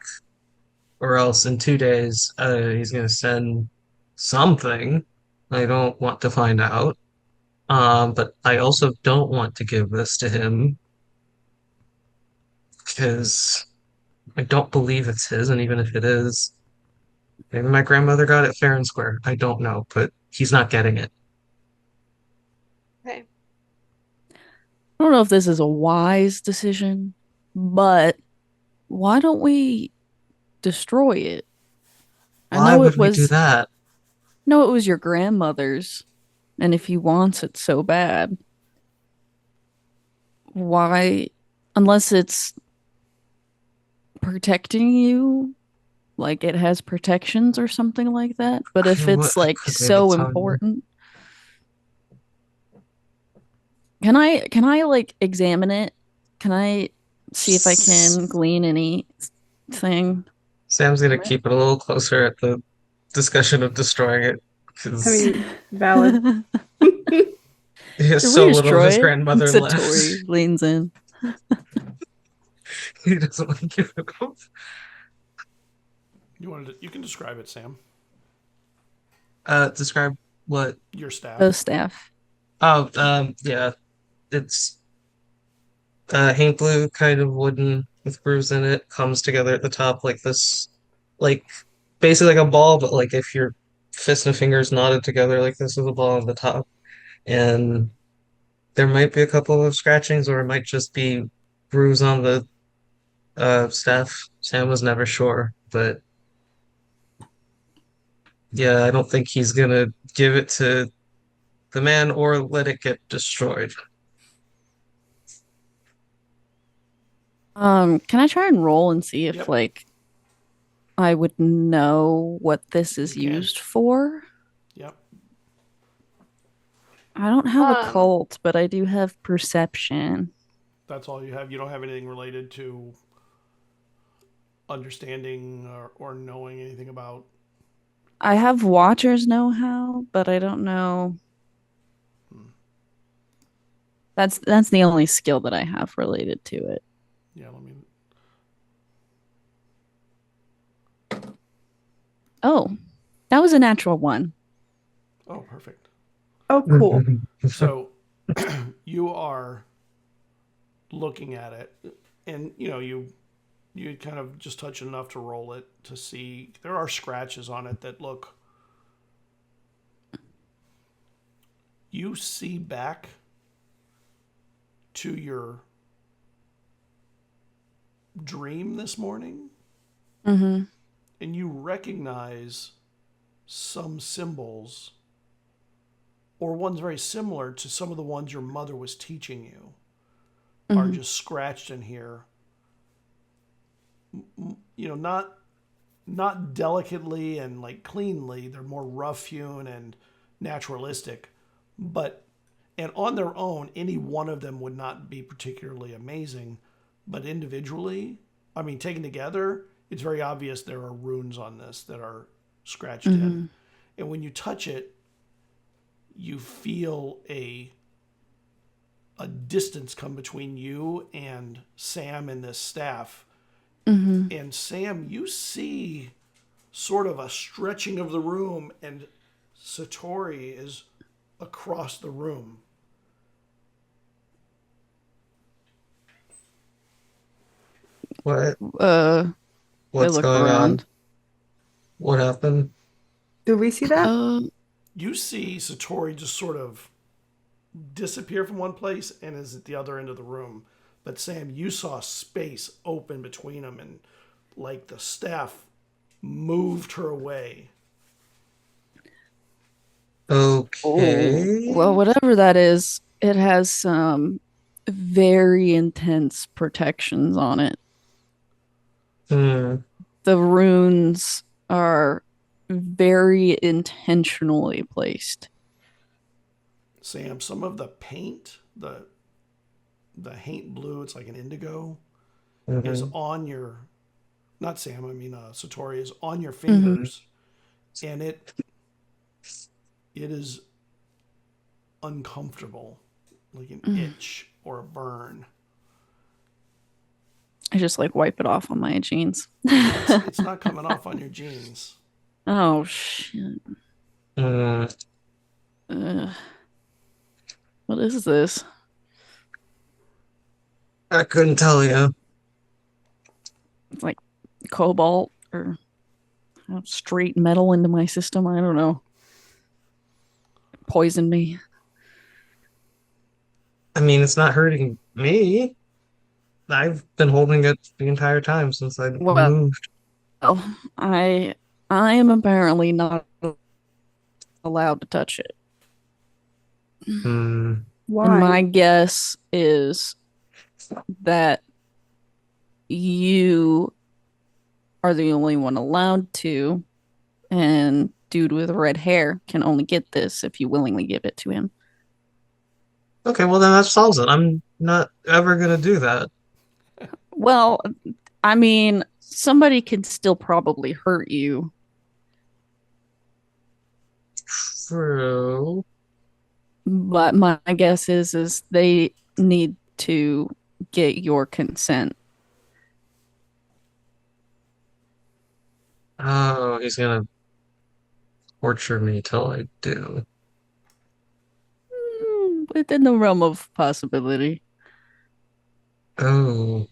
or else in 2 days, he's gonna send something. I don't want to find out. But I also don't want to give this to him because I don't believe it's his, and even if it is, maybe my grandmother got it fair and square. I don't know, but he's not getting it. Okay. I don't know if this is a wise decision, but why don't we destroy it? Why would we do that? No, it was your grandmother's, and if he wants it so bad, why? Unless it's protecting you, like it has protections or something like that. But if it's like so important, can I like examine it? Can I see if I can glean anything? Sam's gonna keep it a little closer at the discussion of destroying it because I mean, valid. he has If so we little of his destroy it, grandmother left. Satori leans in. He doesn't want to give it up. You can describe it, Sam. Describe what? Your staff. The staff. Oh, yeah. It's paint blue, kind of wooden with grooves in it, comes together at the top like this, like basically like a ball, but like if your fist and fingers knotted together like this is a ball on the top. And there might be a couple of scratchings, or it might just be grooves on the staff. Sam was never sure, but yeah, I don't think he's gonna give it to the man or let it get destroyed. Can I try and roll and see if Yep. like I would know what this is You can. used for. Yep. I don't have Um, occult, but I do have perception. That's all you have. You don't have anything related to understanding or knowing anything about. I have Watcher's know-how, but I don't know. That's the only skill that I have related to it. Yeah, let me. Oh, that was a natural one. Oh, perfect. Oh, cool. So you are looking at it, and you kind of just touch enough to roll it to see there are scratches on it that look. You see back to your dream this morning, Mm-hmm. and you recognize some symbols or ones very similar to some of the ones your mother was teaching you are just scratched in here. Not delicately and like cleanly. They're more rough hewn and naturalistic, and on their own, any one of them would not be particularly amazing, but individually, I mean, taken together, it's very obvious there are runes on this that are scratched in. And when you touch it, you feel a distance come between you and Sam and this staff. And Sam, you see sort of a stretching of the room, and Satori is across the room. What? I What's look going on? around. What happened? Do we see that? You see Satori just sort of disappear from one place and is at the other end of the room. But Sam, you saw space open between them, and like the staff moved her away. Okay. Well, whatever that is, it has some very intense protections on it. Hmm. The runes are very intentionally placed. Sam, some of the paint, the haint blue, it's like an indigo, is on your, not Sam, I mean Satori, is on your fingers, and it is uncomfortable, like an itch or a burn. I just like wipe it off on my jeans. It's not coming off on your jeans. Oh shit. Hmm. What is this? I couldn't tell you. It's like cobalt or straight metal into my system. I don't know. Poisoned me. I mean, it's not hurting me. I've been holding it the entire time since I Well, moved. I am apparently not allowed to touch it. Hmm. Why? And my guess is that you are the only one allowed to, and dude with red hair can only get this if you willingly give it to him. Okay, well then that solves it. I'm not ever gonna do that. Well, I mean, somebody can still probably hurt you. True. But my guess is they need to get your consent. Oh, he's gonna torture me till I do. Within the realm of possibility. Oh,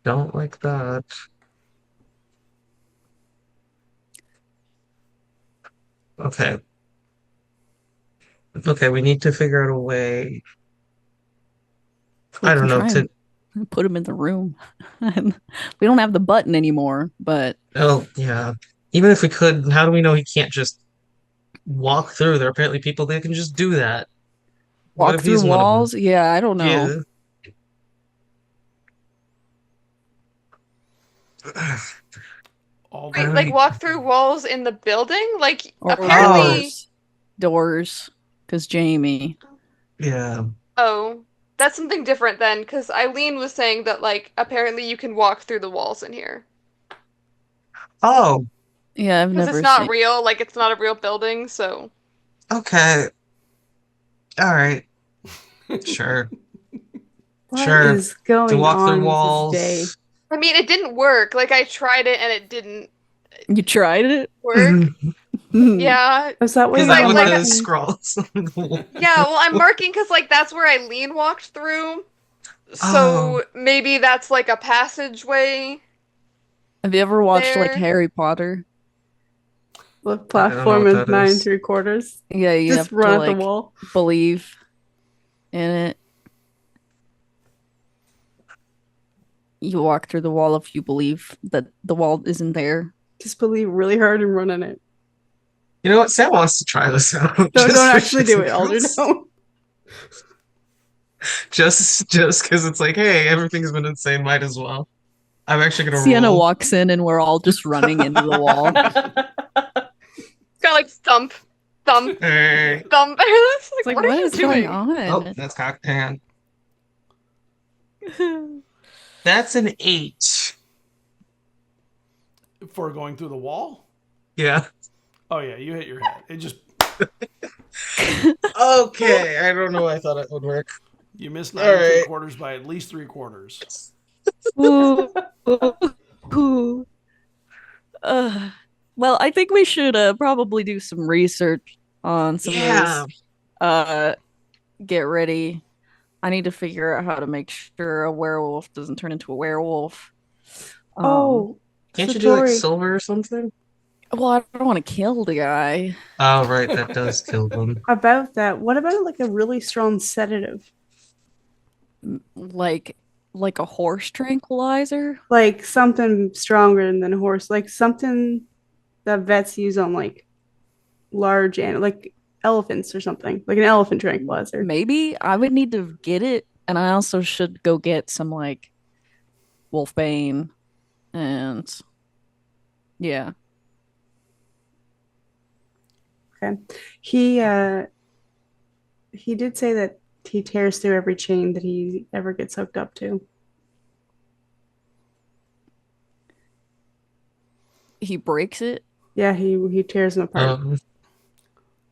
don't like that. Okay. Okay, we need to figure out a way. We I can don't know try to. and put him in the room. We don't have the button anymore, but Oh, yeah. Even if we could, how do we know he can't just walk through? There are apparently people that can just do that. What walk if through he's one of them? walls? Yeah, I don't know. Yeah. All Wait, the, like walk through walls in the building? Like Or apparently. doors, because Jamie. Yeah. Oh, that's something different then, because Eileen was saying that like apparently you can walk through the walls in here. Oh, Yeah, I've Because never it's not seen. real, like it's not a real building, so. okay. All right. Sure. What Sure. is To going walk through on this walls. day? I mean, it didn't work. Like I tried it and it didn't You tried it? work. Yeah, Is that what Is you're that what like- the marking? scrolls? yeah. Well, I'm marking because like that's where Eileen walked through. Oh. So maybe that's like a passageway. Have you ever watched like There. Harry Potter? The I don't know platform what of that 9 is. 3/4. Yeah, you Just have to run at the like wall. believe in it. You walk through the wall if you believe that the wall isn't there. Just believe really hard and run in it. You know what? Sam wants to try this out. No, Just don't for actually do it, shits and Alder. giggles. Don't. Just because it's like, hey, everything's been insane, might as well. I'm actually gonna Sienna roll. walks in and we're all just running into the wall. It's got like thump, thump, Hey. thump. It's It's like, what are what you is doing? going Oh, on? that's cocked hand. That's an 8. for going through the wall? Yeah. Oh yeah, you hit your head. It just Okay. I don't know why I thought it would work. you missed All 9 right. 3/4 by at least 3/4. Ooh, ooh. Well, I think we should probably do some research on some Yeah. of those. Get ready. I need to figure out how to make sure a werewolf doesn't turn into a werewolf. Oh, Can't you do like Satori. silver or something? Well, I don't want to kill the guy. Oh, right. That does kill them. About that, what about like a really strong sedative? Like a horse tranquilizer. Like something stronger than a horse, like something that vets use on like large and like elephants or something, like an elephant tranquilizer. Maybe I would need to get it, and I also should go get some like wolfbane and yeah. Okay. He did say that he tears through every chain that he ever gets hooked up to. He breaks it. Yeah, he tears them apart.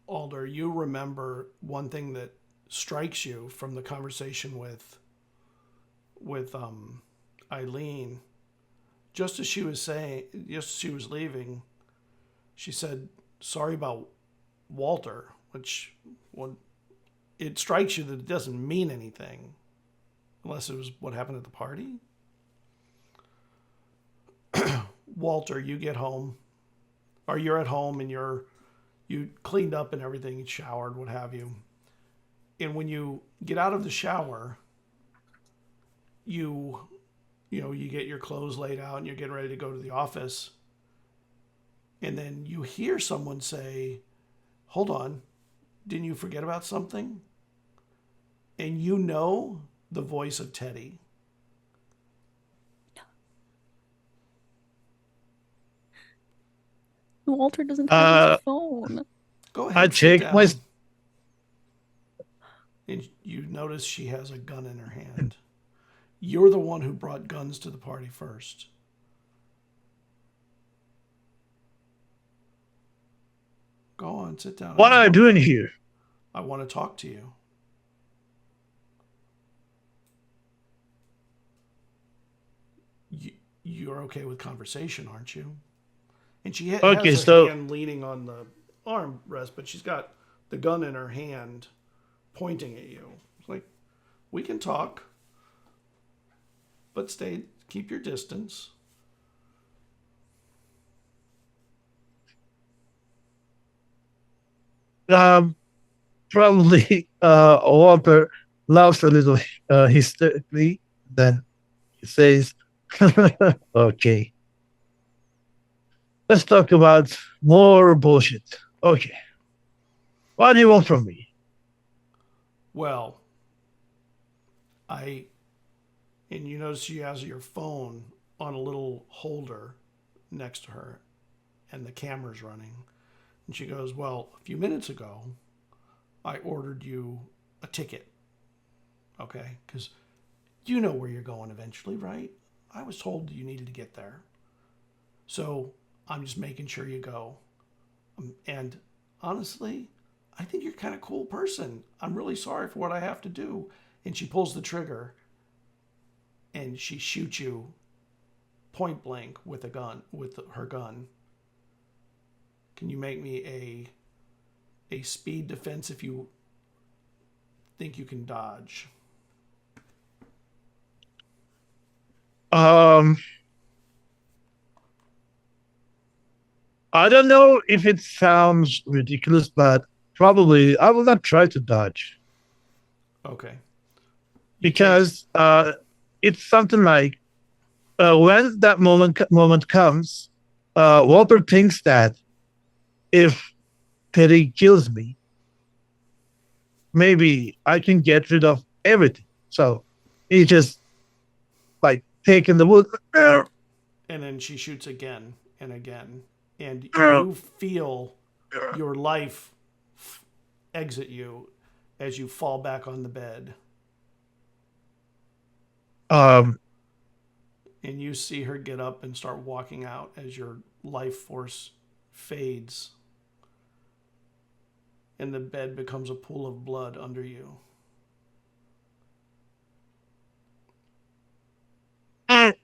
Alder, you remember one thing that strikes you from the conversation with Eileen. Just as she was leaving, she said, "Sorry about Walter," which it strikes you that it doesn't mean anything, unless it was what happened at the party. Walter, you get home, or you're at home and you cleaned up and everything, you showered, what have you. And when you get out of the shower, you get your clothes laid out and you're getting ready to go to the office. And then you hear someone say, "Hold on, didn't you forget about something?" And you know the voice of Teddy. Walter doesn't have his Uh, phone. Go ahead. I sit checked my. down. And you notice she has a gun in her hand. You're the one who brought guns to the party first. Go on, sit down. What am I doing here? I want to talk to you. You're okay with conversation, aren't you? And she has Okay, her so- hand leaning on the armrest, but she's got the gun in her hand pointing at you. It's like, we can talk, but keep your distance. Probably Walter laughs a little hysterically. Then he says, "Okay, let's talk about more bullshit. Okay, what do you want from me?" Well, and you notice she has your phone on a little holder next to her, and the camera's running. And she goes, well, a few minutes ago, I ordered you a ticket. Okay? Because you know where you're going eventually, right? I was told you needed to get there. So I'm just making sure you go. And honestly, I think you're kind of a cool person. I'm really sorry for what I have to do. And she pulls the trigger and she shoots you point blank with a gun, with her gun. Can you make me a speed defense if you think you can dodge? I don't know if it sounds ridiculous, but probably I will not try to dodge. Okay. Because it's something like when that moment comes, Walter thinks that if Teddy kills me, maybe I can get rid of everything. So he just like taking the wood. And then she shoots again and again. And you feel your life exit you as you fall back on the bed. And you see her get up and start walking out as your life force fades. And the bed becomes a pool of blood under you. And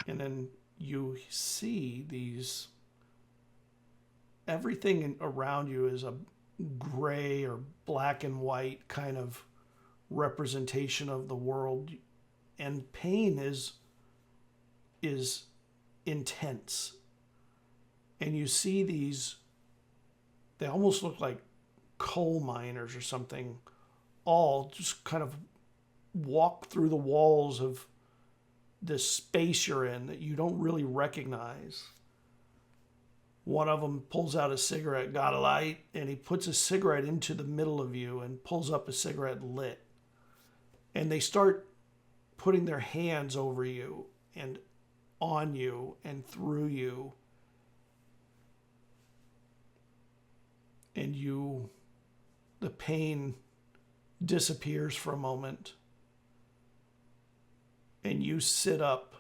then you see these, everything around you is a gray or black and white kind of representation of the world, and pain is intense. And you see these, they almost look like coal miners or something, all just kind of walk through the walls of this space you're in that you don't really recognize. One of them pulls out a cigarette, got a light, and he puts a cigarette into the middle of you and pulls up a cigarette lit. And they start putting their hands over you and on you and through you. And the pain disappears for a moment. And you sit up.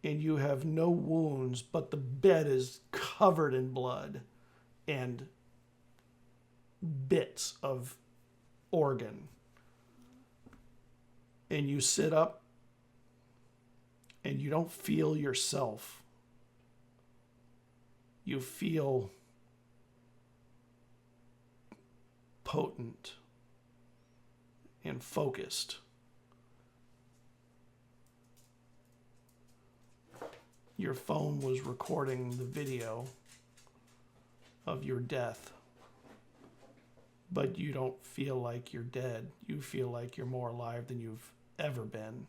And you have no wounds, but the bed is covered in blood and bits of organ. And you sit up and you don't feel yourself. You feel potent and focused. Your phone was recording the video of your death, but you don't feel like you're dead. You feel like you're more alive than you've ever been,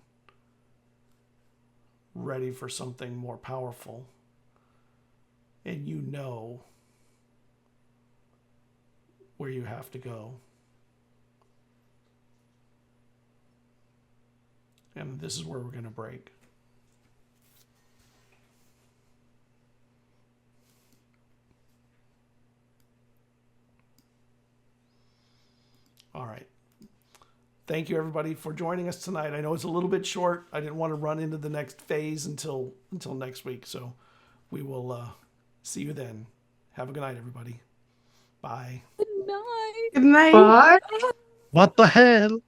ready for something more powerful. And you know where you have to go. And this is where we're going to break. All right. Thank you, everybody, for joining us tonight. I know it's a little bit short. I didn't want to run into the next phase until next week. So we will see you then. Have a good night, everybody. Bye. Good night. Good night. Bye. What the hell?